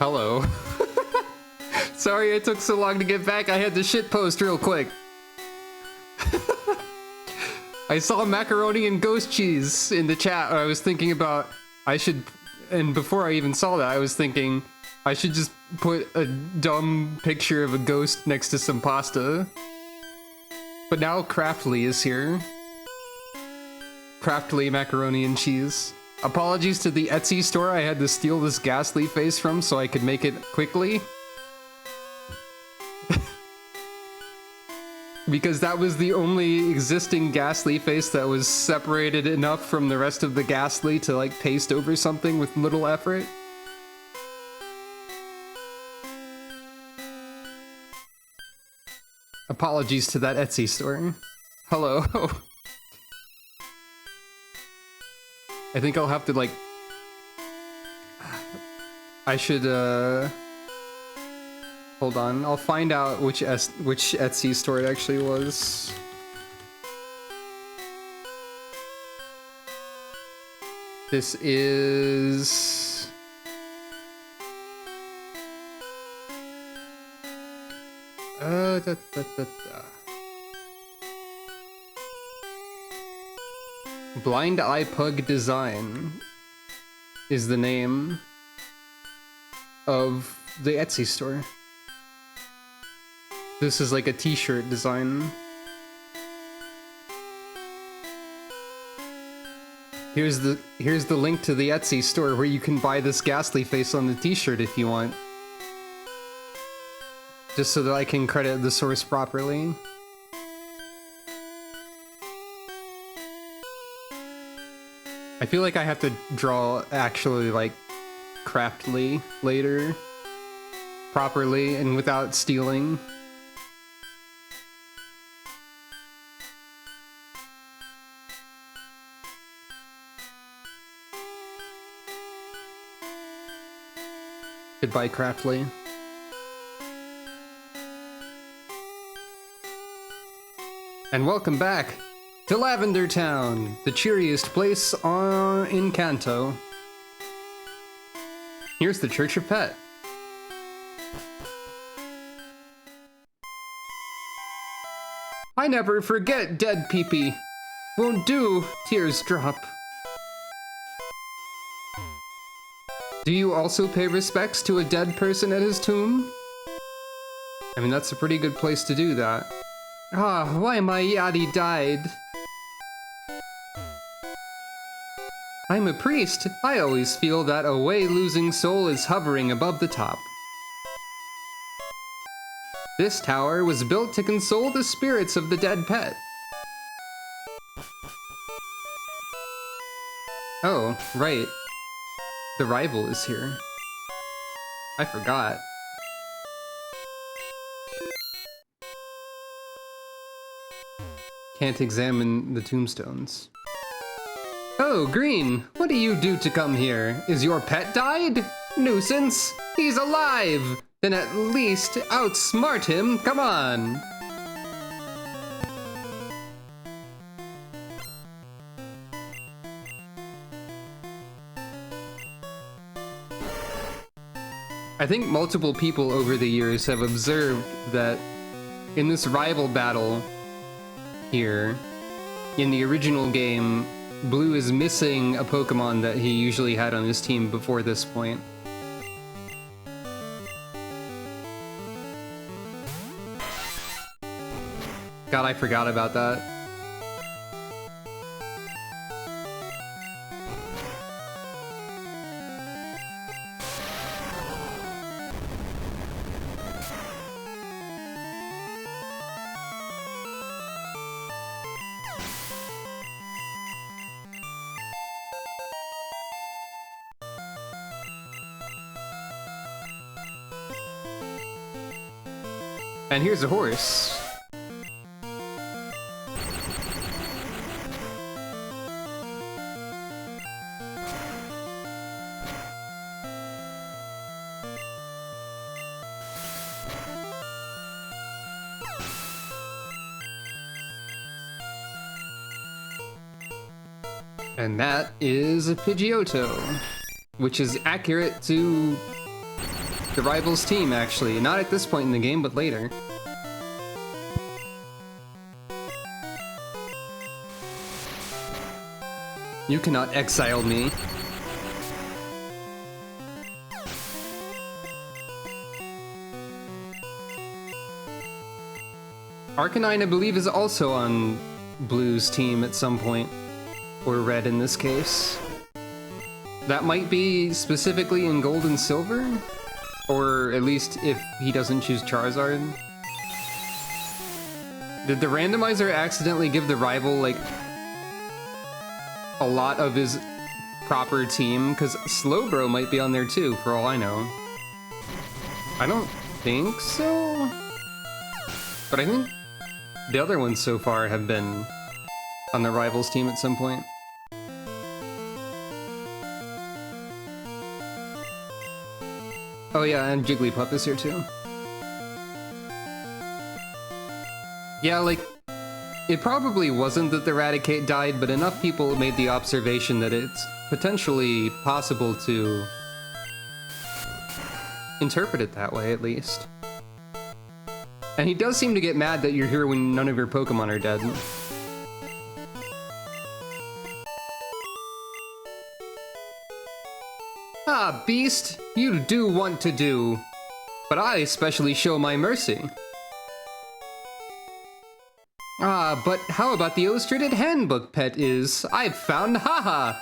Hello. Sorry it took so long to get back. I had to shitpost real quick. I saw macaroni and ghost cheese in the chat. I was thinking about and before I even saw that, I was thinking I should just put a dumb picture of a ghost next to some pasta. But now Craftly is here. Craftly macaroni and cheese. Apologies to the Etsy store I had to steal this ghastly face from so I could make it quickly. Because that was the only existing ghastly face that was separated enough from the rest of the ghastly to like paste over something with little effort. Apologies to that Etsy store. Hello. I think I'll have to like... I should hold on, I'll find out which Etsy store it actually was. This is... Blind Eye Pug Design is the name of the Etsy store. This is like a t-shirt design. Here's the link to the Etsy store where you can buy this ghastly face on the t-shirt if you want. Just so that I can credit the source properly. I feel like I have to draw actually like Craftly later. Properly and without stealing. Goodbye, Craftly. And welcome back to Lavender Town, the cheeriest place in Kanto. Here's the Church of Pet. I never forget dead peepee. Won't do, tears drop. Do you also pay respects to a dead person at his tomb? I mean, that's a pretty good place to do that. Ah, why my yachty died. I'm a priest. I always feel that a way-losing soul is hovering above the top. This tower was built to console the spirits of the dead pet. Oh, right. The rival is here. I forgot. Can't examine the tombstones. Oh, Green, what do you do to come here? Is your pet died? Nuisance! He's alive! Then at least outsmart him, come on! I think multiple people over the years have observed that in this rival battle here, in the original game, Blue is missing a Pokemon that he usually had on his team before this point. God, I forgot about that. And here's a horse. And that is a Pidgeotto, which is accurate to the rivals team, actually. Not at this point in the game, but later. You cannot exile me. Arcanine, I believe, is also on Blue's team at some point. Or Red in this case. That might be specifically in Gold and Silver? Or at least if he doesn't choose Charizard. Did the randomizer accidentally give the rival, like, a lot of his proper team? Because Slowbro might be on there too, for all I know. I don't think so. But I think the other ones so far have been on the rivals team at some point. Oh yeah, and Jigglypuff is here too. Yeah, like, it probably wasn't that the Raticate died, but enough people made the observation that it's potentially possible to interpret it that way, at least. And he does seem to get mad that you're here when none of your Pokemon are dead. Ah, beast, you do want to do, but I specially show my mercy. Ah, but how about the illustrated handbook pet is? I've found Haha.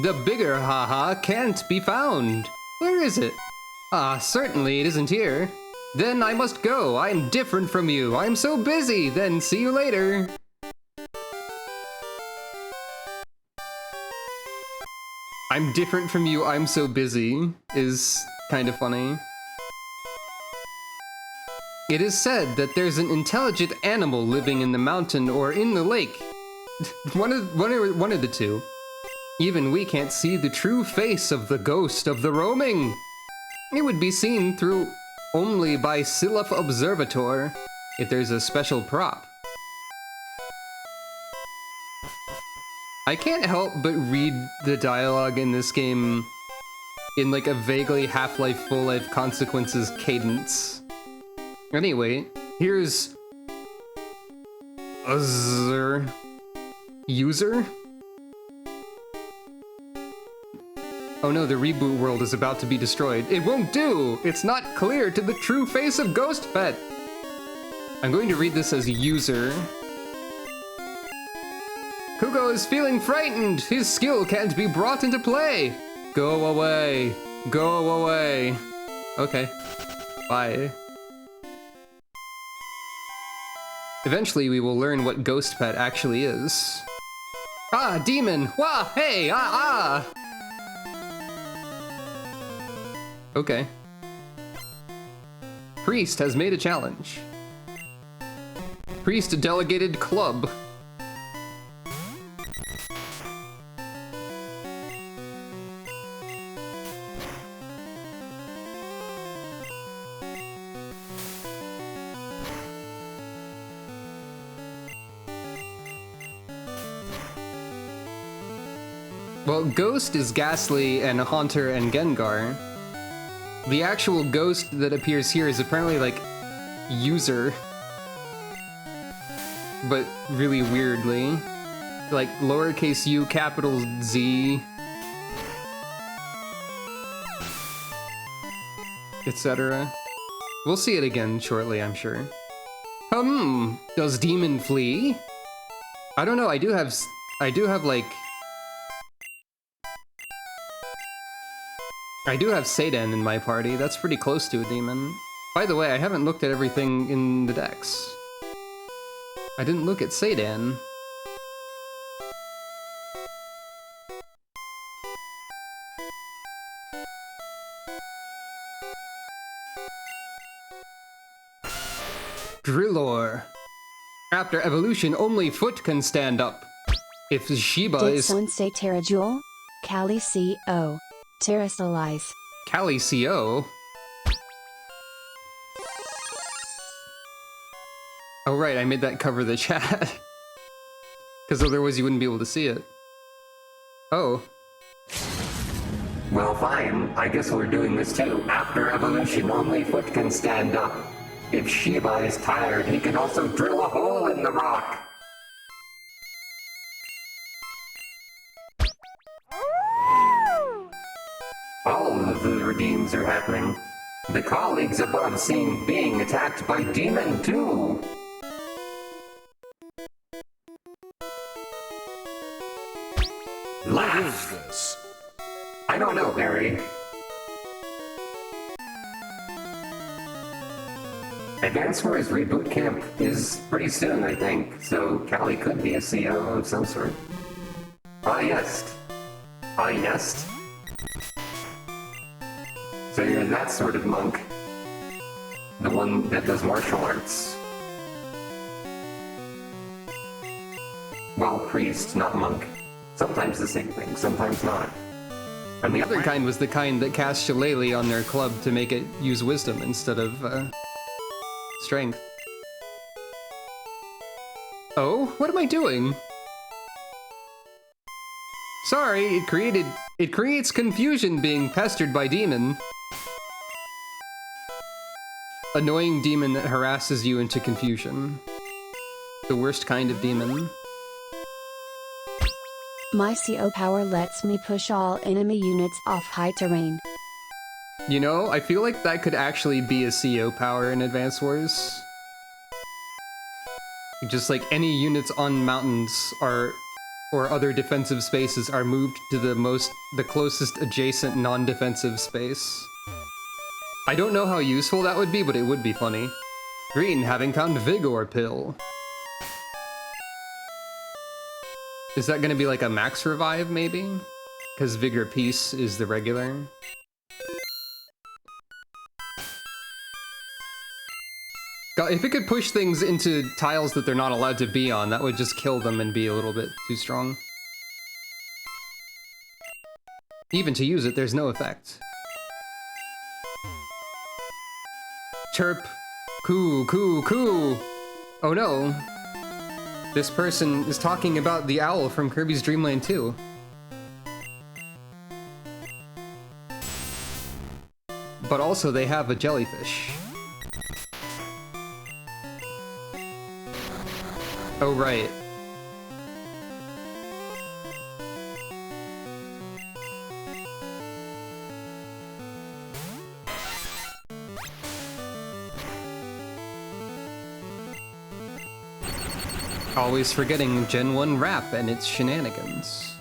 The bigger Haha can't be found. Where is it? Ah, certainly it isn't here. Then I must go. I'm different from you. I'm so busy. Then see you later. I'm different from you. I'm so busy is kind of funny. It is said that there's an intelligent animal living in the mountain or in the lake. one of the two. Even we can't see the true face of the ghost of the roaming. It would be seen through only by Silph Observator if there's a special prop. I can't help but read the dialogue in this game in like a vaguely Half-Life Full Life Consequences cadence. Anyway, here's User? Oh no, the reboot world is about to be destroyed. It won't do! It's not clear to the true face of Ghost Pet! I'm going to read this as User. Kugo is feeling frightened! His skill can't be brought into play! Go away. Go away. Okay. Bye. Eventually we will learn what Ghost Pet actually is. Ah, demon! Wah! Hey! Ah! Okay. Priest has made a challenge. Priest delegated club. Well, Ghost is Ghastly and Haunter and Gengar. The actual ghost that appears here is apparently like User, but really weirdly. Like lowercase u, capital Z, etc. We'll see it again shortly, I'm sure. Does Demon flee? I don't know, I do have like... I do have Seidan in my party. That's pretty close to a demon. By the way, I haven't looked at everything in the decks. I didn't look at Seidan. Drillor. After evolution, only foot can stand up. If Shiba is... Did someone say Terrajewel? Cali C.O. Terrasalize. Cali C.O.? Oh right, I made that cover the chat. Because otherwise you wouldn't be able to see it. Oh. Well, fine. I guess we're doing this too. After evolution, only Foot can stand up. If Shiba is tired, he can also drill a hole in the rock. All of the redeems are happening. The colleagues above seem being attacked by Demon too. Laugh. What is this? I don't know, Barry. Advance Wars Reboot Camp is pretty soon, I think, so Callie could be a CO of some sort. Ah, yes. Ah, yes. So you're that sort of monk. The one that does martial arts. Well, priest, not monk. Sometimes the same thing, sometimes not. And The other kind was the kind that cast Shillelagh on their club to make it use wisdom instead of, strength. Oh, what am I doing? Sorry, it creates confusion being pestered by demon. Annoying demon that harasses you into confusion. The worst kind of demon. My CO power lets me push all enemy units off high terrain. You know, I feel like that could actually be a CO power in Advance Wars. Just like any units on mountains or other defensive spaces are moved to the closest adjacent non-defensive space. I don't know how useful that would be, but it would be funny. Green, having found Vigor Pill. Is that gonna be like a max revive, maybe? Because Vigor Peace is the regular. God, if it could push things into tiles that they're not allowed to be on, that would just kill them and be a little bit too strong. Even to use it, there's no effect. Chirp. Coo, coo, coo. Oh no. This person is talking about the owl from Kirby's Dream Land 2. But also they have a jellyfish. Oh, right. Always forgetting Gen 1 rap and its shenanigans.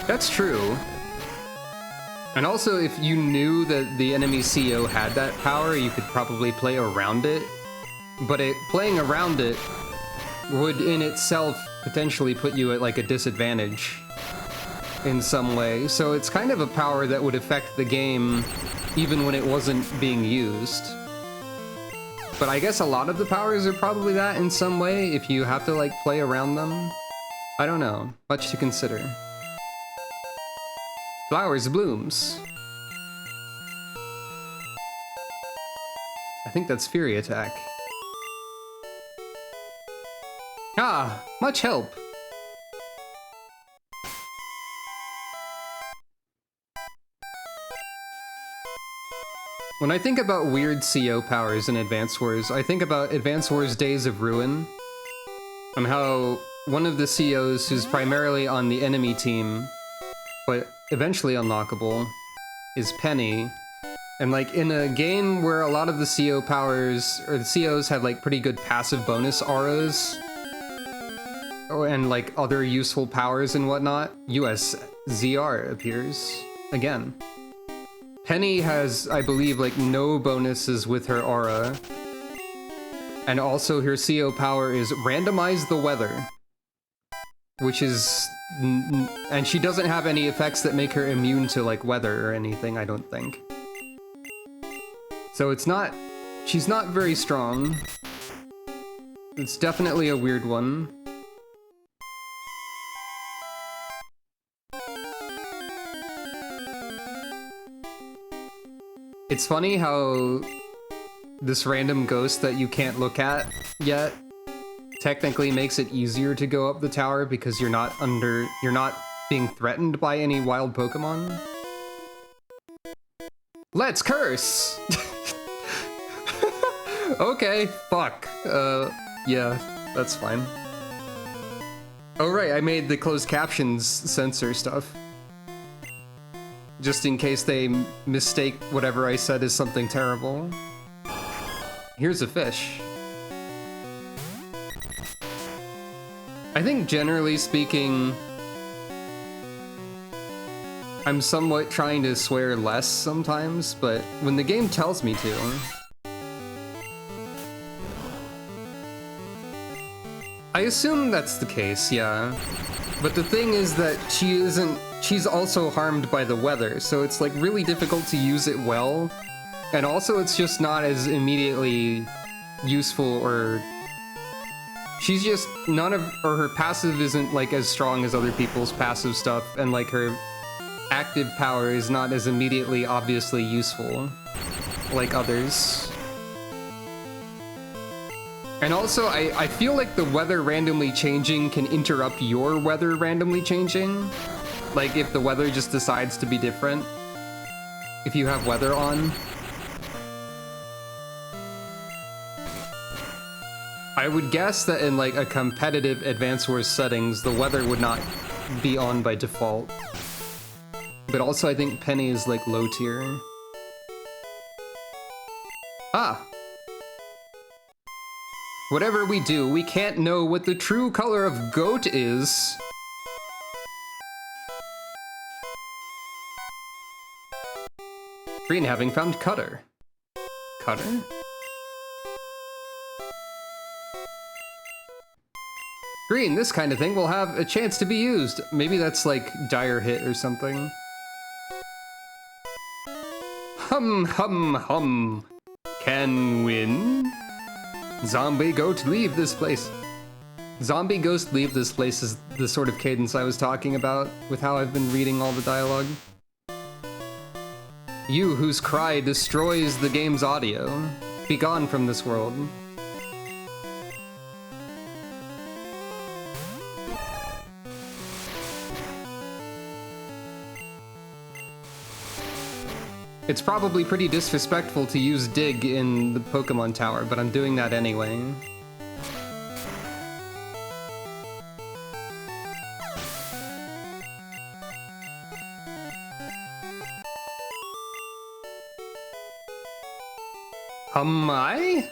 That's true. And also, if you knew that the enemy CO had that power, you could probably play around it. But playing around it would in itself potentially put you at like a disadvantage in some way. So it's kind of a power that would affect the game even when it wasn't being used. But I guess a lot of the powers are probably that in some way if you have to like play around them. I don't know, much to consider. Flowers blooms. I think that's Fury Attack. Ah, much help. When I think about weird CO powers in Advance Wars, I think about Advance Wars Days of Ruin, and how one of the COs who's primarily on the enemy team, but eventually unlockable, is Penny. And like in a game where a lot of the CO powers, or the COs have like pretty good passive bonus auras, and like other useful powers and whatnot, USZR appears again. Penny has, I believe, like no bonuses with her aura. And also her CO power is Randomize the Weather. Which is... and she doesn't have any effects that make her immune to like weather or anything, I don't think. So it's not... she's not very strong. It's definitely a weird one. It's funny how this random ghost that you can't look at yet technically makes it easier to go up the tower because you're not being threatened by any wild Pokemon. Let's curse! Okay, fuck. Yeah, that's fine. Oh right, I made the closed captions censor stuff. Just in case they mistake whatever I said as something terrible. Here's a fish. I think generally speaking, I'm somewhat trying to swear less sometimes, but when the game tells me to, I assume that's the case, yeah. But the thing is that she's also harmed by the weather, so it's like really difficult to use it well. And also it's just not as immediately useful, or she's just her passive isn't like as strong as other people's passive stuff, and like her active power is not as immediately obviously useful like others. And also, I feel like the weather randomly changing can interrupt your weather randomly changing. Like, if the weather just decides to be different. If you have weather on. I would guess that in, like, a competitive Advance Wars settings, the weather would not be on by default. But also, I think Penny is, like, low tier. Ah! Whatever we do, we can't know what the true color of goat is. Green having found Cutter. Cutter? Green, this kind of thing will have a chance to be used. Maybe that's like dire hit or something. Hum, hum, hum. Can win? Zombie Goat, leave this place. Zombie Ghost, leave this place is the sort of cadence I was talking about with how I've been reading all the dialogue. You whose cry destroys the game's audio, be gone from this world. It's probably pretty disrespectful to use Dig in the Pokemon Tower, but I'm doing that anyway. I?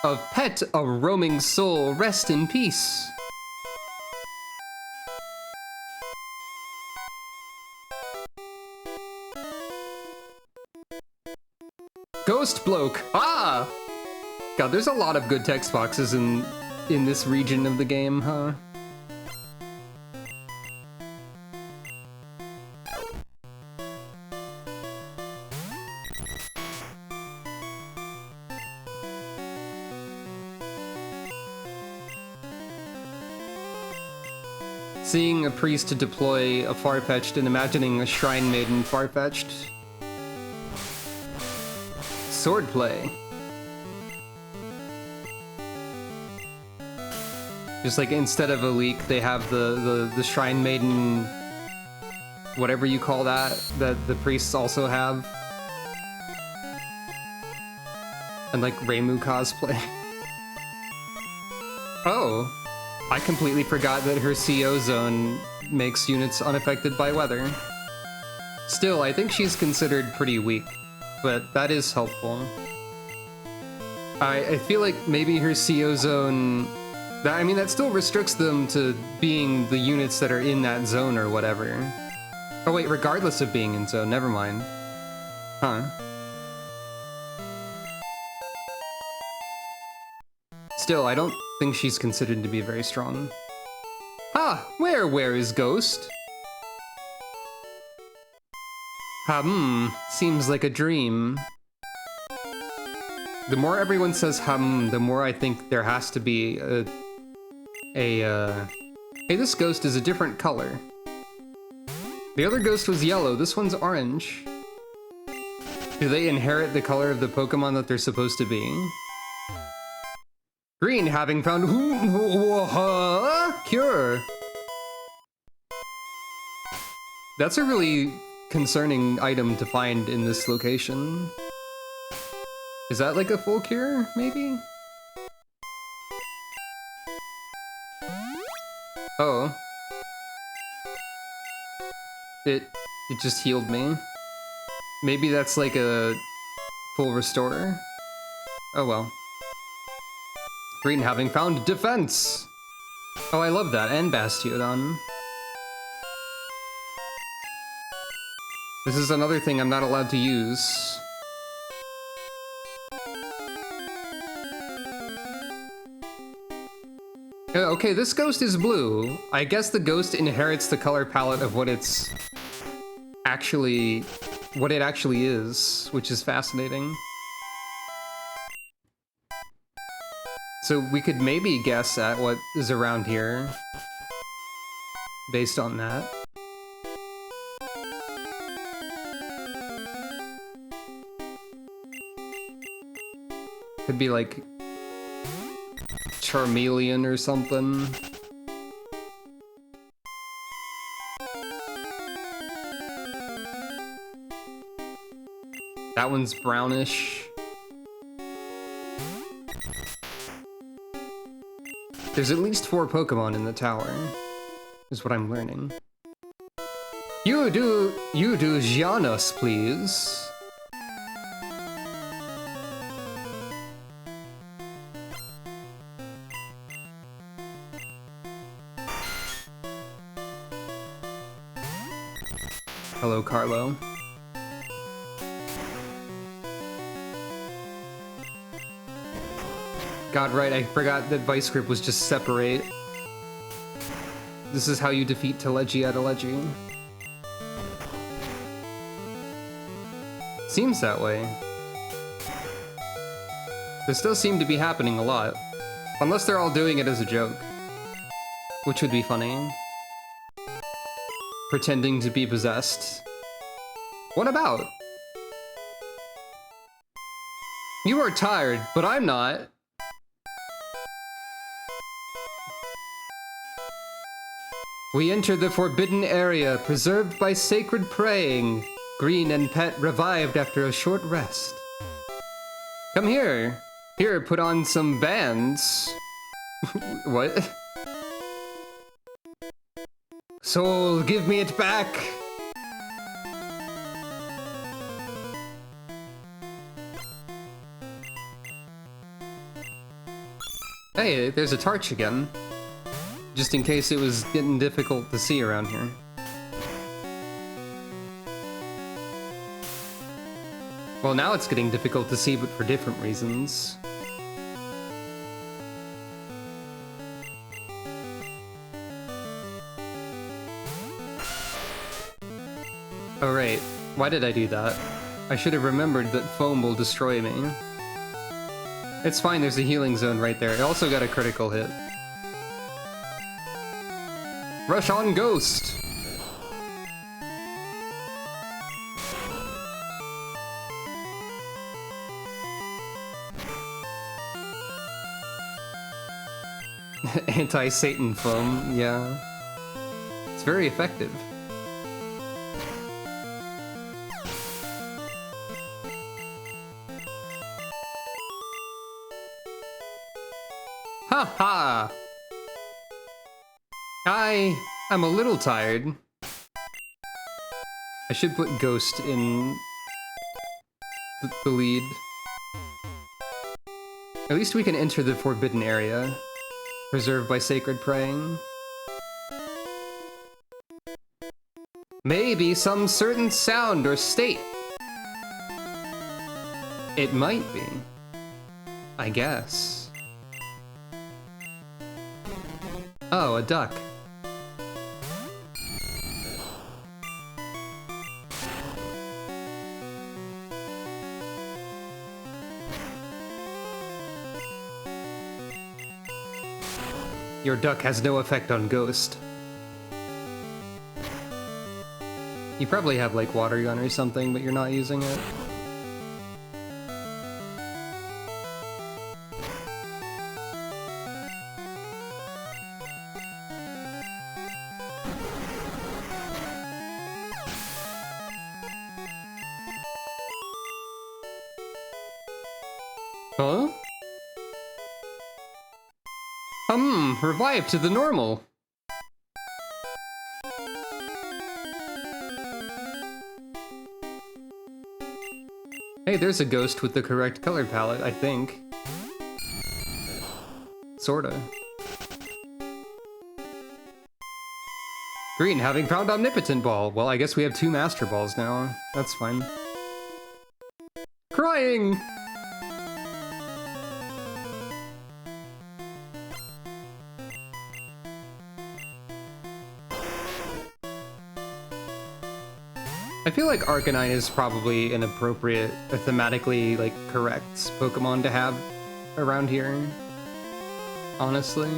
A pet, a roaming soul, rest in peace. Ghost bloke. Ah! God, there's a lot of good text boxes in this region of the game, huh? Seeing a priest deploy a Farfetch'd and imagining a Shrine Maiden Farfetch'd. Swordplay. Just like instead of a leak, they have the Shrine Maiden, whatever you call that the priests also have. And like Reimu cosplay. Oh, I completely forgot that her CO zone makes units unaffected by weather. Still, I think she's considered pretty weak, but that is helpful. I feel like maybe her CO zone, I mean, that still restricts them to being the units that are in that zone or whatever. Oh wait, regardless of being in zone, never mind. Huh. Still, I don't think she's considered to be very strong. Ah, where is Ghost? Seems like a dream. The more everyone says the more I think there has to be hey, this ghost is a different color. The other ghost was yellow, this one's orange. Do they inherit the color of the Pokemon that they're supposed to be? Green having found cure. That's a really concerning item to find in this location. Is that like a full cure, maybe? Oh. It just healed me. Maybe that's like a full restore. Oh well. Green having found defense! Oh, I love that, and Bastiodon. This is another thing I'm not allowed to use. Okay, this ghost is blue. I guess the ghost inherits the color palette of what it's actually... what it actually is, which is fascinating. So we could maybe guess at what is around here based on that. Could be like Charmeleon or something. That one's brownish. There's at least 4 Pokemon in the tower, is what I'm learning. You do Giannis, please. Hello, Carlo. God, right, I forgot that Vice Grip was just separate. This is how you defeat Telegii. Seems that way. This does seem to be happening a lot. Unless they're all doing it as a joke. Which would be funny. Pretending to be possessed. What about? You are tired, but I'm not. We enter the forbidden area, preserved by sacred praying. Green and Pet revived after a short rest. Come here. Here, put on some bands. What? Soul, give me it back! Hey, there's a torch again. Just in case it was getting difficult to see around here. Well, now it's getting difficult to see, but for different reasons. Oh right, why did I do that? I should have remembered that foam will destroy me. It's fine, there's a healing zone right there. It also got a critical hit. Rush on Ghost! Anti-Satan foam, yeah. It's very effective. Ha ha! I'm a little tired. I should put Ghost in the lead. At least we can enter the forbidden area, preserved by sacred praying. Maybe some certain sound or state. It might be. I guess. Oh, a duck. Your duck has no effect on Ghost. You probably have like water gun or something, but you're not using it. Revive to the normal. Hey, there's a ghost with the correct color palette, I think. Sorta. Green, having found Omnipotent Ball. Well, I guess we have 2 Master Balls now. That's fine. Crying! I feel like Arcanine is probably an appropriate, thematically, like, correct Pokemon to have around here. Honestly.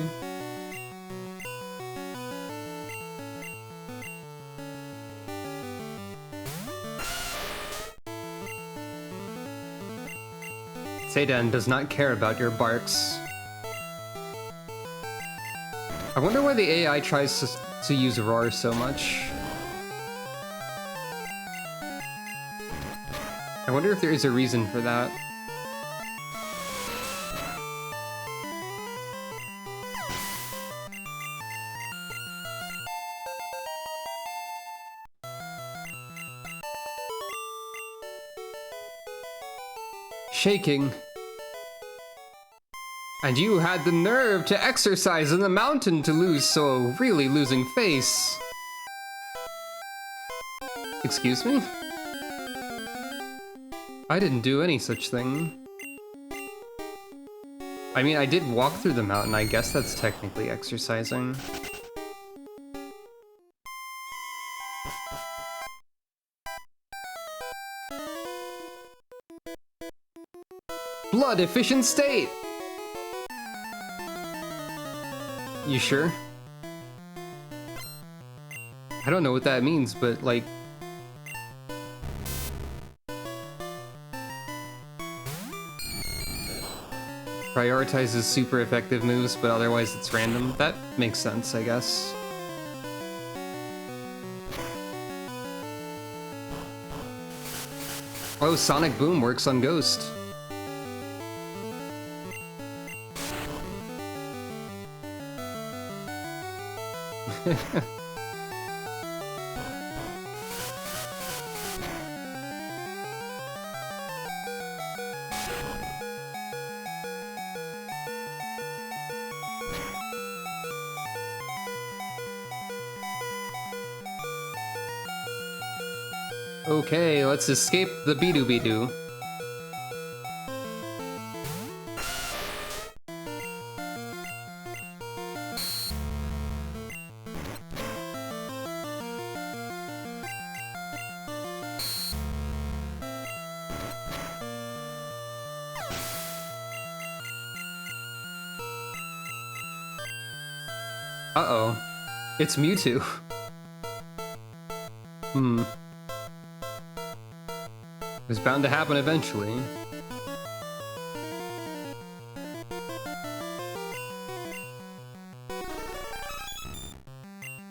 Seidan does not care about your barks. I wonder why the AI tries to use Roar so much. I wonder if there is a reason for that. Shaking. And you had the nerve to exercise in the mountain to lose so really losing face. Excuse me? I didn't do any such thing. I mean, I did walk through the mountain. I guess that's technically exercising. Blood efficient state! You sure? I don't know what that means, but like... prioritizes super effective moves, but otherwise it's random. That makes sense, I guess. Oh, Sonic Boom works on Ghost. Okay, let's escape the Bidoo. Uh-oh. It's Mewtwo. It was bound to happen eventually.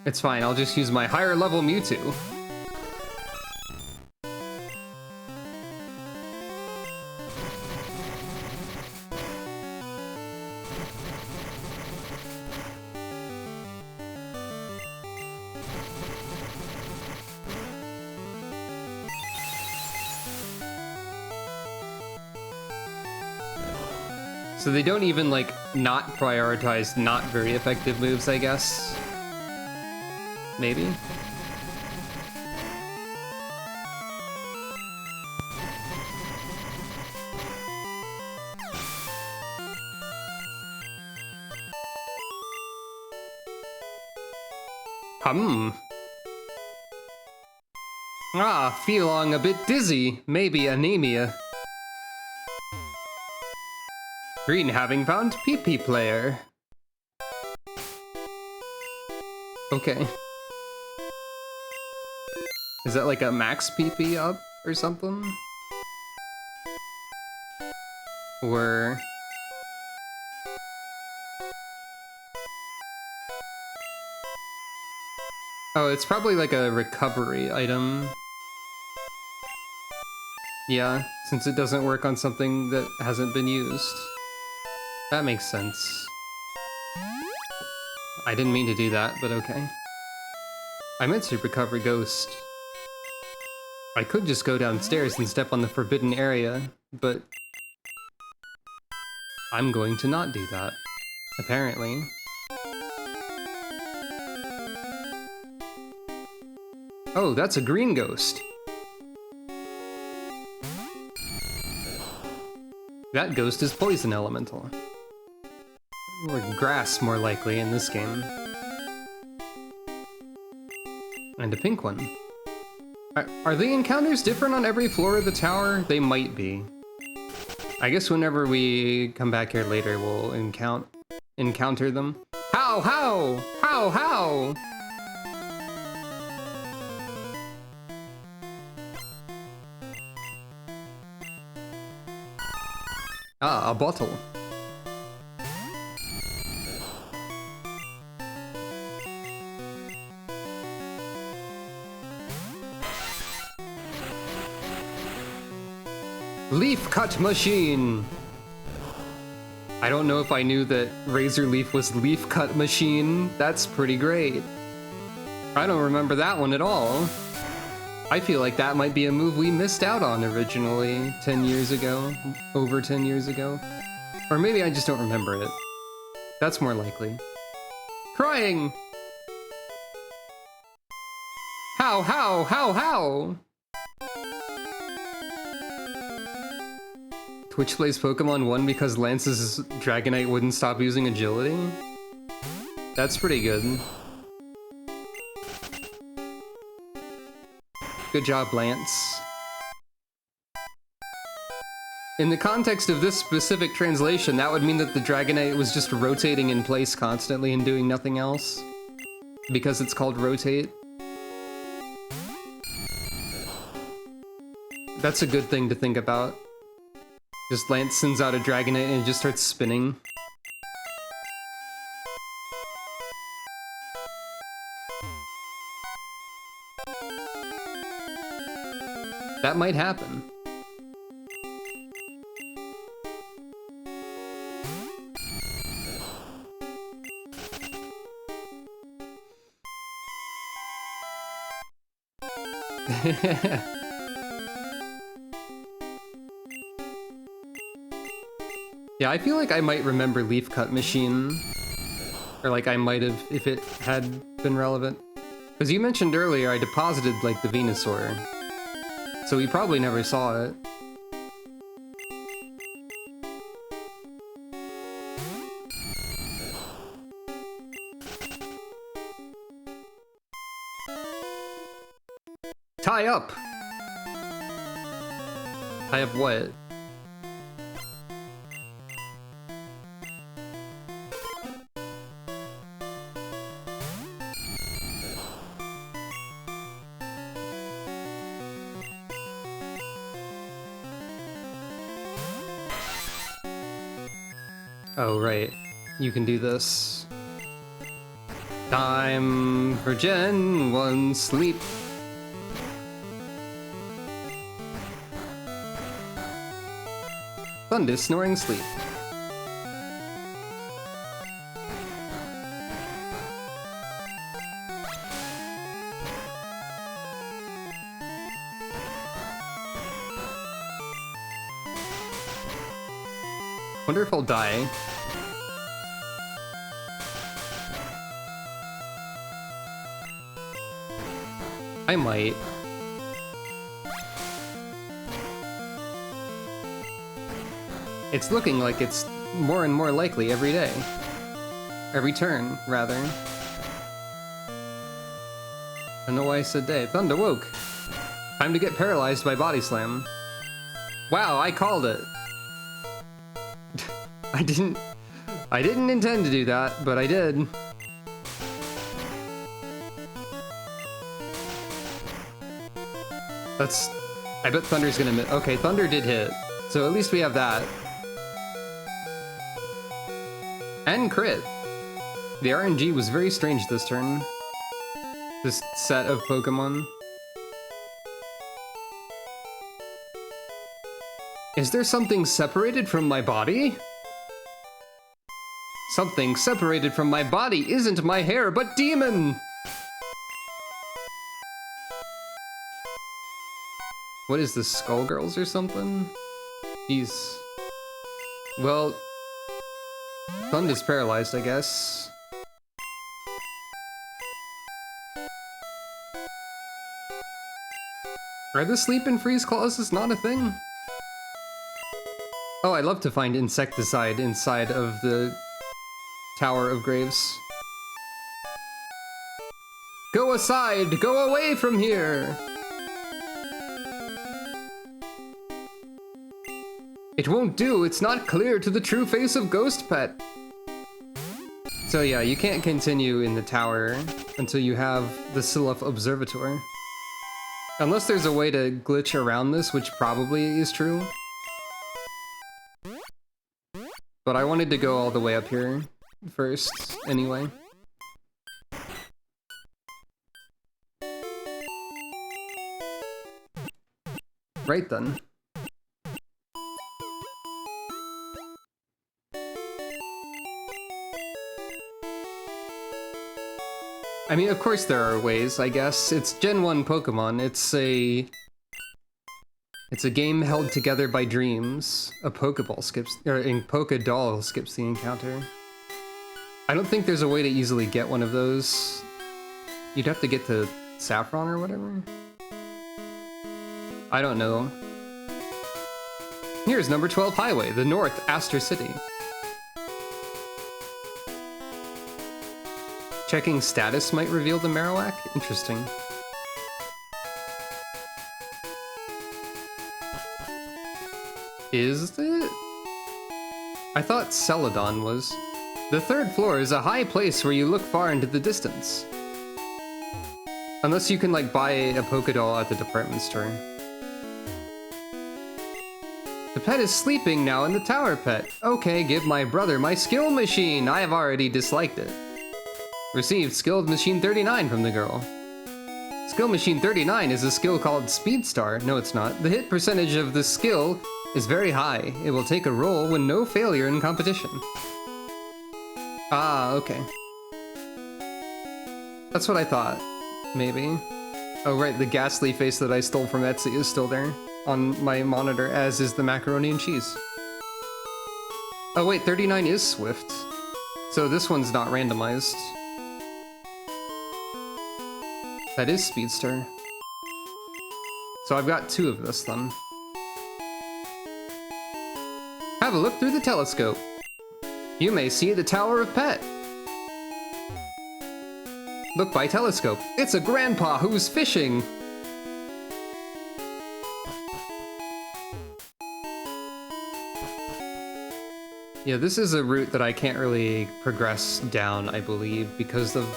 It's fine, I'll just use my higher level Mewtwo. So they don't even, like, not prioritize not very effective moves, I guess. Maybe? Ah, feeling a bit dizzy. Maybe anemia. Green having found PP player. Okay. Is that like a max PP up or something? Or... oh, it's probably like a recovery item. Yeah, since it doesn't work on something that hasn't been used. That makes sense. I didn't mean to do that, but okay. I meant to recover Ghost. I could just go downstairs and step on the forbidden area, but I'm going to not do that, apparently. Oh, that's a green ghost. That ghost is poison elemental. Or grass, more likely, in this game. And a pink one. Are the encounters different on every floor of the tower? They might be. I guess whenever we come back here later, we'll encounter them. How? Ah, a bottle. Leaf cut machine! I don't know if I knew that Razor Leaf was leaf cut machine. That's pretty great. I don't remember that one at all. I feel like that might be a move we missed out on originally 10 years ago, over 10 years ago. Or maybe I just don't remember it. That's more likely. Crying! How? Twitch plays Pokemon 1 because Lance's Dragonite wouldn't stop using agility? That's pretty good. Good job, Lance. In the context of this specific translation, that would mean that the Dragonite was just rotating in place constantly and doing nothing else. Because it's called rotate. That's a good thing to think about. Just Lance sends out a Dragonite and it just starts spinning. That might happen. Yeah, I feel like I might remember Leaf Cut Machine. Or like I might have if it had been relevant. Because you mentioned earlier I deposited like the Venusaur. So we probably never saw it. Tie up! Tie up what? Oh, right. You can do this. Time for Gen 1 sleep. Thunder snoring sleep. Wonder if I'll die. I might. It's looking like it's more and more likely every day. Every turn, rather. I don't know why I said day. Thunder woke. Time to get paralyzed by Body Slam. Wow, I called it. I didn't intend to do that, but I did. I bet Thunder's gonna miss. Okay, Thunder did hit. So at least we have that. And crit. The RNG was very strange this turn. This set of Pokemon. Is there something separated from my body? Something separated from my body isn't my hair, but demon! What is this, Skullgirls or something? Jeez. Well, Thund is paralyzed, I guess. Are the sleep and freeze clauses not a thing? Oh, I'd love to find insecticide inside of the Tower of Graves. Go aside! Go away from here! It won't do, it's not clear to the true face of Ghost Pet. So yeah, you can't continue in the tower until you have the Silph Observator. Unless there's a way to glitch around this, which probably is true. But I wanted to go all the way up here first, anyway. Right then. I mean, of course there are ways, I guess. It's Gen 1 Pokemon. It's a game held together by dreams. A Pokeball skips, or a Pokédoll skips the encounter. I don't think there's a way to easily get one of those. You'd have to get to Saffron or whatever. I don't know. Here's number 12 Highway, the North Aster City. Checking status might reveal the Marowak? Interesting. Is it? I thought Celadon was. The third floor is a high place where you look far into the distance. Unless you can, like, buy a Pokédoll at the department store. The pet is sleeping now in the tower, Pet. Okay, give my brother my skill machine. I have already disliked it. Received Skilled Machine 39 from the girl. Skill Machine 39 is a skill called Speed Star. No, it's not. The hit percentage of the skill is very high. It will take a roll when no failure in competition. Ah, okay. That's what I thought. Maybe. Oh, right, the ghastly face that I stole from Etsy is still there on my monitor, as is the macaroni and cheese. Oh wait, 39 is Swift. So this one's not randomized. That is Speedster. So I've got 2 of this then. Have a look through the telescope. You may see the Tower of Pet. Look by telescope. It's a grandpa who's fishing. Yeah, this is a route that I can't really progress down, I believe, because of...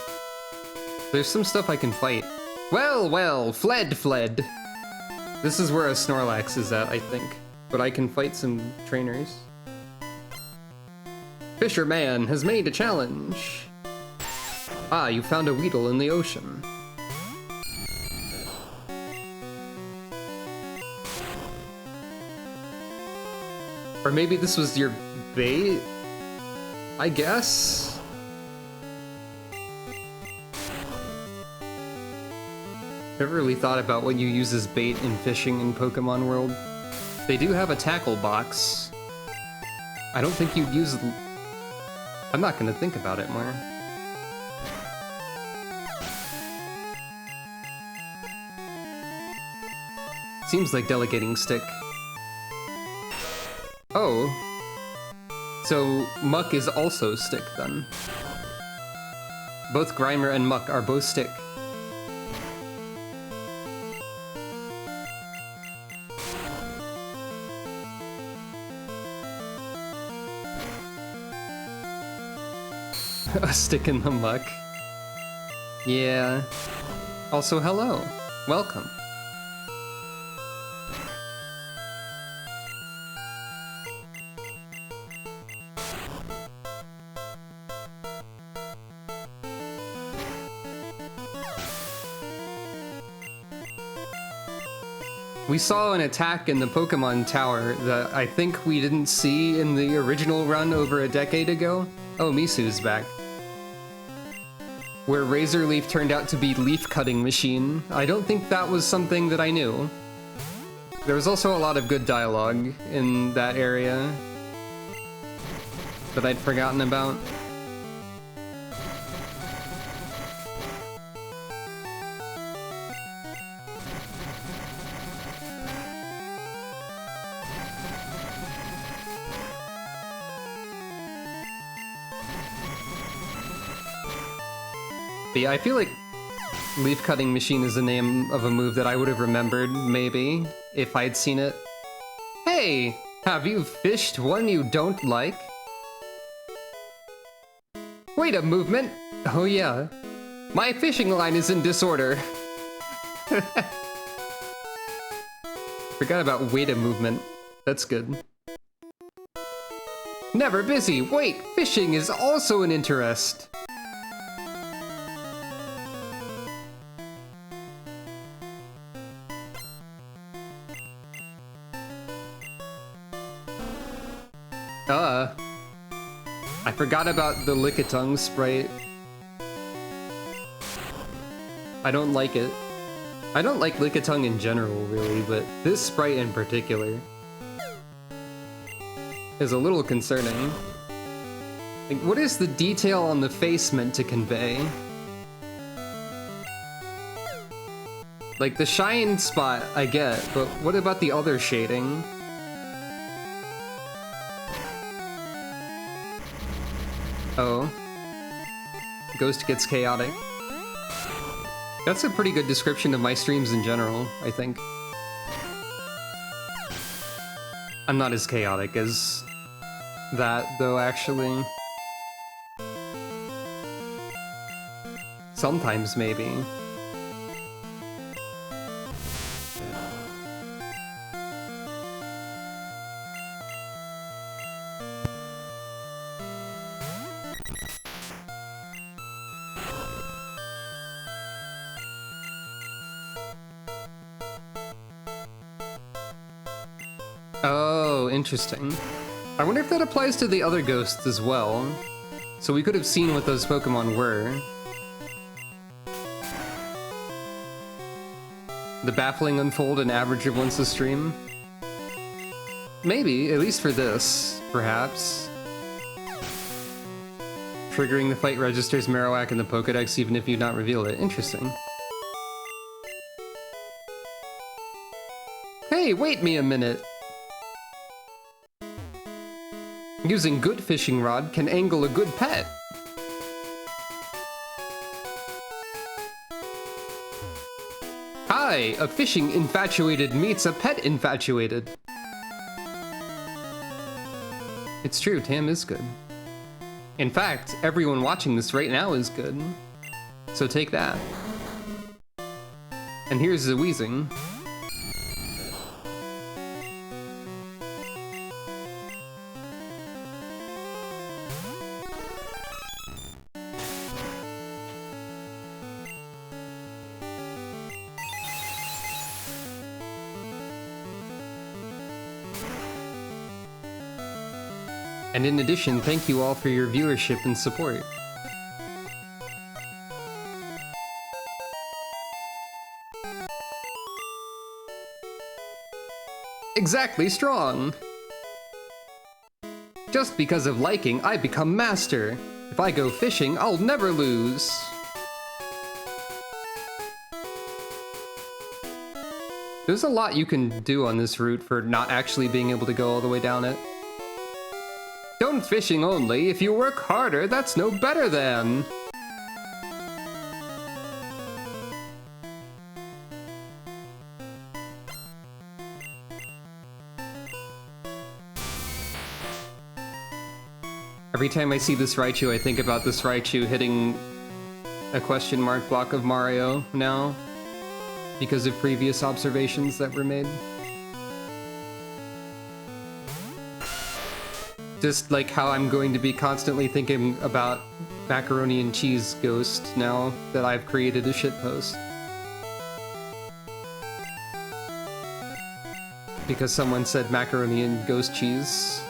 There's some stuff I can fight. Well, well, fled. This is where a Snorlax is at, I think. But I can fight some trainers. Fisherman has made a challenge. Ah, you found a Weedle in the ocean. Or maybe this was your bait? I guess? Never really thought about what you use as bait in fishing in Pokemon World. They do have a tackle box. I don't think you'd use... I'm not gonna think about it more. Seems like delegating stick. Oh. So Muck is also stick then. Both Grimer and Muck are both stick. A stick in the muck. Yeah. Also, hello. Welcome. We saw an attack in the Pokemon Tower that I think we didn't see in the original run over a decade ago. Oh, Misu's back. Where Razor Leaf turned out to be Leaf Cutting Machine. I don't think that was something that I knew. There was also a lot of good dialogue in that area that I'd forgotten about. But yeah, I feel like Leaf Cutting Machine is the name of a move that I would have remembered, maybe, if I'd seen it. Hey! Have you fished one you don't like? Wait a movement! Oh yeah. My fishing line is in disorder. Forgot about wait a movement. That's good. Never busy! Wait! Fishing is also an interest! I forgot about the Lickitung sprite. I don't like it. I don't like Lickitung in general, really, but this sprite in particular is a little concerning. Like, what is the detail on the face meant to convey? Like, the shine spot, I get, but what about the other shading? Oh. Ghost gets chaotic. That's a pretty good description of my streams in general, I think. I'm not as chaotic as that, though, actually. Sometimes, maybe. Oh, interesting. I wonder if that applies to the other ghosts as well. So we could have seen what those Pokemon were. The baffling unfold an average of once a stream? Maybe, at least for this, perhaps. Triggering the fight registers Marowak in the Pokedex even if you not reveal it. Interesting. Hey, wait me a minute! Using good fishing rod can angle a good pet. Hi, a fishing infatuated meets a pet infatuated. It's true, Tam is good. In fact, everyone watching this right now is good. So take that. And here's the wheezing. And in addition, thank you all for your viewership and support. Exactly strong! Just because of liking, I become master. If I go fishing, I'll never lose. There's a lot you can do on this route for not actually being able to go all the way down it. Don't fishing only. If you work harder, that's no better than. Every time I see this Raichu, I think about this Raichu hitting a question mark block of Mario now because of previous observations that were made. Just like how I'm going to be constantly thinking about Macaroni and Cheese Ghost now that I've created a shitpost. Because someone said macaroni and ghost cheese.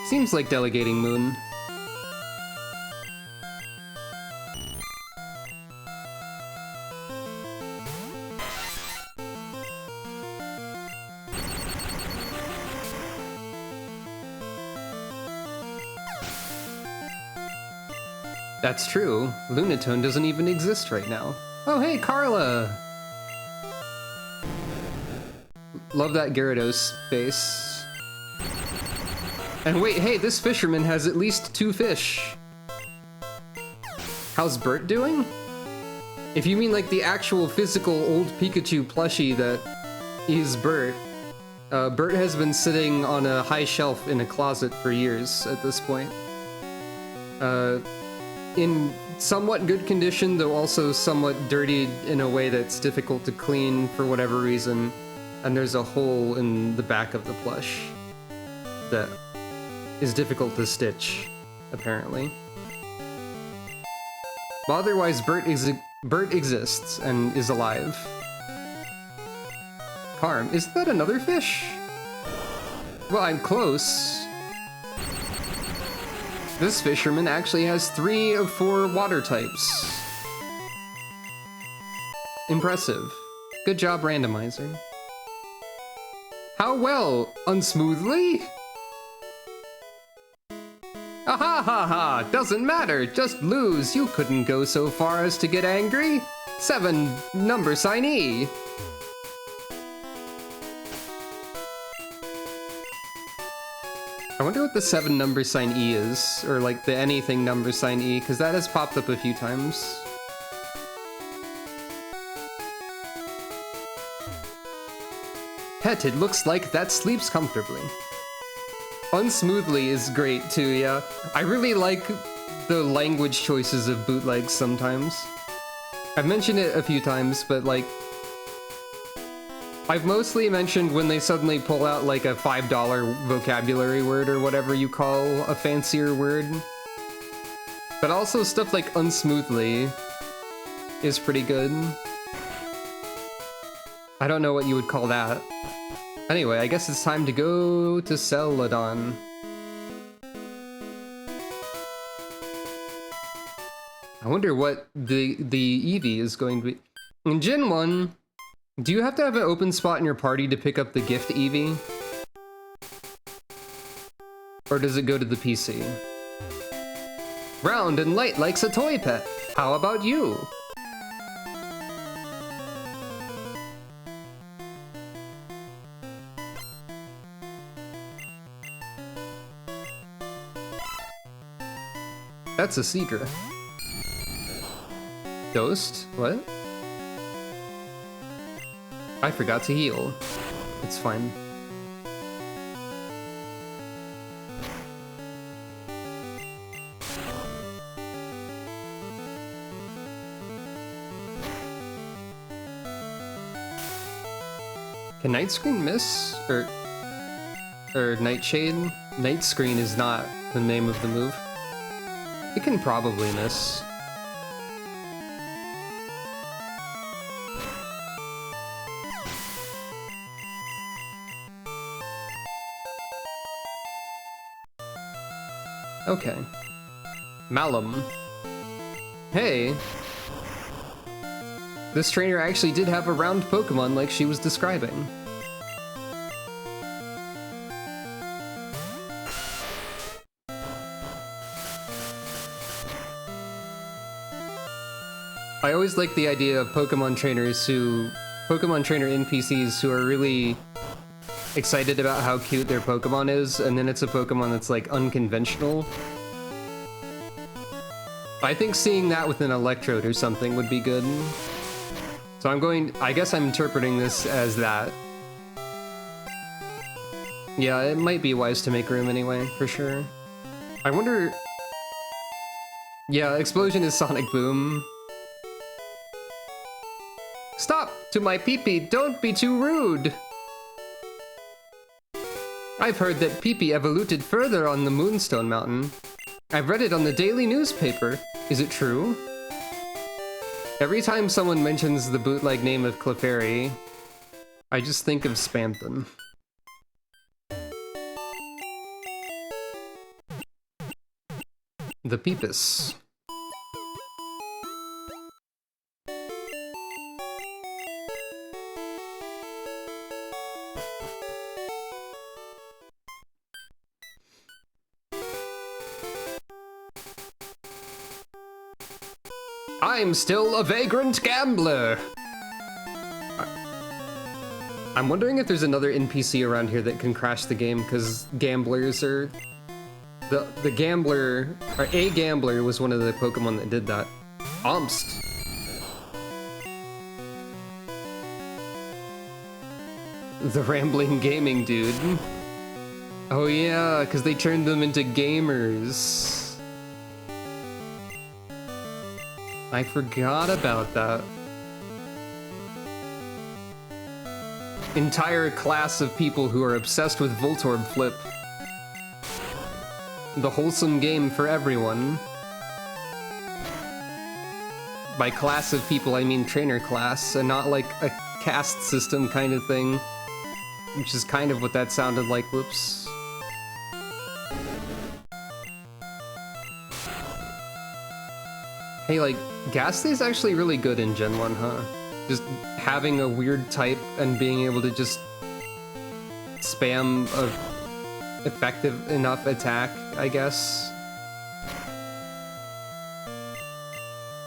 Seems like delegating Moon. That's true. Lunatone doesn't even exist right now. Oh hey, Carla! Love that Gyarados face. And wait, hey, this fisherman has at least 2 fish. How's Bert doing? If you mean like the actual physical old Pikachu plushie that is Bert, Bert has been sitting on a high shelf in a closet for years at this point. In somewhat good condition, though also somewhat dirtied in a way that's difficult to clean for whatever reason. And there's a hole in the back of the plush that is difficult to stitch, apparently. But otherwise, Bert exists and is alive. Carm, is that another fish? Well, I'm close. This fisherman actually has 3 of 4 water types. Impressive. Good job, Randomizer. How well? Unsmoothly? Ha ha ha! Doesn't matter, just lose. You couldn't go so far as to get angry. 7, number sign E. I wonder what the 7 number sign E is, or like the anything number sign E, because that has popped up a few times. Pet, it looks like that sleeps comfortably. Unsmoothly is great too, yeah. I really like the language choices of bootlegs sometimes. I've mentioned it a few times, but like, I've mostly mentioned when they suddenly pull out like a $5 vocabulary word or whatever you call a fancier word. But also stuff like unsmoothly is pretty good. I don't know what you would call that. Anyway, I guess it's time to go to Celadon. I wonder what the Eevee is going to be. In Gen 1, do you have to have an open spot in your party to pick up the gift Eevee? Or does it go to the PC? Round and Light likes a toy pet. How about you? That's a Seadra. Ghost? What? I forgot to heal. It's fine. Can Night Screen miss? Or Nightshade? Night Screen is not the name of the move. It can probably miss. Okay. Malum. Hey! This trainer actually did have a round Pokemon like she was describing. I always like the idea of Pokemon trainer NPCs who are really excited about how cute their Pokemon is, and then it's a Pokemon that's like unconventional. I think seeing that with an Electrode or something would be good. So I guess I'm interpreting this as that. Yeah, it might be wise to make room anyway, for sure. I wonder... Yeah, Explosion is Sonic Boom. Stop! To my pee-pee, don't be too rude! I've heard that Pee-pee evoluted further on the Moonstone Mountain. I've read it on the daily newspaper. Is it true? Every time someone mentions the bootleg name of Clefairy, I just think of Spamton. The Peepus. I'm still a vagrant gambler! I'm wondering if there's another NPC around here that can crash the game, because gamblers are... The gambler... Or a gambler was one of the Pokemon that did that. Omst. The rambling gaming dude. Oh yeah, because they turned them into gamers. I forgot about that. Entire class of people who are obsessed with Voltorb Flip. The wholesome game for everyone. By class of people, I mean trainer class, and not like a caste system kind of thing. Which is kind of what that sounded like, whoops. Hey, like, Gastly's actually really good in Gen 1, huh? Just having a weird type and being able to just spam a effective enough attack, I guess.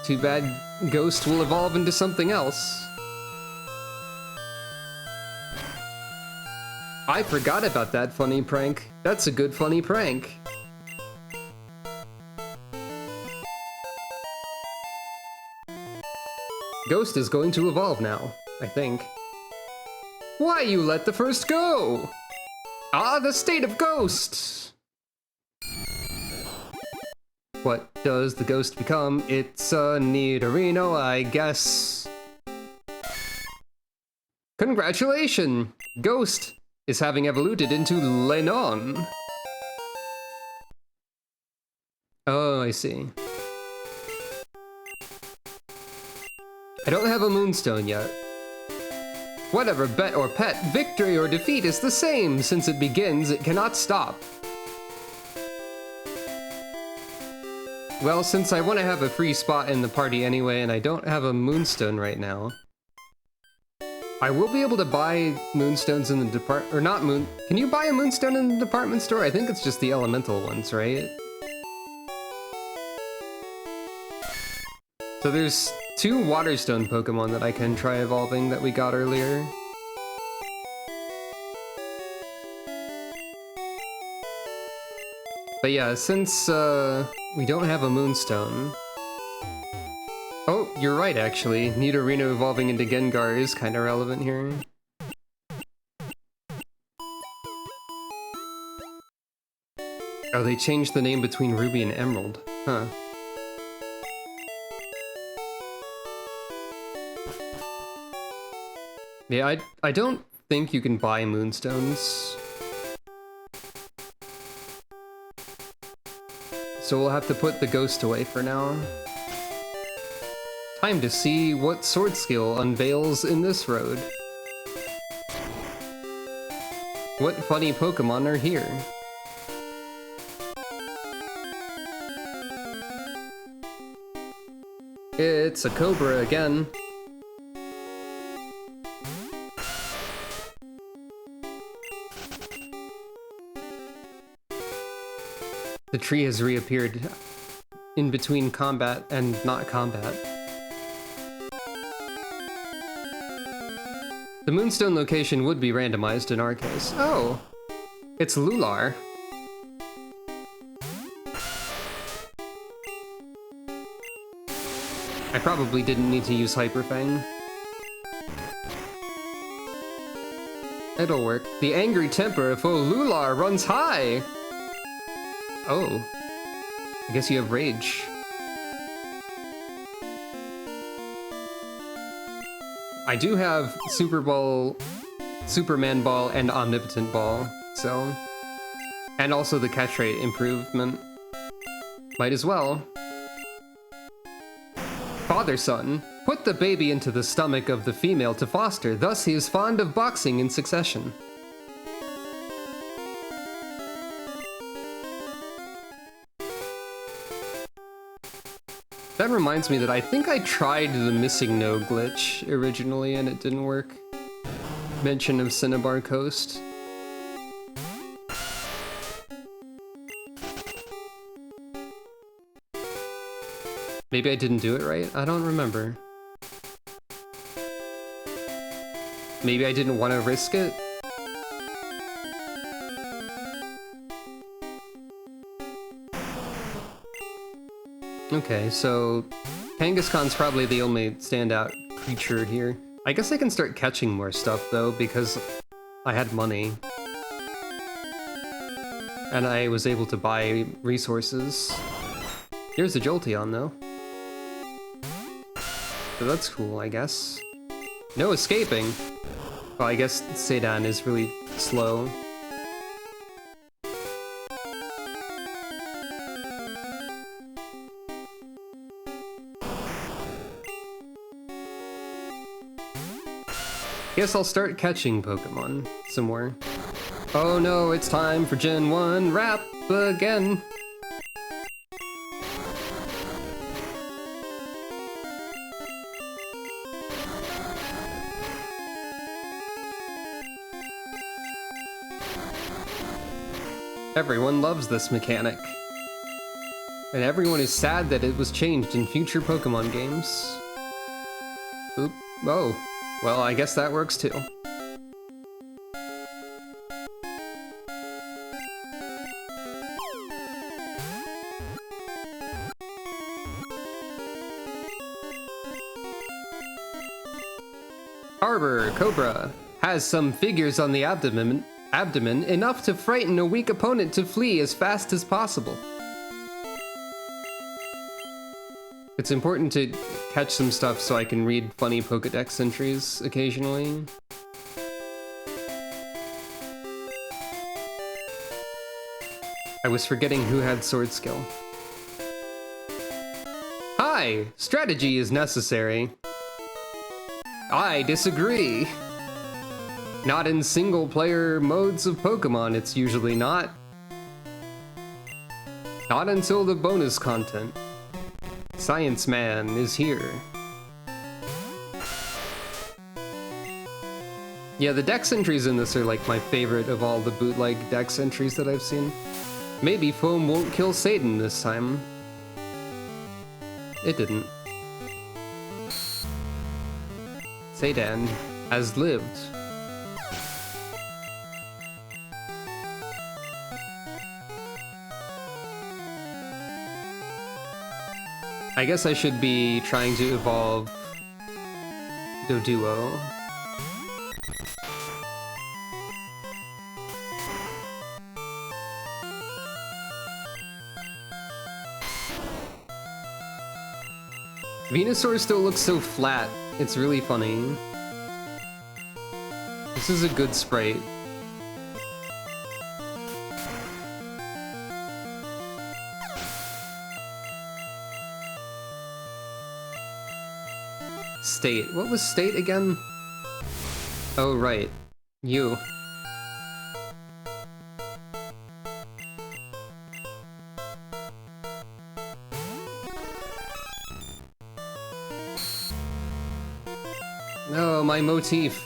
Too bad Ghost will evolve into something else. I forgot about that funny prank. That's a good funny prank. Ghost is going to evolve now, I think. Why you let the first go? Ah, the state of Ghost! What does the Ghost become? It's a Nidorino, I guess. Congratulations! Ghost is having evoluted into Lenon. Oh, I see. I don't have a Moonstone yet. Whatever bet or pet, victory or defeat is the same. Since it begins, it cannot stop. Well, since I want to have a free spot in the party anyway, and I don't have a Moonstone right now, I will be able to buy Moonstones in the or not Moon... Can you buy a Moonstone in the department store? I think it's just the elemental ones, right? So there's 2 Waterstone Pokemon that I can try evolving that we got earlier. But yeah, since we don't have a Moonstone... Oh, you're right actually. Nidorino evolving into Gengar is kind of relevant here. Oh, they changed the name between Ruby and Emerald. Huh. Yeah, I don't think you can buy Moonstones. So we'll have to put the Ghost away for now. Time to see what sword skill unveils in this road. What funny Pokemon are here? It's a Cobra again. The tree has reappeared in between combat and not combat. The Moonstone location would be randomized in our case. Oh, it's Lular. I probably didn't need to use Hyper Fang. It'll work. The angry temper of Lular runs high! Oh. I guess you have Rage. I do have Super Ball, Superman Ball, and Omnipotent Ball, so... And also the catch rate improvement. Might as well. Father-son, put the baby into the stomach of the female to foster, thus he is fond of boxing in succession. that reminds me that I think I tried the missing no glitch originally and it didn't work. Mention of Cinnabar Coast. Maybe I didn't do it right? I don't remember. Maybe I didn't want to risk it? Okay, so Kangaskhan's probably the only standout creature here. I guess I can start catching more stuff though, because I had money. And I was able to buy resources. Here's a Jolteon though. So that's cool, I guess. No escaping! Well, I guess Sedan is really slow. Guess I'll start catching Pokemon some more. Oh no, it's time for Gen 1 rap again! Everyone loves this mechanic. And everyone is sad that it was changed in future Pokemon games. Oop. Oh. Well, I guess that works too. Arbor Cobra has some figures on the abdomen enough to frighten a weak opponent to flee as fast as possible. It's important to catch some stuff so I can read funny Pokedex entries occasionally. I was forgetting who had sword skill. Hi! Strategy is necessary. I disagree. Not in single-player modes of Pokemon, it's usually not. Not until the bonus content. Science Man is here. Yeah, the Dex entries in this are like my favorite of all the bootleg Dex entries that I've seen. Maybe Foam won't kill Satan this time. It didn't. Satan has lived. I guess I should be trying to evolve Doduo. Venusaur still looks so flat. It's really funny. This is a good sprite. State. What was state again? Oh, right. You. Oh, my motif.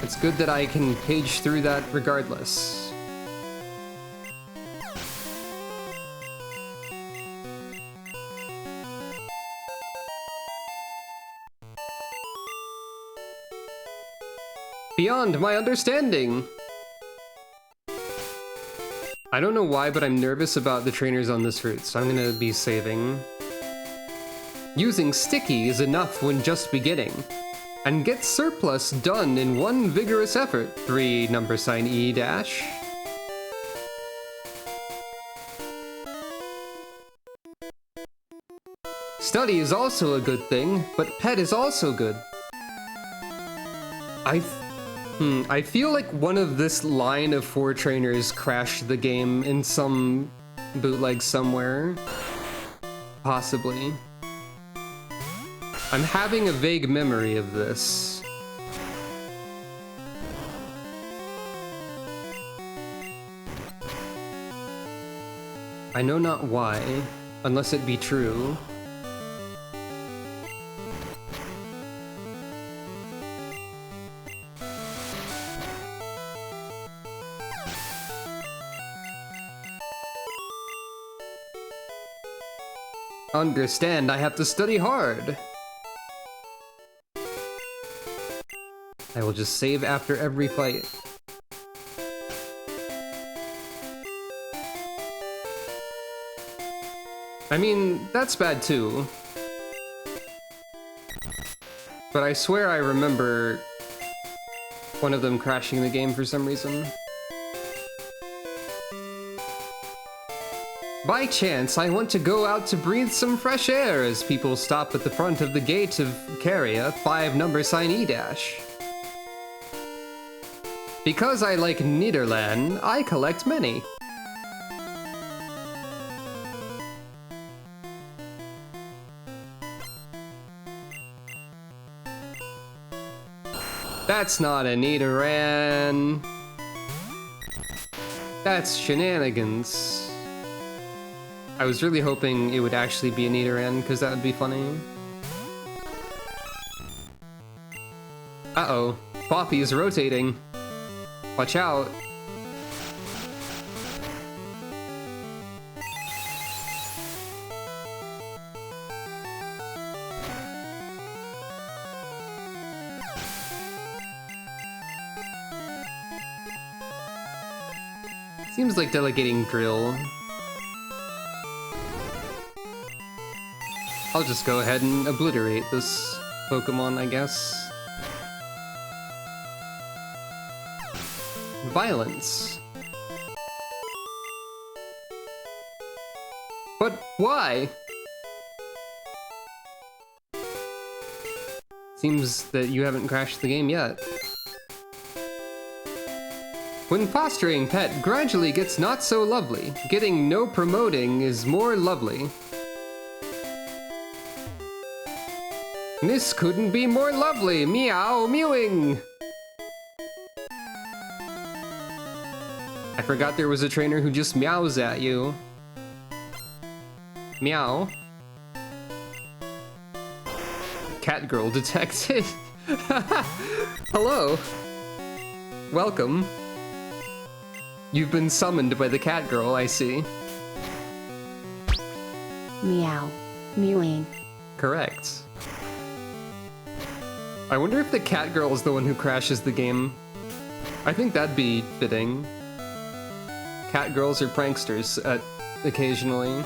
It's good that I can page through that regardless. Beyond my understanding! I don't know why, but I'm nervous about the trainers on this route, so I'm gonna be saving. Using Sticky is enough when just beginning, and get surplus done in one vigorous effort. 3 $ E dash. Study is also a good thing, but pet is also good. I feel like one of this line of 4 trainers crashed the game in some bootleg somewhere. Possibly. I'm having a vague memory of this. I know not why, unless it be true. Understand, I have to study hard. I will just save after every fight. I mean, that's bad too. But I swear I remember one of them crashing the game for some reason. By chance, I want to go out to breathe some fresh air as people stop at the front of the gate of Caria, 5 number sign E-. Because I like Nederland, I collect many. That's not a Nederland. That's shenanigans. I was really hoping it would actually be a Nederland, because that would be funny. Uh-oh. Poppy is rotating. Watch out. Seems like delegating drill. I'll just go ahead and obliterate this Pokemon, I guess. Violence. But why? Seems that you haven't crashed the game yet. When fostering pet gradually gets not so lovely, getting no promoting is more lovely. This couldn't be more lovely, meow mewing! I forgot there was a trainer who just meows at you. Meow. Cat girl detected. Hello. Welcome. You've been summoned by the cat girl, I see. Meow. Mewing. Correct. I wonder if the cat girl is the one who crashes the game. I think that'd be fitting. Cat girls are pranksters occasionally.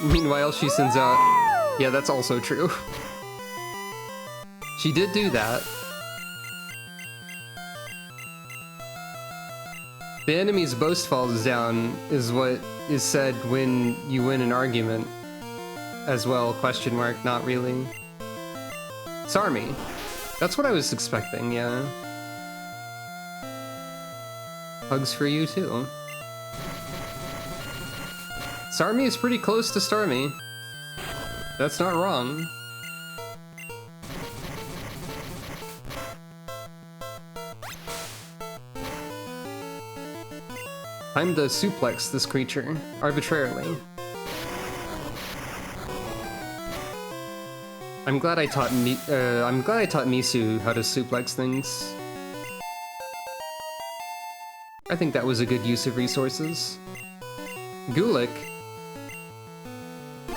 Meanwhile, she sends out... Yeah, that's also true. She did do that. The enemy's boast falls down is what is said when you win an argument. As well, question mark, not really. Sarmy. That's what I was expecting, yeah. Hugs for you too. Sarmy is pretty close to Starmie. That's not wrong. Time to suplex this creature, arbitrarily. I'm glad I taught Misu how to suplex things. I think that was a good use of resources. Gulick.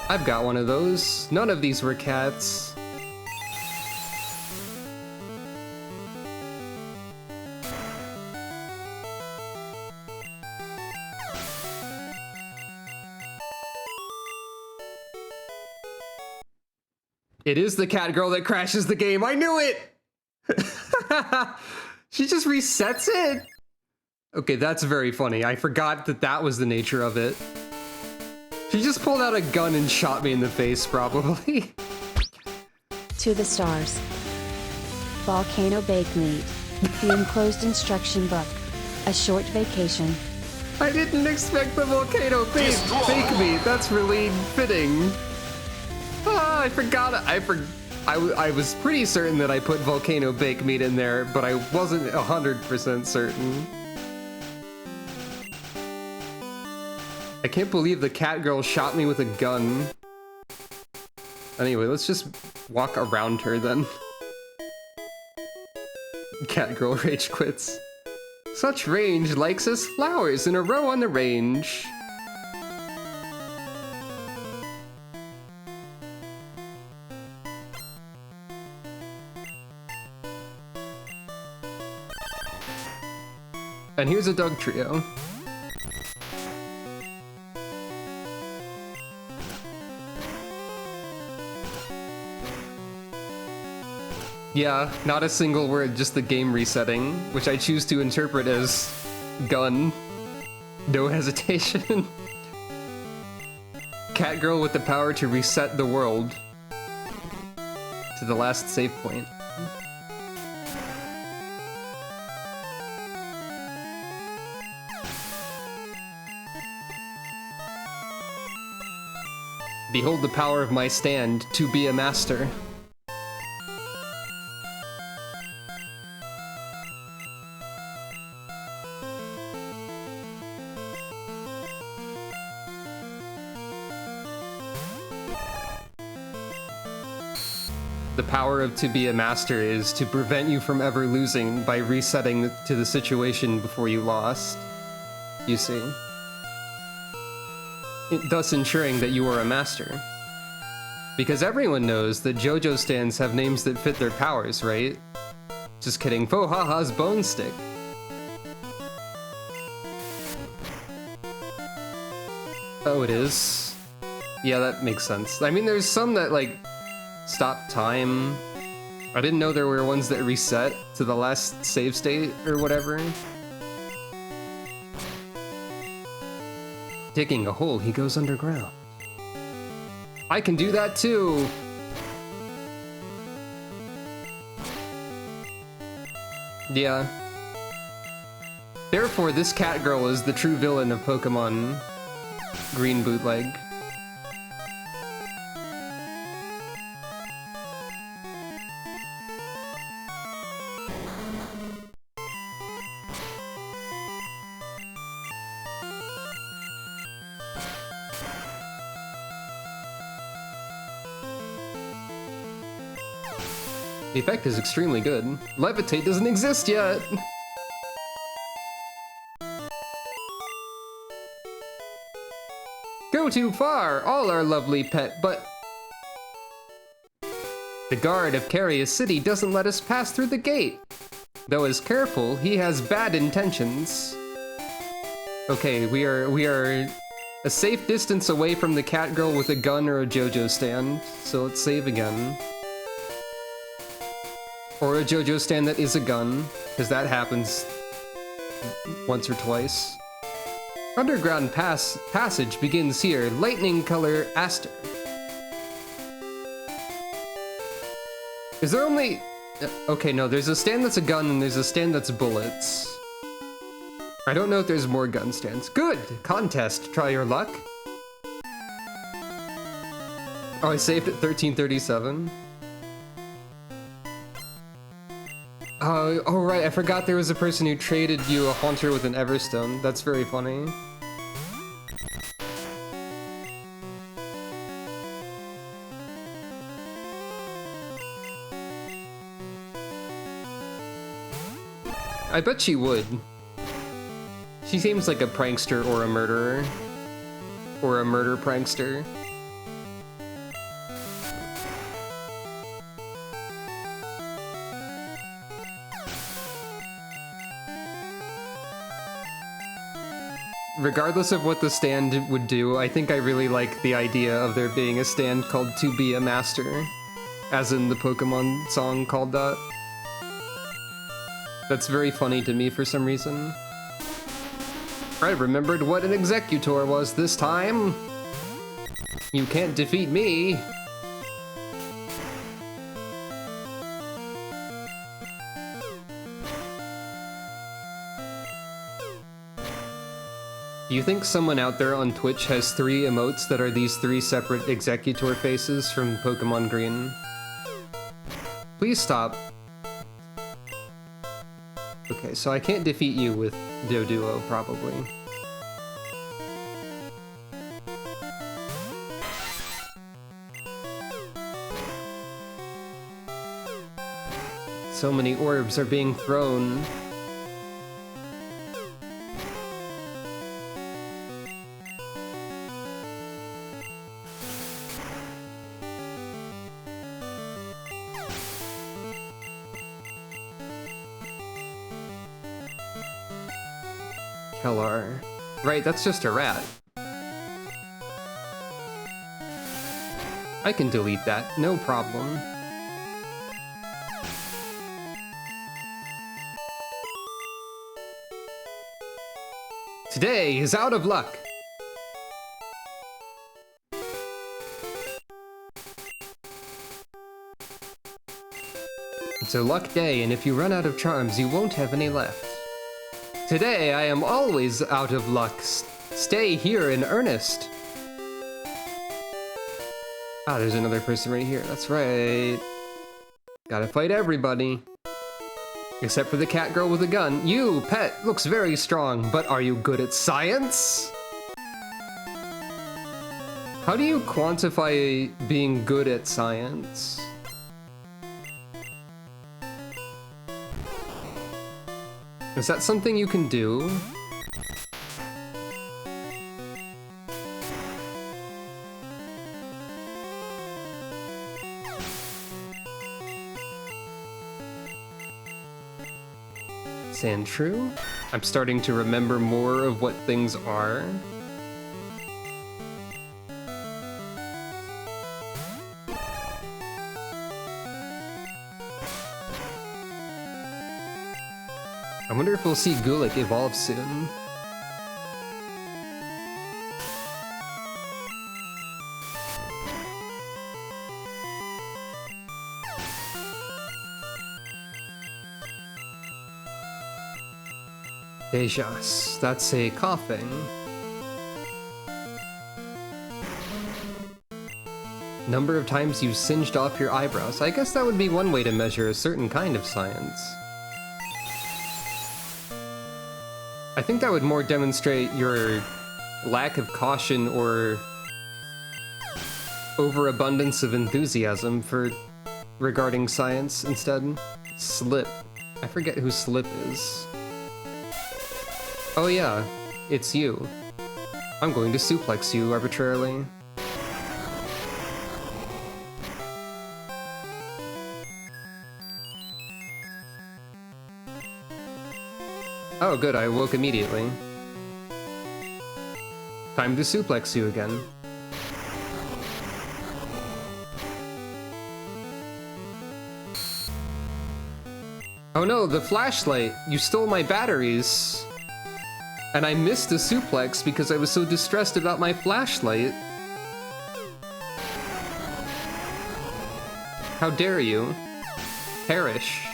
I've got one of those. None of these were cats. It is the cat girl that crashes the game. I knew it! She just resets it? Okay, that's very funny. I forgot that that was the nature of it. She just pulled out a gun and shot me in the face, probably. To the stars. Volcano Bake Meat. The enclosed instruction book. A short vacation. I didn't expect the volcano bake meat. That's really fitting. Ah, I forgot. I was pretty certain that I put volcano bake meat in there, but I wasn't 100% certain. I can't believe the cat girl shot me with a gun. Anyway, let's just walk around her then. Cat girl rage quits. Such range likes us flowers in a row on the range. And here's a dog trio. Yeah, not a single word, just the game resetting, which I choose to interpret as gun. No hesitation. Cat girl with the power to reset the world to the last save point. Behold the power of my stand to be a master. The power of to be a master is to prevent you from ever losing by resetting to the situation before you lost, you see. Thus ensuring that you are a master. Because everyone knows that JoJo stands have names that fit their powers, right? Just kidding, Faux Haha's Bone Stick. Oh, it is? Yeah, that makes sense. I mean, there's some that, like, stop time. I didn't know there were ones that reset to the last save state or whatever. Digging a hole, he goes underground. I can do that too! Yeah. Therefore, this cat girl is the true villain of Pokemon Green Bootleg. The effect is extremely good. Levitate doesn't exist yet! Go too far, all our lovely pet, but... The guard of Carius City doesn't let us pass through the gate. Though as careful, he has bad intentions. Okay, we are a safe distance away from the cat girl with a gun or a JoJo stand, so let's save again. Or a JoJo stand that is a gun, because that happens once or twice. Underground passage begins here. Lightning color Aster. Is there only... Okay, no, there's a stand that's a gun and there's a stand that's bullets. I don't know if there's more gun stands. Good! Contest. Try your luck. Oh, I saved at 1337. Oh right, I forgot there was a person who traded you a Haunter with an Everstone. That's very funny. I bet she would. She seems like a prankster or a murderer. Or a murder prankster. Regardless of what the stand would do, I think I really like the idea of there being a stand called To Be a Master. As in the Pokemon song called that. That's very funny to me for some reason. I remembered what an Executor was this time. You can't defeat me. Do you think someone out there on Twitch has 3 emotes that are these 3 separate Executor faces from Pokemon Green? Please stop. Okay, so I can't defeat you with Doduo, probably. So many orbs are being thrown. Kellar. Right, that's just a rat. I can delete that, no problem. Today is out of luck. It's a luck day, and if you run out of charms, you won't have any left. Today, I am always out of luck. Stay here in earnest. Ah, there's another person right here. That's right. Gotta fight everybody. Except for the cat girl with a gun. You, pet, looks very strong, but are you good at science? How do you quantify being good at science? Is that something you can do? Sand true? I'm starting to remember more of what things are. I wonder if we'll see Gulick evolve soon. Dejas, that's a coughing. Number of times you've singed off your eyebrows. I guess that would be one way to measure a certain kind of science. I think that would more demonstrate your lack of caution or overabundance of enthusiasm for regarding science instead. Slip. I forget who Slip is. Oh yeah, it's you. I'm going to suplex you arbitrarily. Oh good, I awoke immediately. Time to suplex you again. Oh no, the flashlight! You stole my batteries! And I missed a suplex because I was so distressed about my flashlight. How dare you? Perish.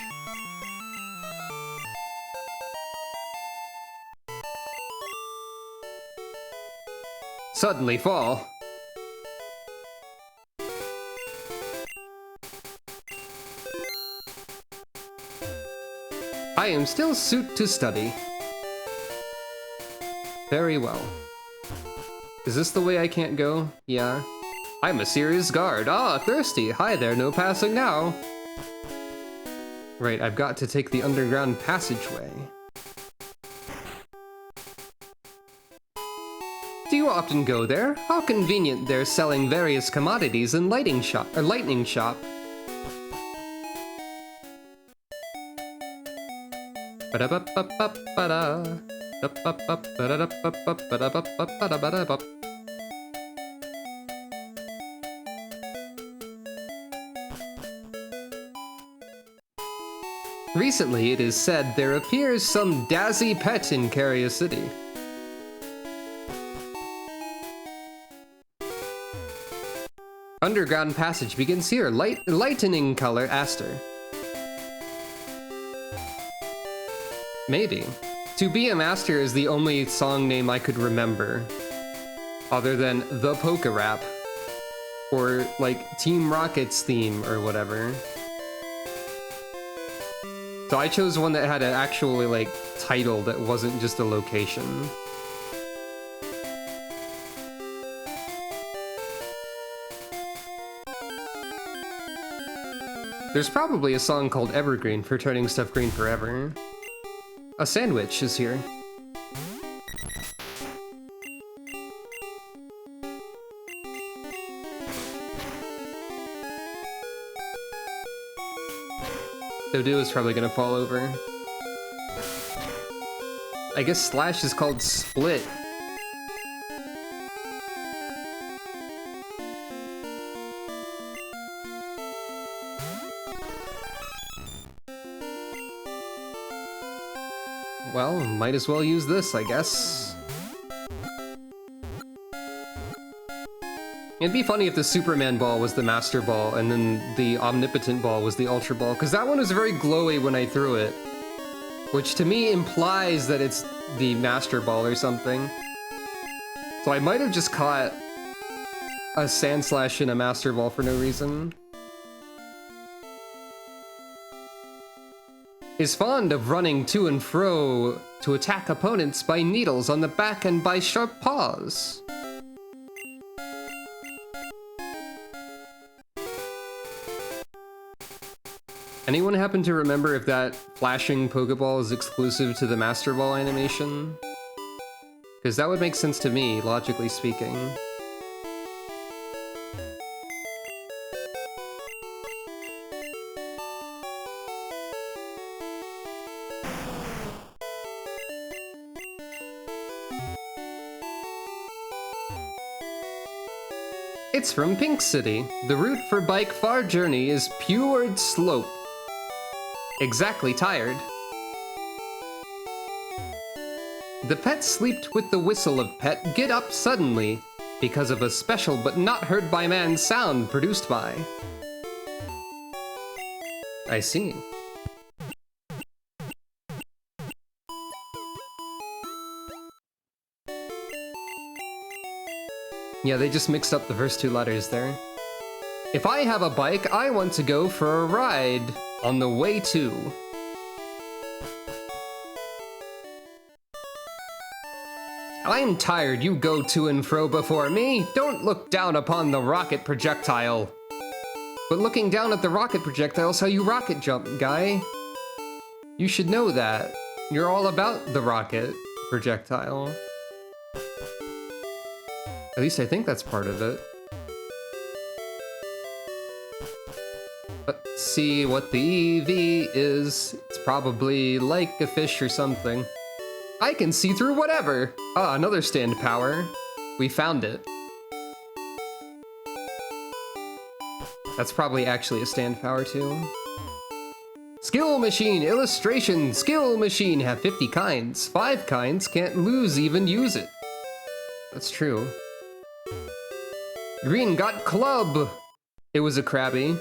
Suddenly fall. I am still suited to study. Very well. Is this the way I can't go? Yeah. I'm a serious guard. Ah, thirsty. Hi there, no passing now. Right, I've got to take the underground passageway. Do you often go there? How convenient they're selling various commodities in lightning shop. Ba-da-ba-ba-ba-ba-da. Recently, it is said there appears some dazzy pet in Caria City. Underground passage begins here. Lightning color Aster. Maybe. To Be a Master is the only song name I could remember, other than The Polka Rap, or like Team Rocket's theme or whatever. So I chose one that had an actually, like, title that wasn't just a location. There's probably a song called Evergreen for turning stuff green forever. A sandwich is here. Dodo is probably gonna fall over. I guess Slash is called Split. Well, might as well use this, I guess. It'd be funny if the Superman ball was the Master Ball and then the Omnipotent ball was the Ultra Ball, because that one was very glowy when I threw it. Which to me implies that it's the Master Ball or something. So I might have just caught a Sand Slash and a Master Ball for no reason. Is fond of running to and fro to attack opponents by needles on the back and by sharp paws. Anyone happen to remember if that flashing Pokeball is exclusive to the Master Ball animation? Because that would make sense to me, logically speaking. It's from Pink City. The route for bike far journey is pure slope. Exactly tired. The pet sleeped with the whistle of pet get up suddenly because of a special but not heard by man sound produced by. I see. Yeah, they just mixed up the first two letters there. If I have a bike, I want to go for a ride on the way to. I'm tired, you go to and fro before me. Don't look down upon the rocket projectile. But looking down at the rocket projectile's how you rocket jump, guy. You should know that. You're all about the rocket projectile. At least I think that's part of it. Let's see what the EV is. It's probably like a fish or something. I can see through whatever. Ah, another stand power. We found it. That's probably actually a stand power too. Skill machine, illustration, skill machine have 50 kinds. 5 kinds can't lose, even use it. That's true. Green got club. It was a Krabby.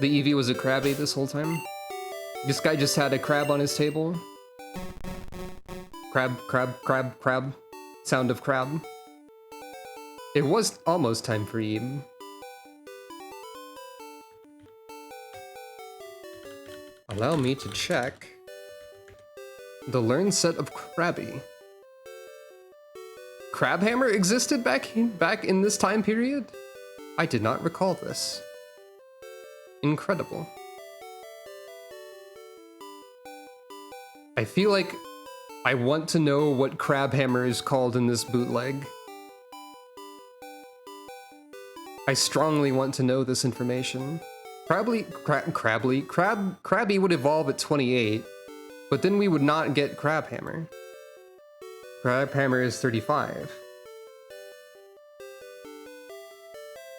The Eevee was a Krabby this whole time. This guy just had a crab on his table. Crab, crab, crab, crab. Sound of crab. It was almost time for Eevee. Allow me to check. The learn set of Krabby. Crabhammer existed back in this time period? I did not recall this. Incredible. I feel like I want to know what Crabhammer is called in this bootleg. I strongly want to know this information. Crabby would evolve at 28, but then we would not get Crabhammer. Crabhammer is 35.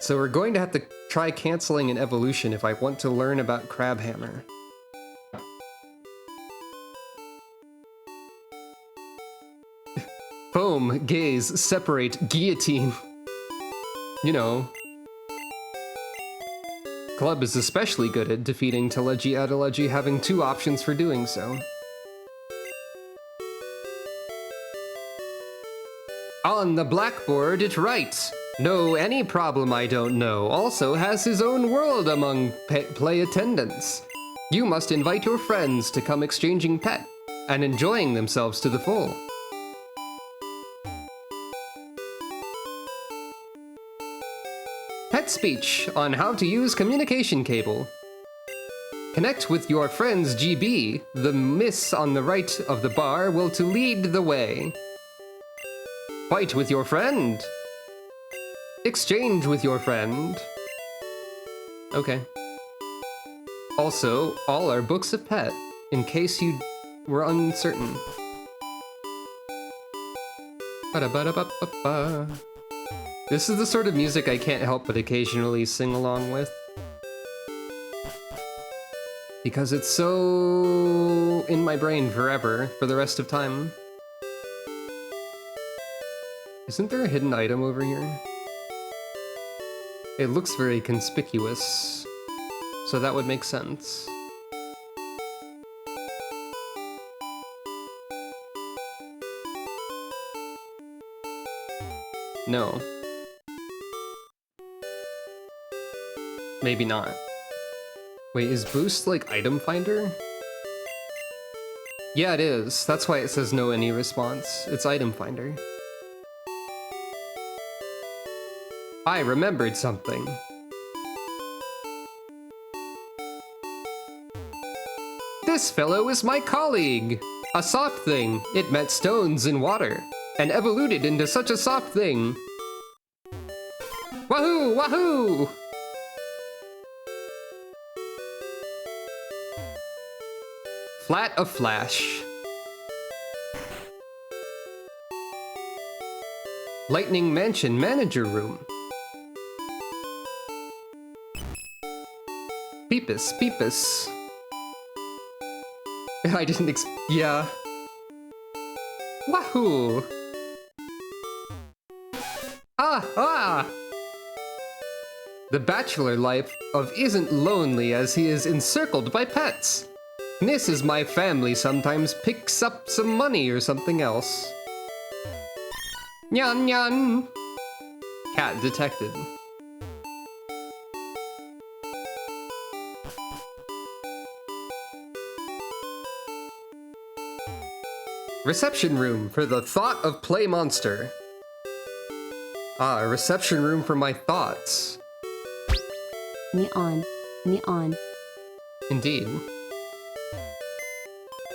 So we're going to have to try canceling an evolution if I want to learn about Crabhammer. Foam, gaze, separate, guillotine. You know. Club is especially good at defeating Telegy Adelegy, having 2 options for doing so. On the blackboard it writes, "No, any problem I don't know," also has his own world among play attendants. You must invite your friends to come exchanging pet and enjoying themselves to the full. Pet speech on how to use communication cable. Connect with your friend's GB. The miss on the right of the bar will to lead the way. Fight with your friend. Exchange with your friend. Okay. Also, all are books of pet, in case you were uncertain. Ba-da-ba-da-ba-ba-ba. This is the sort of music I can't help but occasionally sing along with. Because it's so in my brain forever, for the rest of time. Isn't there a hidden item over here? It looks very conspicuous, so that would make sense. No. Maybe not. Wait, is Boost like item finder? Yeah, it is. That's why it says no any response. It's item finder. I remembered something. This fellow is my colleague. A soft thing. It met stones in water and evoluted into such a soft thing. Wahoo! Wahoo! Flat of Flash. Lightning Mansion Manager Room. Peepus, Peepus. I didn't yeah. Wahoo! Ah! The bachelor life of isn't lonely as he is encircled by pets. This is my family sometimes picks up some money or something else. Nyan nyan. Cat detected. Reception room for the thought of play monster. Ah, a reception room for my thoughts. Neon. Neon. Indeed.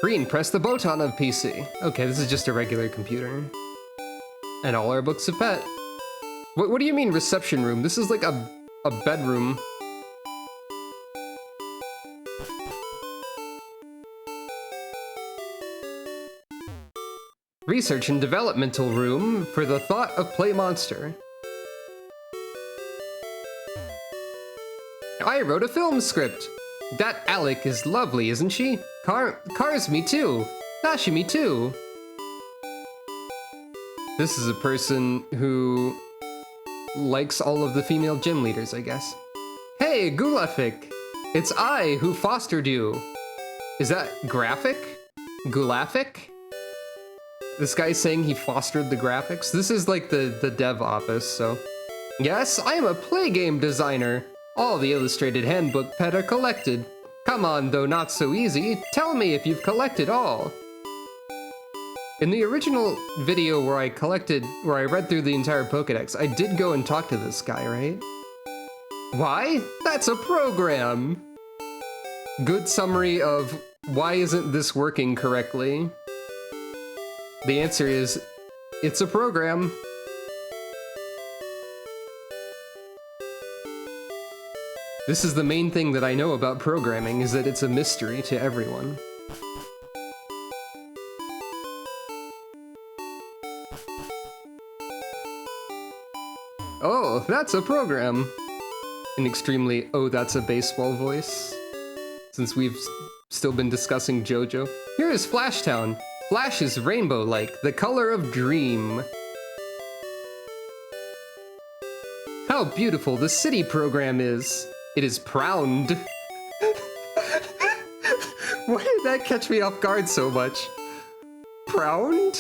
Green, press the button of PC. Okay, this is just a regular computer. And all our books of pet. What do you mean reception room? This is like a bedroom. Research and developmental room for the thought of play monster. I wrote a film script. That Alec is lovely, isn't she? Cars me too. Nashi me too. This is a person who likes all of the female gym leaders, I guess. Hey, Gulafik! It's I who fostered you. Is that graphic? Gulafik? This guy's saying he fostered the graphics? This is like the dev office, so... Yes, I am a play game designer. All the illustrated handbook pet are collected. Come on, though not so easy. Tell me if you've collected all. In the original video where I read through the entire Pokédex, I did go and talk to this guy, right? Why? That's a program! Good summary of why isn't this working correctly? The answer is, it's a program. This is the main thing that I know about programming, is that it's a mystery to everyone. Oh, that's a program! An extremely, oh, that's a baseball voice. Since we've still been discussing JoJo. Here is Flashtown. Flash is rainbow-like, the color of dream. How beautiful the city program is. It is proud. Why did that catch me off guard so much? Proud?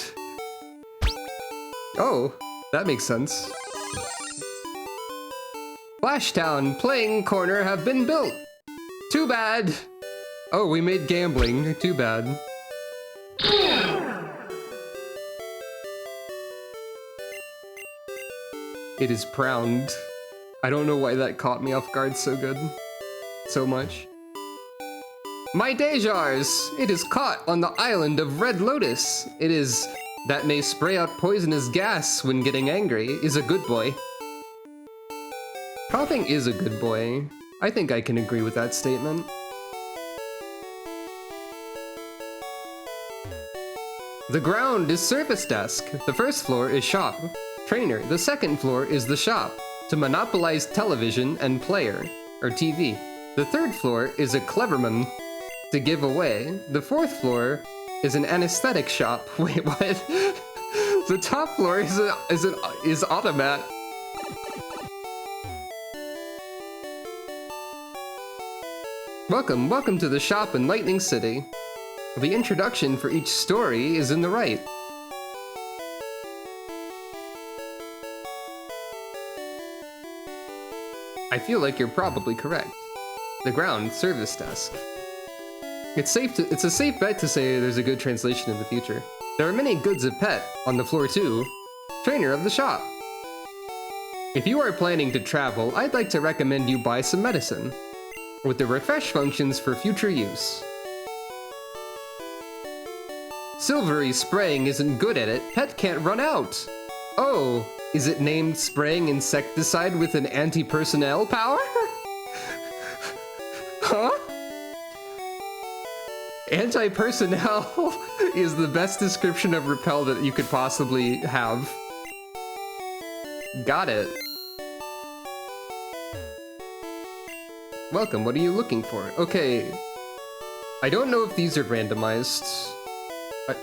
Oh, that makes sense. Flashtown playing corner have been built. Too bad. Oh, we made gambling. Too bad. It is pround. I don't know why that caught me off guard so good. So much. My Dejars! It is caught on the island of Red Lotus. It is that may spray out poisonous gas when getting angry, is a good boy. Coughing is a good boy. I think I can agree with that statement. The ground is service desk. The first floor is shop. Trainer. The second floor is the shop, to monopolize television and player, or TV. The third floor is a cleverman, to give away. The fourth floor is an anesthetic shop. Wait, what? The top floor is automat. Welcome to the shop in Lightning City. The introduction for each story is in the right. I feel like you're probably correct. The ground service desk. It's a safe bet to say there's a good translation in the future. There are many goods of pet on the floor too. Trainer of the shop. If you are planning to travel, I'd like to recommend you buy some medicine with the refresh functions for future use. Silvery spraying isn't good at it. Pet can't run out. Oh, is it named spraying insecticide with an anti-personnel power? Huh? Anti-personnel is the best description of repel that you could possibly have. Got it. Welcome, what are you looking for? Okay. I don't know if these are randomized.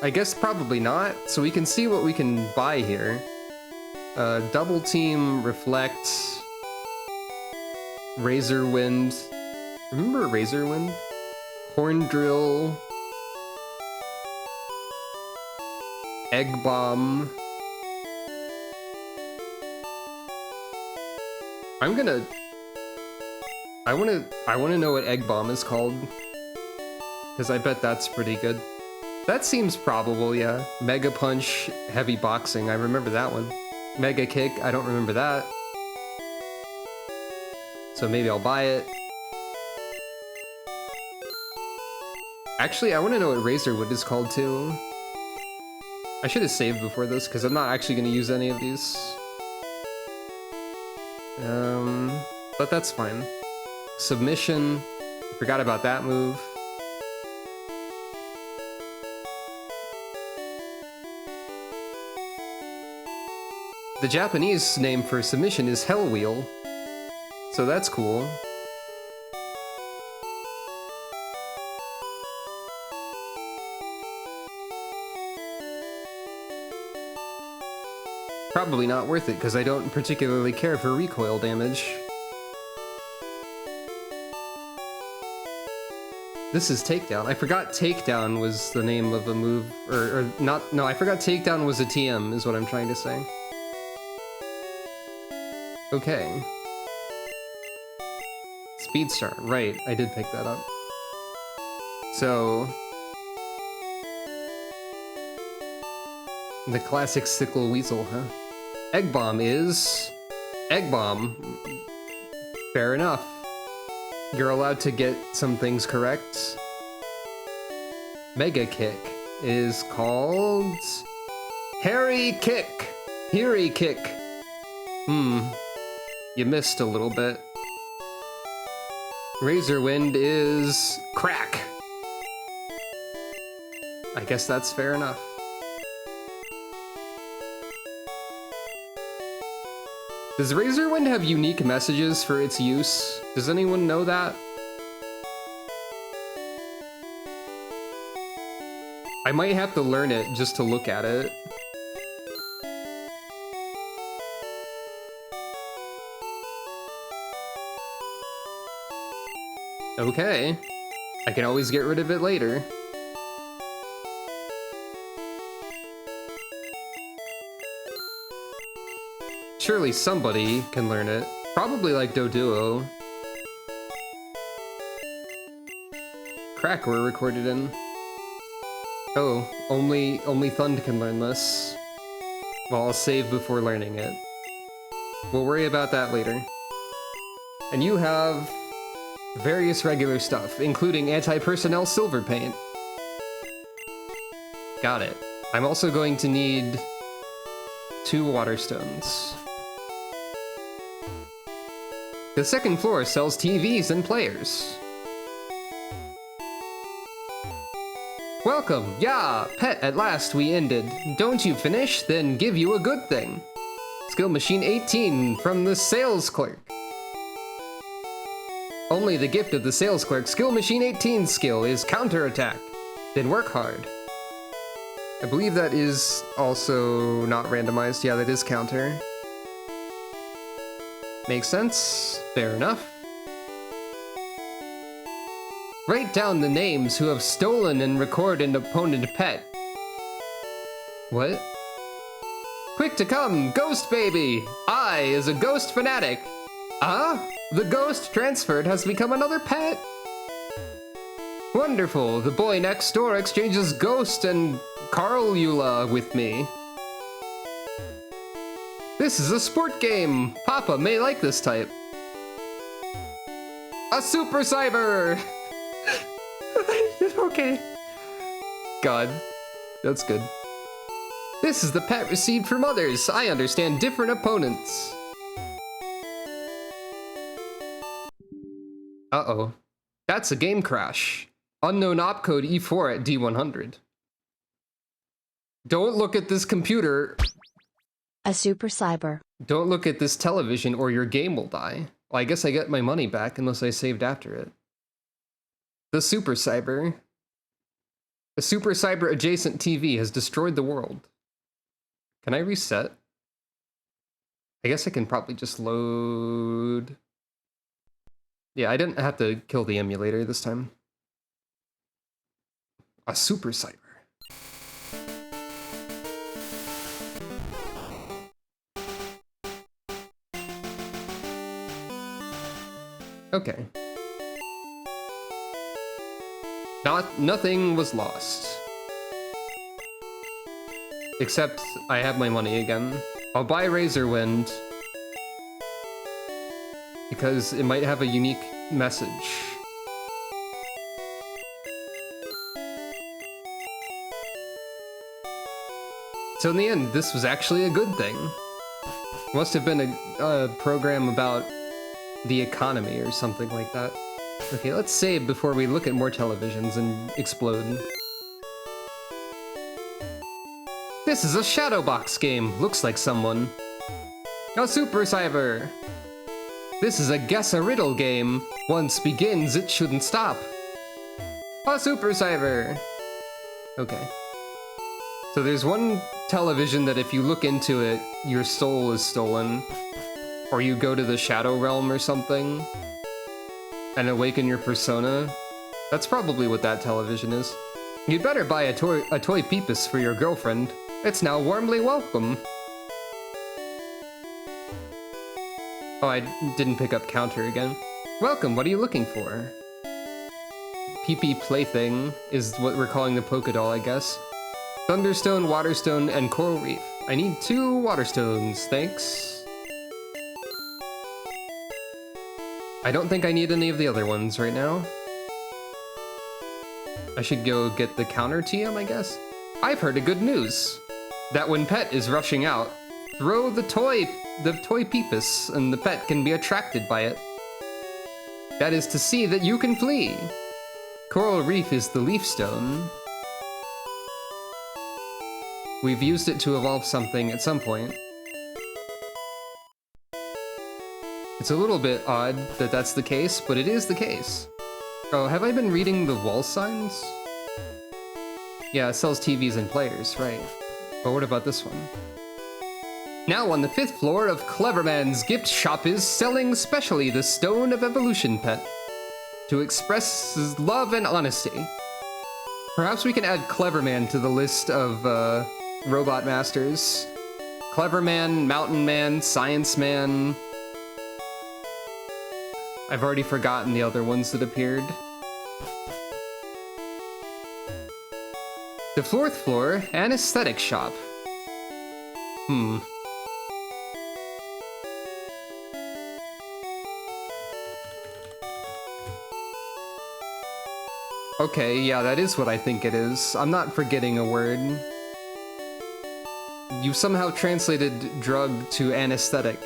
I guess probably not, so we can see what we can buy here. Double team, reflect, razor wind. Remember razor wind? Horn drill, egg bomb. I wanna know what egg bomb is called, because I bet that's pretty good. That seems probable, yeah. Mega punch, heavy boxing. I remember that one. Mega kick. I don't remember that. So maybe I'll buy it. Actually, I want to know what Razorwood is called too. I should have saved before this because I'm not actually going to use any of these. But that's fine. Submission. I forgot about that move. The Japanese name for submission is Hell Wheel. So that's cool. Probably not worth it because I don't particularly care for recoil damage. This is Takedown. I forgot Takedown was the name of a move, or not, no, I forgot Takedown was a TM is what I'm trying to say. Okay. Speedstar, right, I did pick that up. So... the classic Sickle Weasel, huh? Egg Bomb is... Egg Bomb. Fair enough. You're allowed to get some things correct. Mega Kick is called... Harry Kick! Harry Kick! You missed a little bit. Razor Wind is... Crack! I guess that's fair enough. Does Razor Wind have unique messages for its use? Does anyone know that? I might have to learn it just to look at it. Okay. I can always get rid of it later. Surely somebody can learn it. Probably like Doduo. crack we're recorded in? Oh, only Thund can learn this. Well, I'll save before learning it. We'll worry about that later. And you have various regular stuff, including anti-personnel silver paint. Got it. I'm also going to need 2 water stones. The second floor sells TVs and players. Welcome, yeah, pet, at last we ended. Don't you finish, then give you a good thing. Skill machine 18 from the sales clerk. Only the gift of the sales clerk skill machine 18 skill is counterattack. Then work hard. I believe that is also not randomized. Yeah, that is counter. Makes sense. Fair enough. Write down the names who have stolen and record an opponent pet. What? Quick to come, Ghost Baby! I is a ghost fanatic. Ah? The ghost transferred has become another pet. Wonderful, the boy next door exchanges Ghost and Carlula with me. This is a sport game. Papa may like this type. A Super Cyber! Okay. God, that's good. This is the pet received from others. I understand different opponents. Uh-oh. That's a game crash. Unknown opcode E4 at D100. Don't look at this computer. A Super Cyber. Don't look at this television or your game will die. Well, I guess I get my money back unless I saved after it. The Super Cyber. A Super Cyber adjacent TV has destroyed the world. Can I reset? I guess I can probably just load... Yeah, I didn't have to kill the emulator this time. A Super Cyber. Okay. Nothing was lost. Except I have my money again. I'll buy Razor Wind because it might have a unique message. So in the end, this was actually a good thing. Must have been a program about the economy or something like that. Okay, let's save before we look at more televisions and explode. This is a shadow box game. Looks like someone. A Super Cyber. This is a guess a riddle game. Once begins, it shouldn't stop. A Super Cyber. Okay. So there's one television that if you look into it, your soul is stolen. Or you go to the Shadow Realm or something and awaken your persona. That's probably what that television is. You'd better buy a toy Peepus for your girlfriend. It's now warmly welcome. Oh, I didn't pick up counter again. Welcome, what are you looking for? PP Plaything is what we're calling the Polka Doll, I guess. Thunderstone, Waterstone, and Coral Reef. I need 2 Waterstones, thanks. I don't think I need any of the other ones right now. I should go get the counter TM, I guess? I've heard a good news. That when Pet is rushing out, throw the toy Peepus, and the pet can be attracted by it. That is to see that you can flee. Coral Reef is the leaf stone. We've used it to evolve something at some point. It's a little bit odd that that's the case, but it is the case. Oh, have I been reading the wall signs? Yeah, it sells TVs and players, right. But what about this one? Now on the 5th floor of Cleverman's gift shop is selling specially the Stone of Evolution pet to express his love and honesty. Perhaps we can add Cleverman to the list of robot masters. Cleverman, Mountain Man, Science Man. I've already forgotten the other ones that appeared. The 4th floor, an aesthetic shop. Okay, yeah, that is what I think it is. I'm not forgetting a word. You somehow translated drug to anesthetic,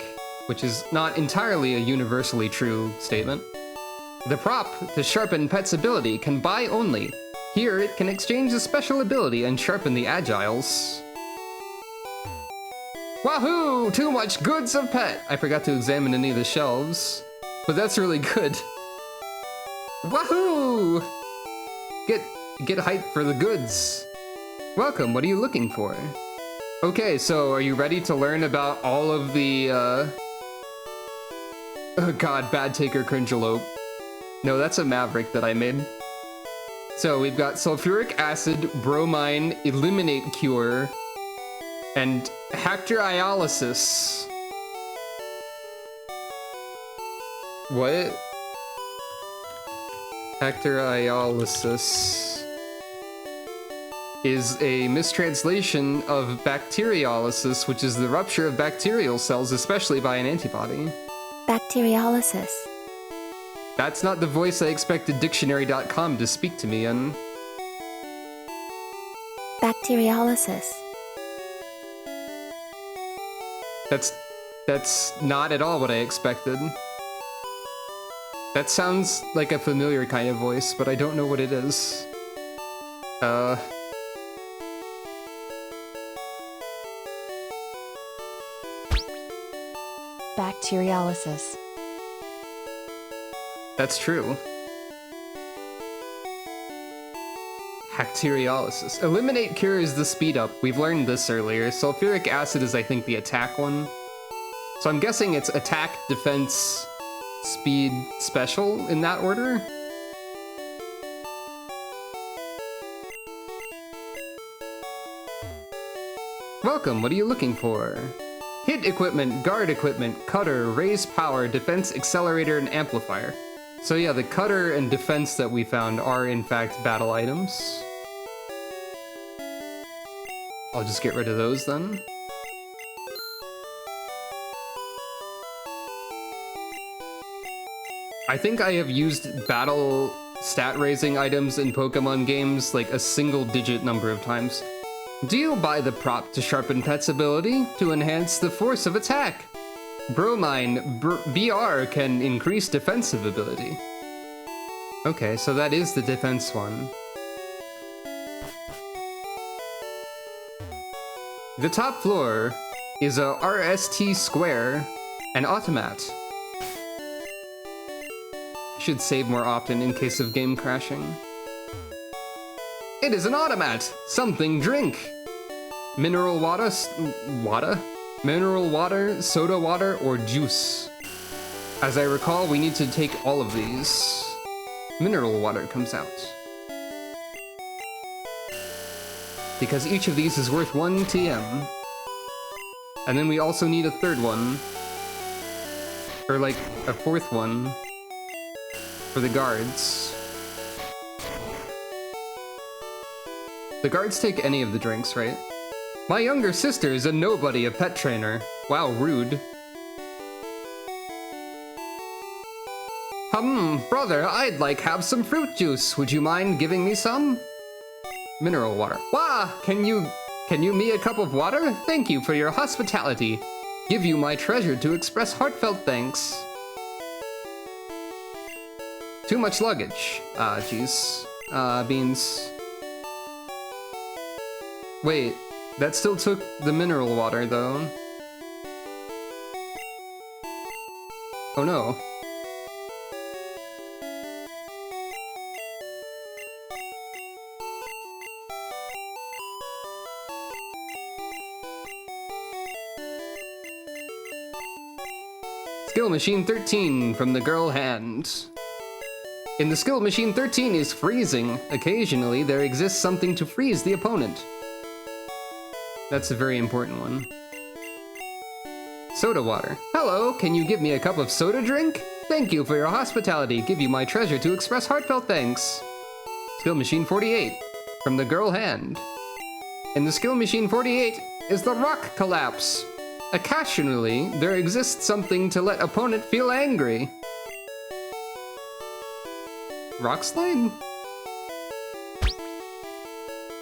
which is not entirely a universally true statement. The prop to sharpen Pet's ability can buy only. Here, it can exchange a special ability and sharpen the agiles. Wahoo! Too much goods of Pet! I forgot to examine any of the shelves, but that's really good. Wahoo! Get hyped for the goods. Welcome, what are you looking for? Okay, so are you ready to learn about all of the, oh god, Bad Taker Cringelope. No, that's a Maverick that I made. So we've got sulfuric acid, bromine, eliminate cure, and hactoriolysis. What? Hactoriolysis is a mistranslation of bacteriolysis, which is the rupture of bacterial cells, especially by an antibody. Bacteriolysis. That's not the voice I expected dictionary.com to speak to me in. Bacteriolysis. That's not at all what I expected. That sounds like a familiar kind of voice, but I don't know what it is. Bacteriolysis. That's true. Hactoriolysis. Eliminate cure is the speed up. We've learned this earlier. Sulfuric acid is, I think, the attack one. So I'm guessing it's attack, defense, speed, special in that order? Welcome, what are you looking for? Hit equipment, guard equipment, cutter, raise power, defense, accelerator, and amplifier. So yeah, the cutter and defense that we found are in fact battle items. I'll just get rid of those then. I think I have used battle stat raising items in Pokemon games like a single digit number of times. Do you buy the prop to sharpen Pet's ability to enhance the force of attack? Bromine BR can increase defensive ability. Okay, so that is the defense one. The top floor is a RST square, an automat. Should save more often in case of game crashing. It is an automat! Something drink! Mineral water, Mineral water, soda water, or juice. As I recall, we need to take all of these. Mineral water comes out. Because each of these is worth 1 TM. And then we also need a third one. Or like a fourth one. For the guards. The guards take any of the drinks, right? My younger sister is a nobody, a pet trainer. Wow, rude. Brother, I'd like have some fruit juice. Would you mind giving me some? Mineral water. Wah! Can you me a cup of water? Thank you for your hospitality. Give you my treasure to express heartfelt thanks. Too much luggage. Jeez. Beans. Wait, that still took the mineral water, though. Oh no. Skill Machine 13 from the girl hand. In the Skill Machine 13 is freezing. Occasionally, there exists something to freeze the opponent. That's a very important one. Soda water. Hello, can you give me a cup of soda drink? Thank you for your hospitality. Give you my treasure to express heartfelt thanks. Skill Machine 48 from the girl hand. And the skill machine 48 is the rock collapse. Occasionally, there exists something to let opponent feel angry. Rock slide?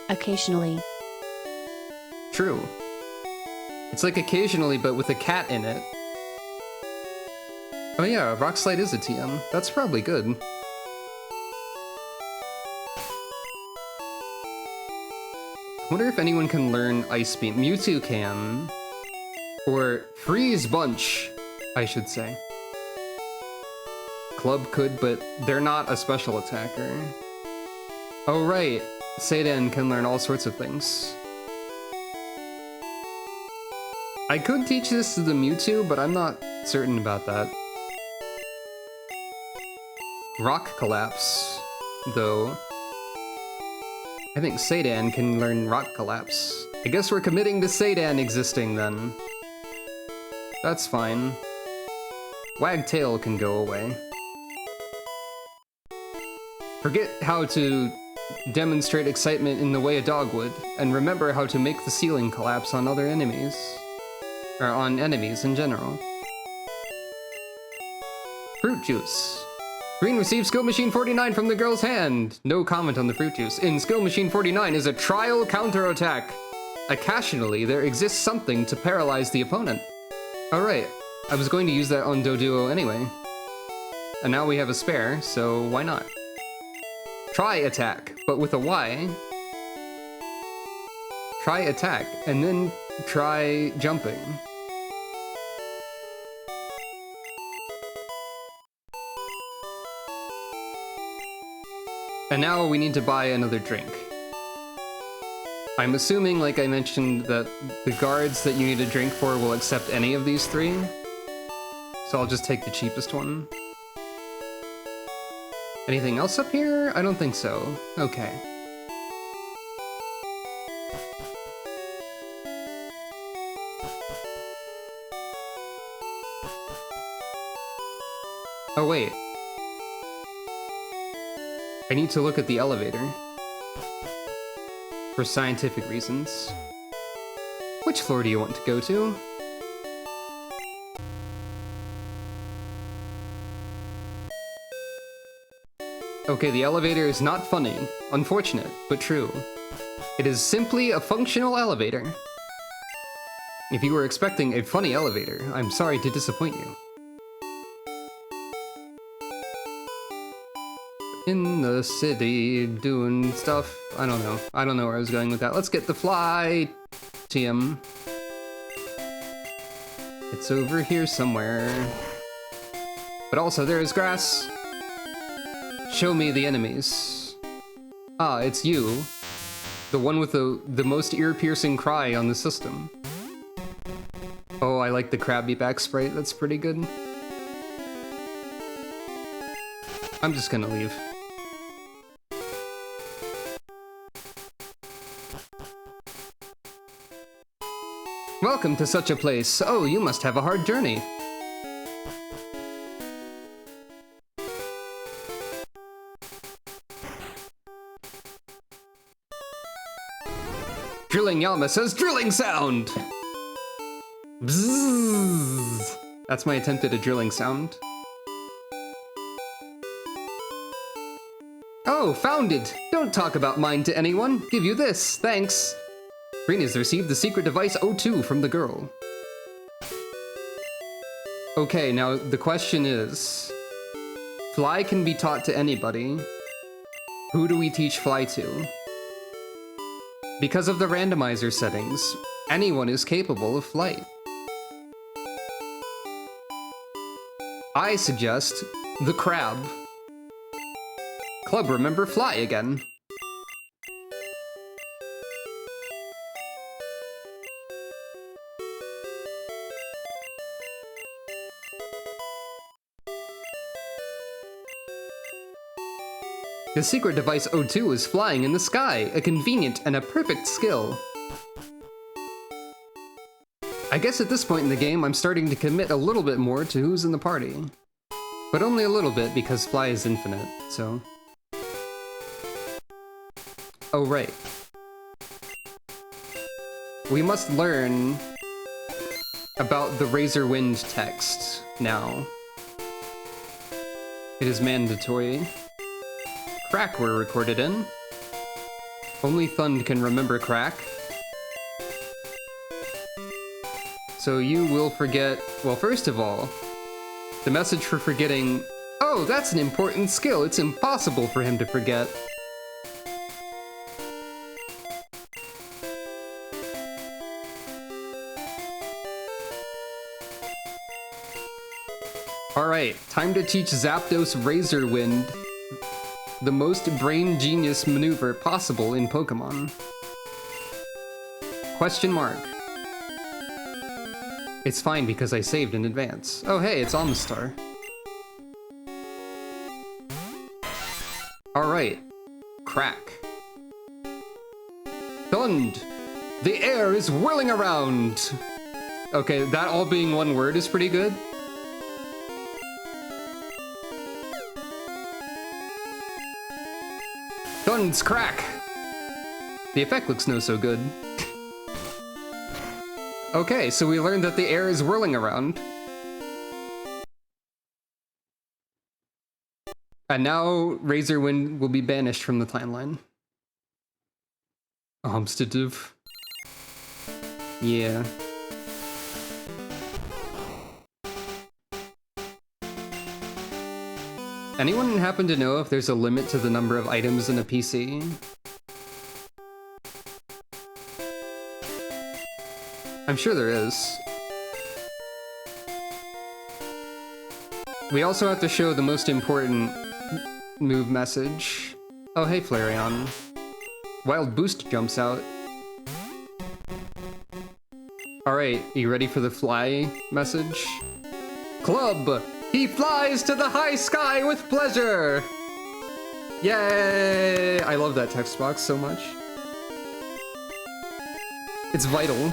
Occasionally. True. It's like occasionally, but with a cat in it. Oh yeah, rock slide is a TM. That's probably good. Wonder if anyone can learn Ice Beam. Mewtwo can. Or Freeze Bunch, I should say. Club could, but they're not a special attacker. Oh right, Seidan can learn all sorts of things. I could teach this to the Mewtwo, but I'm not certain about that. Rock Collapse, though. I think Seidan can learn Rock Collapse. I guess we're committing to Seidan existing then. That's fine. Wagtail can go away. Forget how to demonstrate excitement in the way a dog would, and remember how to make the ceiling collapse on other enemies. Or on enemies in general. Fruit Juice. Green receives Skill Machine 49 from the girl's hand. No comment on the Fruit Juice. In Skill Machine 49 is a trial counterattack. Occasionally, there exists something to paralyze the opponent. Alright, I was going to use that on Doduo anyway. And now we have a spare, so why not? Try attack, but with a Y. Try attack, and then try jumping. And now we need to buy another drink. I'm assuming, like I mentioned, that the guards that you need a drink for will accept any of these three. So I'll just take the cheapest one. Anything else up here? I don't think so. Okay. Oh wait. I need to look at the elevator. For scientific reasons. Which floor do you want to go to? Okay, the elevator is not funny. Unfortunate, but true. It is simply a functional elevator. If you were expecting a funny elevator, I'm sorry to disappoint you. In the city, doing stuff. I don't know. I don't know where I was going with that. Let's get the fly TM. It's over here somewhere. But also, there is grass. Show me the enemies. Ah, it's you. The one with the most ear-piercing cry on the system. Oh, I like the Krabby back sprite. That's pretty good. I'm just gonna leave. Welcome to such a place. Oh, you must have a hard journey. Drilling Yama says drilling sound! Bzzz. That's my attempt at a drilling sound. Oh, found it! Don't talk about mine to anyone. Give you this, thanks. Green has received the secret device O2 from the girl. Okay, now the question is... Fly can be taught to anybody. Who do we teach Fly to? Because of the randomizer settings, anyone is capable of flight. I suggest the crab. Club, remember Fly again. The secret device O2 is flying in the sky, a convenient and a perfect skill. I guess at this point in the game, I'm starting to commit a little bit more to who's in the party. But only a little bit, because Fly is infinite, so... Oh, right. We must learn about the Razor Wind text now. It is mandatory. Crack we're recorded in. Only Thund can remember Crack. So you will forget... Well, first of all, the message for forgetting... Oh, that's an important skill. It's impossible for him to forget. Alright, time to teach Zapdos Razor Wind the most brain genius maneuver possible in Pokemon. Question mark. It's fine because I saved in advance. Oh hey, it's Amistar. Alright. Crack. Thund! The air is whirling around! Okay, that all being one word is pretty good. Thund's Crack! The effect looks no so good. Okay, so we learned that the air is whirling around. And now Razor Wind will be banished from the timeline. Obstative. Yeah. Anyone happen to know if there's a limit to the number of items in a PC? I'm sure there is. We also have to show the most important move message. Oh hey Flareon. Wild Boost jumps out. Alright, you ready for the fly message? Club! He flies to the high sky with pleasure! Yay! I love that text box so much. It's vital.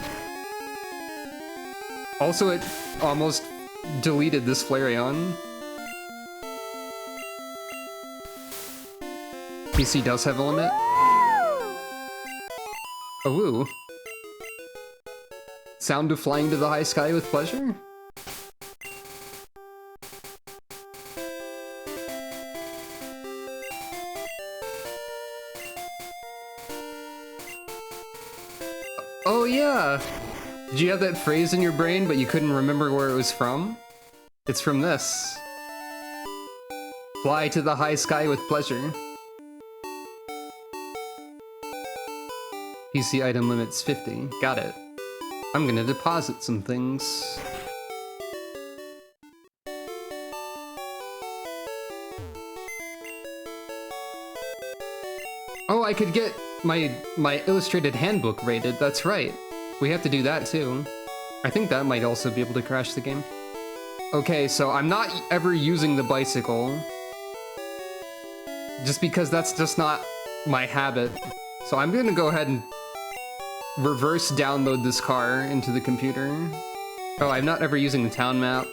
Also, it almost deleted this Flareon. PC does have a limit. Oh, woo. Sound of flying to the high sky with pleasure? Oh yeah! Did you have that phrase in your brain but you couldn't remember where it was from? It's from this. Fly to the high sky with pleasure. PC item limit's 50. Got it. I'm gonna deposit some things. Oh, I could get my illustrated handbook rated, that's right. We have to do that too. I think that might also be able to crash the game. Okay, so I'm not ever using the bicycle. Just because that's just not my habit. So I'm gonna go ahead and reverse download this car into the computer. Oh, I'm not ever using the town map.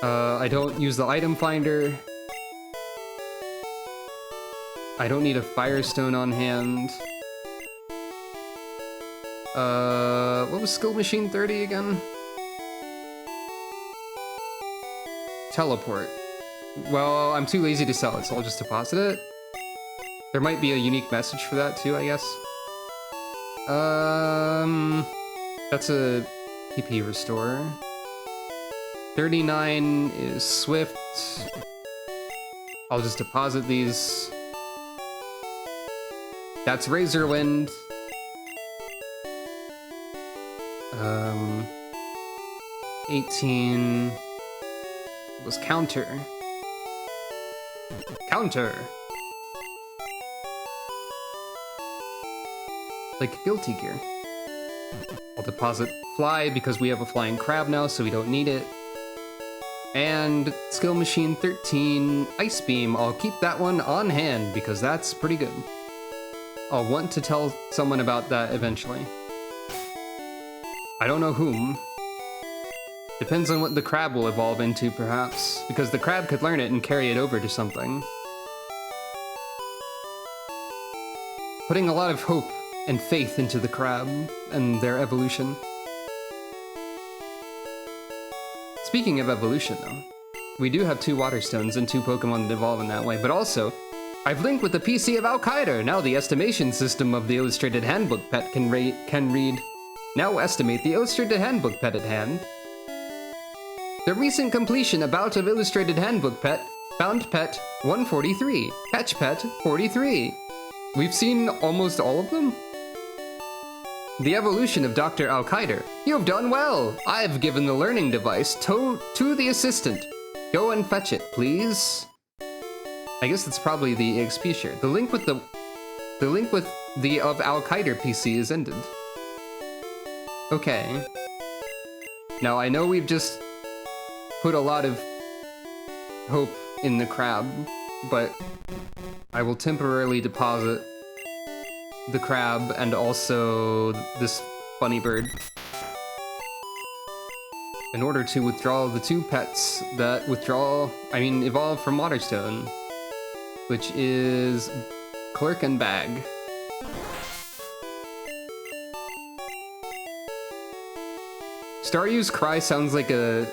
I don't use the item finder. I don't need a Firestone on hand. What was Skill Machine 30 again? Teleport. Well, I'm too lazy to sell it, so I'll just deposit it. There might be a unique message for that too, I guess. That's a PP restore. 39 is Swift. I'll just deposit these. That's Razor Wind. 18 was Counter. Counter! Like Guilty Gear. I'll deposit Fly because we have a flying crab now, so we don't need it. And Skill Machine 13, Ice Beam. I'll keep that one on hand because that's pretty good. I'll want to tell someone about that eventually. I don't know whom. Depends on what the crab will evolve into, perhaps, because the crab could learn it and carry it over to something. Putting a lot of hope and faith into the crab and their evolution. Speaking of evolution, though, we do have 2 water stones and 2 Pokemon that evolve in that way, but also, I've linked with the PC of Al-Qaeda. Now the estimation system of the Illustrated Handbook pet can read, now estimate the Illustrated Handbook pet at hand. The recent completion about of Illustrated Handbook pet, found pet 143, catch pet 43. We've seen almost all of them? The evolution of Dr. Al-Qaeda. You have done well. I have given the learning device to the assistant. Go and fetch it, please. I guess it's probably the EXP share. The link with the of Al-Qaeda PC is ended. Okay. Now I know we've just put a lot of hope in the crab, but I will temporarily deposit the crab and also this funny bird in order to withdraw the 2 pets that evolve from Waterstone, which is Clerk and Bag. Staryu's cry sounds like a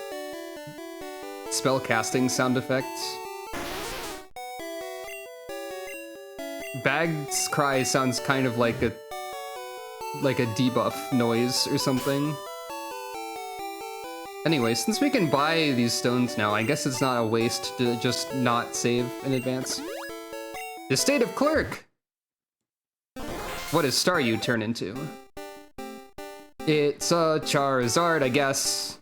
spellcasting sound effect. Bag's cry sounds kind of like a debuff noise or something. Anyway, since we can buy these stones now, I guess it's not a waste to just not save in advance. The state of Clerk! What does Staryu turn into? It's a Charizard, I guess.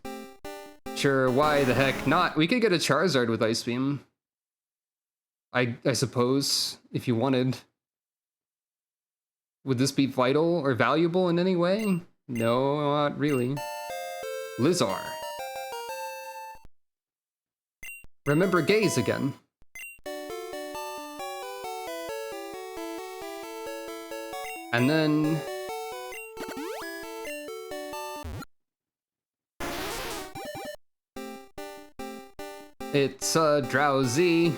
Sure, why the heck not? We could get a Charizard with Ice Beam. I suppose, if you wanted. Would this be vital or valuable in any way? No, not really. Lizar. Remember Gaze again. And then... it's Drowsy.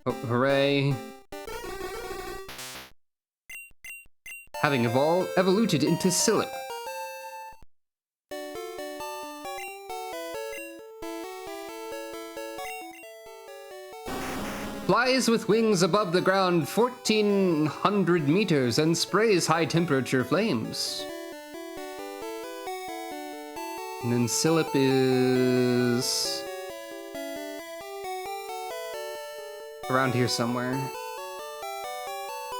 Oh, hooray. Having evoluted into Silip. Flies with wings above the ground 1,400 meters and sprays high temperature flames. And then Silip is... around here somewhere.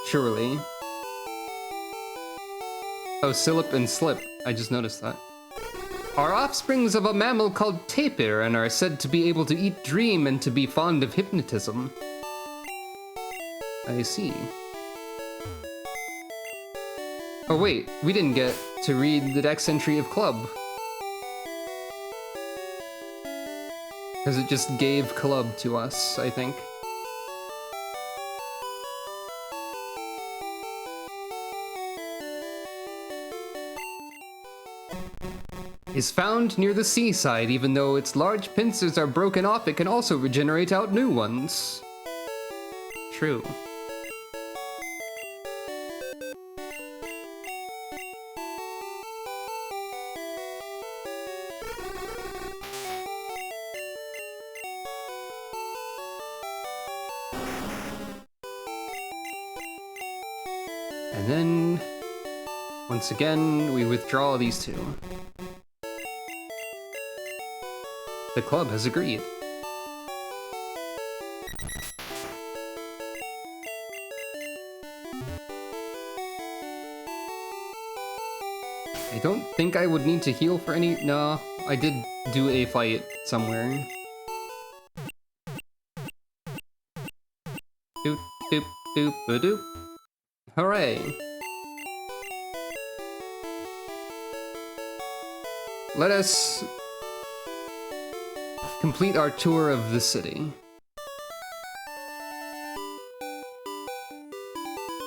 Surely. Oh, Silip and Slip. I just noticed that. Are offsprings of a mammal called tapir and are said to be able to eat dream and to be fond of hypnotism. I see. Oh wait, we didn't get to read the dex entry of Club. Because it just gave Club to us, I think. Is found near the seaside. Even though its large pincers are broken off, it can also regenerate out new ones. True. And then, once again, we withdraw these 2. The club has agreed. I don't think I would need to heal for any... No, I did do a fight somewhere. Doop, doop, doop, ba-doop. Hooray! Let us complete our tour of the city.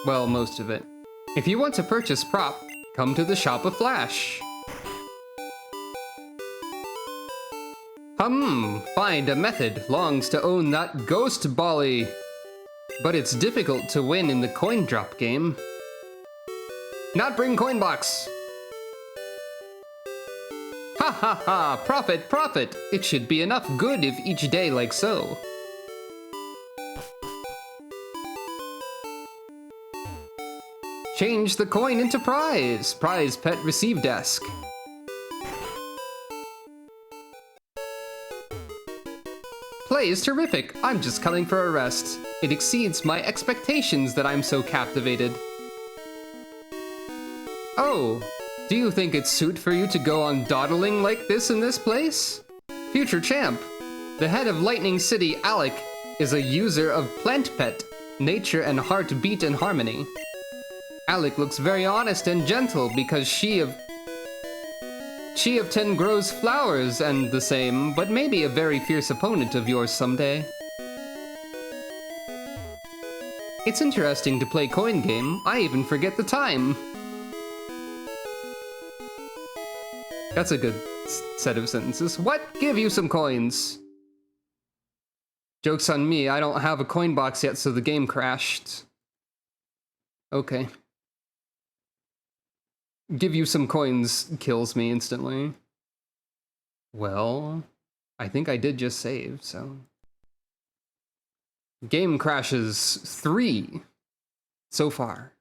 Well, most of it. If you want to purchase prop, come to the Shop of Flash. Find a method longs to own that ghost bolly. But it's difficult to win in the coin drop game. Not bring coin box! Ha ha ha! Profit, profit! It should be enough good if each day like so. Change the coin into prize! Prize pet receive desk. Play is terrific. I'm just coming for a rest. It exceeds my expectations that I'm so captivated. Oh, do you think it's suit for you to go on dawdling like this in this place? Future champ, the head of Lightning City, Alec, is a user of Plant Pet, nature and heart beat in harmony. Alec looks very honest and gentle because she of 10 grows flowers and the same, but maybe a very fierce opponent of yours someday. It's interesting to play coin game. I even forget the time. That's a good set of sentences. What? Give you some coins. Joke's on me, I don't have a coin box yet, so the game crashed. Okay. Give you some coins kills me instantly. Well, I think I did just save, so... Game crashes 3 so far.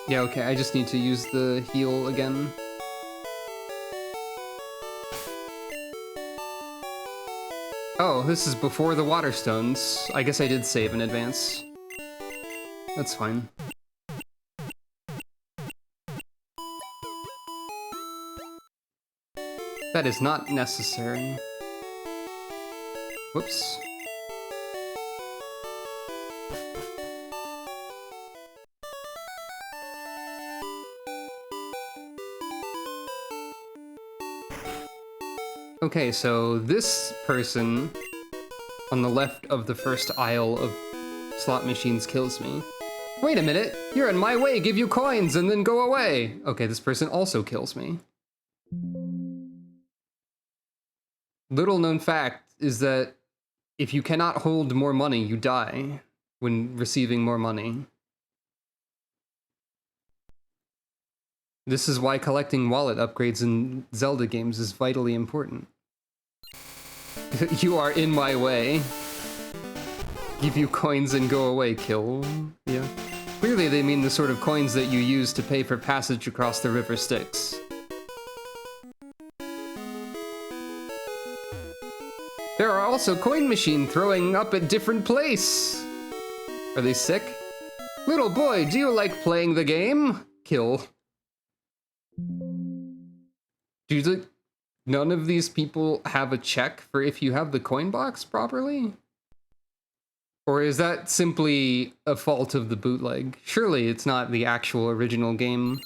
Yeah, okay, I just need to use the heal again. Oh, this is before the water stones. I guess I did save in advance. That's fine. That is not necessary. Whoops. Okay, so this person on the left of the first aisle of slot machines kills me. Wait a minute, you're in my way, give you coins and then go away. Okay, this person also kills me. Little known fact is that if you cannot hold more money, you die when receiving more money. This is why collecting wallet upgrades in Zelda games is vitally important. You are in my way. Give you coins and go away, kill. Yeah. Clearly they mean the sort of coins that you use to pay for passage across the river Styx. There are also coin machine throwing up at different place. Are they sick? Little boy, do you like playing the game? Kill. Do none of these people have a check for if you have the coin box properly? Or is that simply a fault of the bootleg? Surely it's not the actual original game.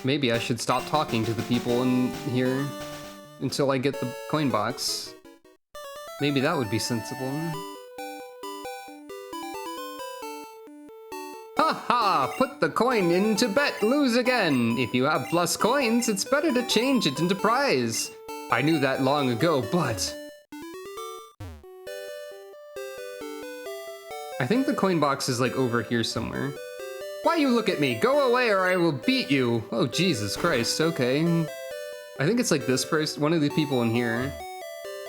Maybe I should stop talking to the people in here until I get the coin box. Maybe that would be sensible. Ha! Put the coin into bet, lose again! If you have plus coins, it's better to change it into prize. I knew that long ago, but... I think the coin box is like over here somewhere. Why you look at me? Go away or I will beat you! Oh, Jesus Christ, okay. I think it's like this person, one of the people in here.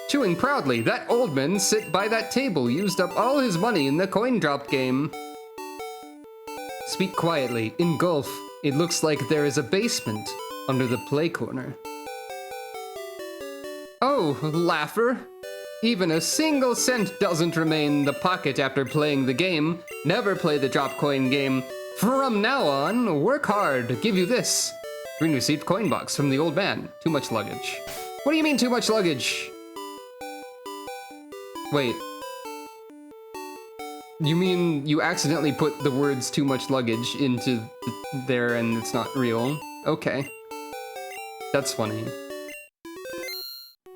Chewing proudly, that old man sit by that table used up all his money in the coin drop game. Speak quietly. In golf, it looks like there is a basement under the play corner. Oh, laugher. Even a single cent doesn't remain in the pocket after playing the game. Never play the drop coin game. From now on, work hard. Give you this. Green received coin box from the old man. Too much luggage. What do you mean too much luggage? Wait. You mean you accidentally put the words too much luggage into there and it's not real? Okay. That's funny.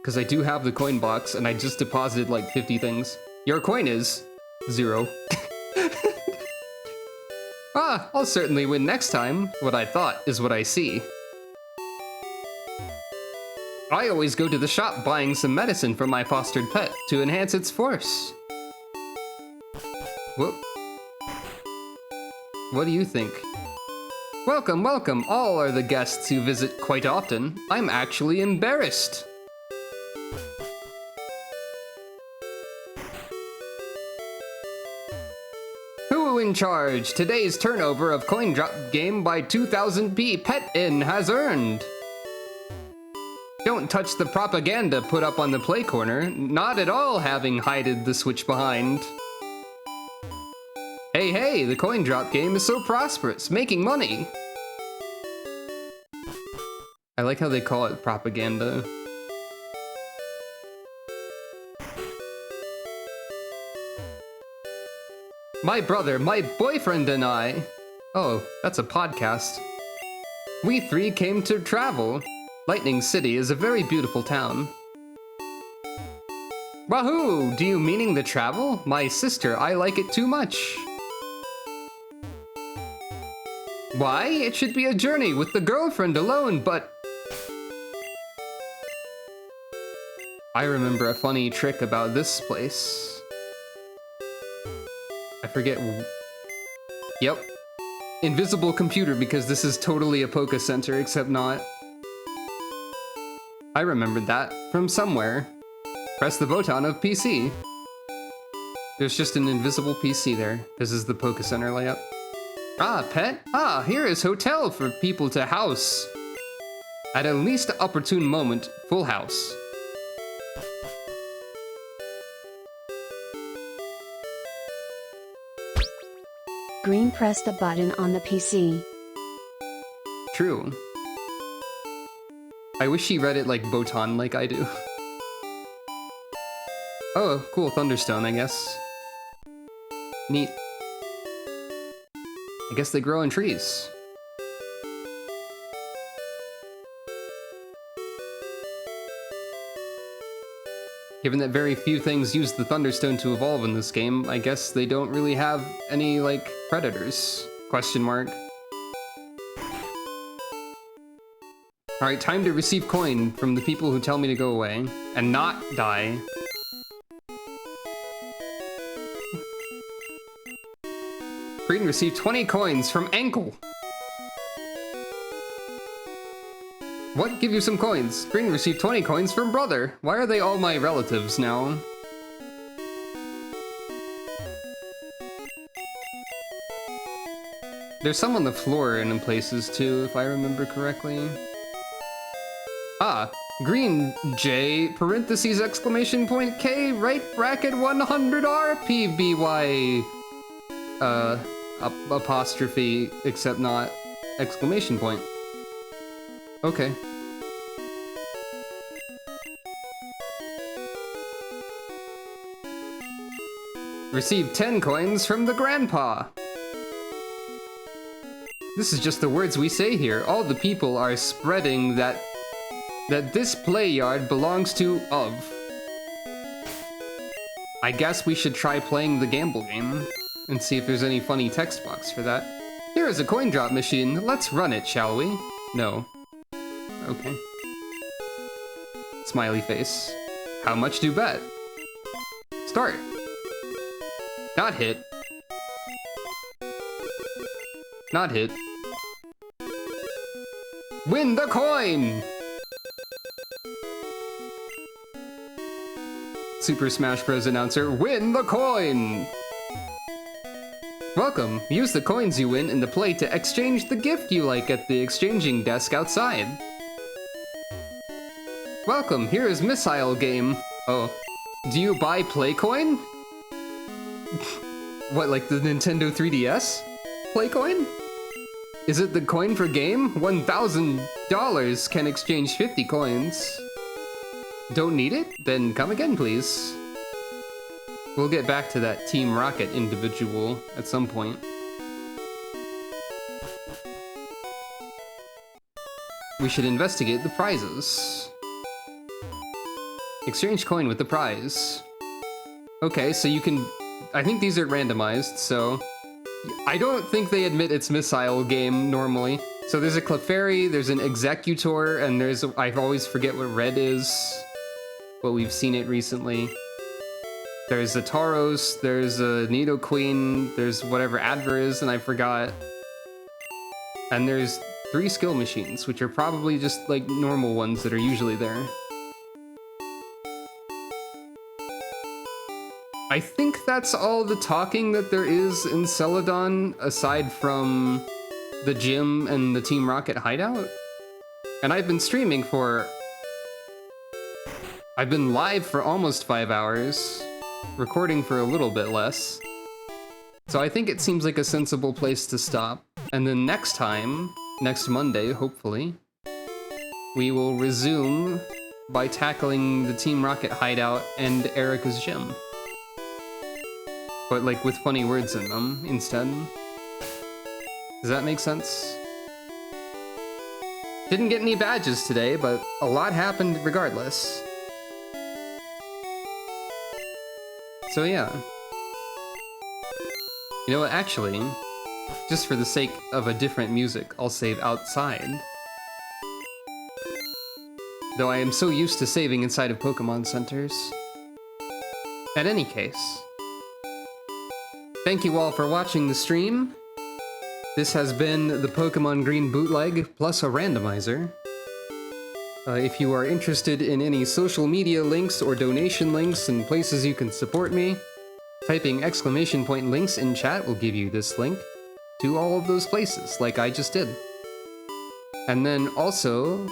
Because I do have the coin box and I just deposited like 50 things. Your coin is 0. Ah, Ha! I'll certainly win next time. What I thought is what I see. I always go to the shop buying some medicine for my fostered pet to enhance its force. Whoop. What do you think? Welcome, welcome. All are the guests who visit quite often. I'm actually embarrassed. Who in charge? Today's turnover of coin drop game by 2000p Pet Inn has earned. Don't touch the propaganda put up on the play corner, not at all having hided the switch behind. Hey, hey, the coin drop game is so prosperous, making money. I like how they call it propaganda. My brother, my boyfriend and I. Oh, that's a podcast. We three came to travel. Lightning City is a very beautiful town. Wahoo! Do you meaning the travel? My sister, I like it too much. Why? It should be a journey with the girlfriend alone, but... I remember a funny trick about this place. I forget... Yep. Invisible computer, because this is totally a Poké Center, except not. I remembered that from somewhere. Press the button of PC. There's just an invisible PC there. This is the Poké Center layout. Ah, pet? Ah, here is hotel for people to house. At a least opportune moment, full house. Green, press the button on the PC. True. I wish she read it like Botan, like I do. Oh, cool, Thunderstone, I guess. Neat. I guess they grow in trees. Given that very few things use the Thunderstone to evolve in this game, I guess they don't really have any, like, predators? Question mark. Alright, time to receive coin from the people who tell me to go away and not die. Green received 20 coins from Ankle. What? Give you some coins. Green received 20 coins from Brother. Why are they all my relatives now? There's some on the floor and in places too, if I remember correctly. Ah, Green J, parentheses, exclamation point K, right bracket 100 RPBY, apostrophe, except not, exclamation point. Okay. Received 10 coins from the grandpa. This is just the words we say here. All the people are spreading that this play yard belongs to of. I guess we should try playing the gamble game and see if there's any funny text box for that. Here is a coin drop machine. Let's run it, shall we? No. Okay. Smiley face. How much do bet? Start. Not hit. Not hit. Win the coin! Super Smash Bros. Announcer, win the coin! Welcome. Use the coins you win in the play to exchange the gift you like at the exchanging desk outside. Welcome. Here is Missile Game. Oh. Do you buy play coin? What, like the Nintendo 3DS? Play coin? Is it the coin for game? $1,000 can exchange 50 coins. Don't need it? Then come again, please. We'll get back to that Team Rocket individual at some point. We should investigate the prizes. Exchange coin with the prize. Okay, so you can... I think these are randomized, so... I don't think they admit it's missile game normally. So there's a Clefairy, there's an Executor, and there's I always forget what red is, but we've seen it recently. There's a Tauros, there's a Nidoqueen, there's whatever Adver is, and I forgot. And there's 3 skill machines, which are probably just like normal ones that are usually there. I think that's all the talking that there is in Celadon, aside from the gym and the Team Rocket hideout. And I've been streaming for... I've been live for almost 5 hours, recording for a little bit less. So I think it seems like a sensible place to stop. And then next time, next Monday, hopefully, we will resume by tackling the Team Rocket hideout and Erica's gym. But like with funny words in them instead. Does that make sense? Didn't get any badges today, but a lot happened regardless. So yeah. You know what, actually, just for the sake of a different music, I'll save outside. Though I am so used to saving inside of Pokemon centers. In any case, thank you all for watching the stream. This has been the Pokemon Green Bootleg plus a randomizer. If you are interested in any social media links or donation links and places you can support me, typing !links in chat will give you this link to all of those places, like I just did. And then also,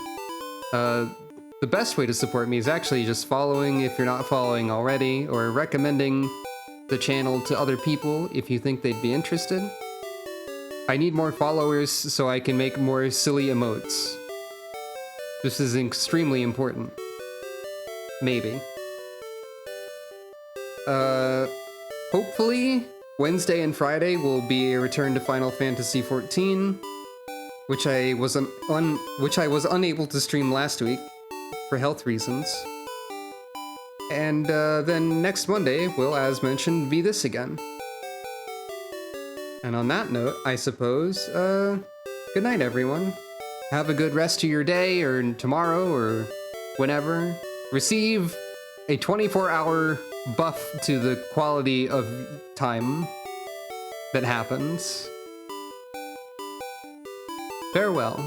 the best way to support me is actually just following if you're not following already, or recommending the channel to other people if you think they'd be interested. I need more followers so I can make more silly emotes. This is extremely important. Maybe. Hopefully, Wednesday and Friday will be a return to Final Fantasy XIV, which I was unable to stream last week for health reasons. And then next Monday will, as mentioned, be this again. And on that note, I suppose, good night, everyone. Have a good rest of your day, or tomorrow, or whenever. Receive a 24-hour buff to the quality of time that happens. Farewell.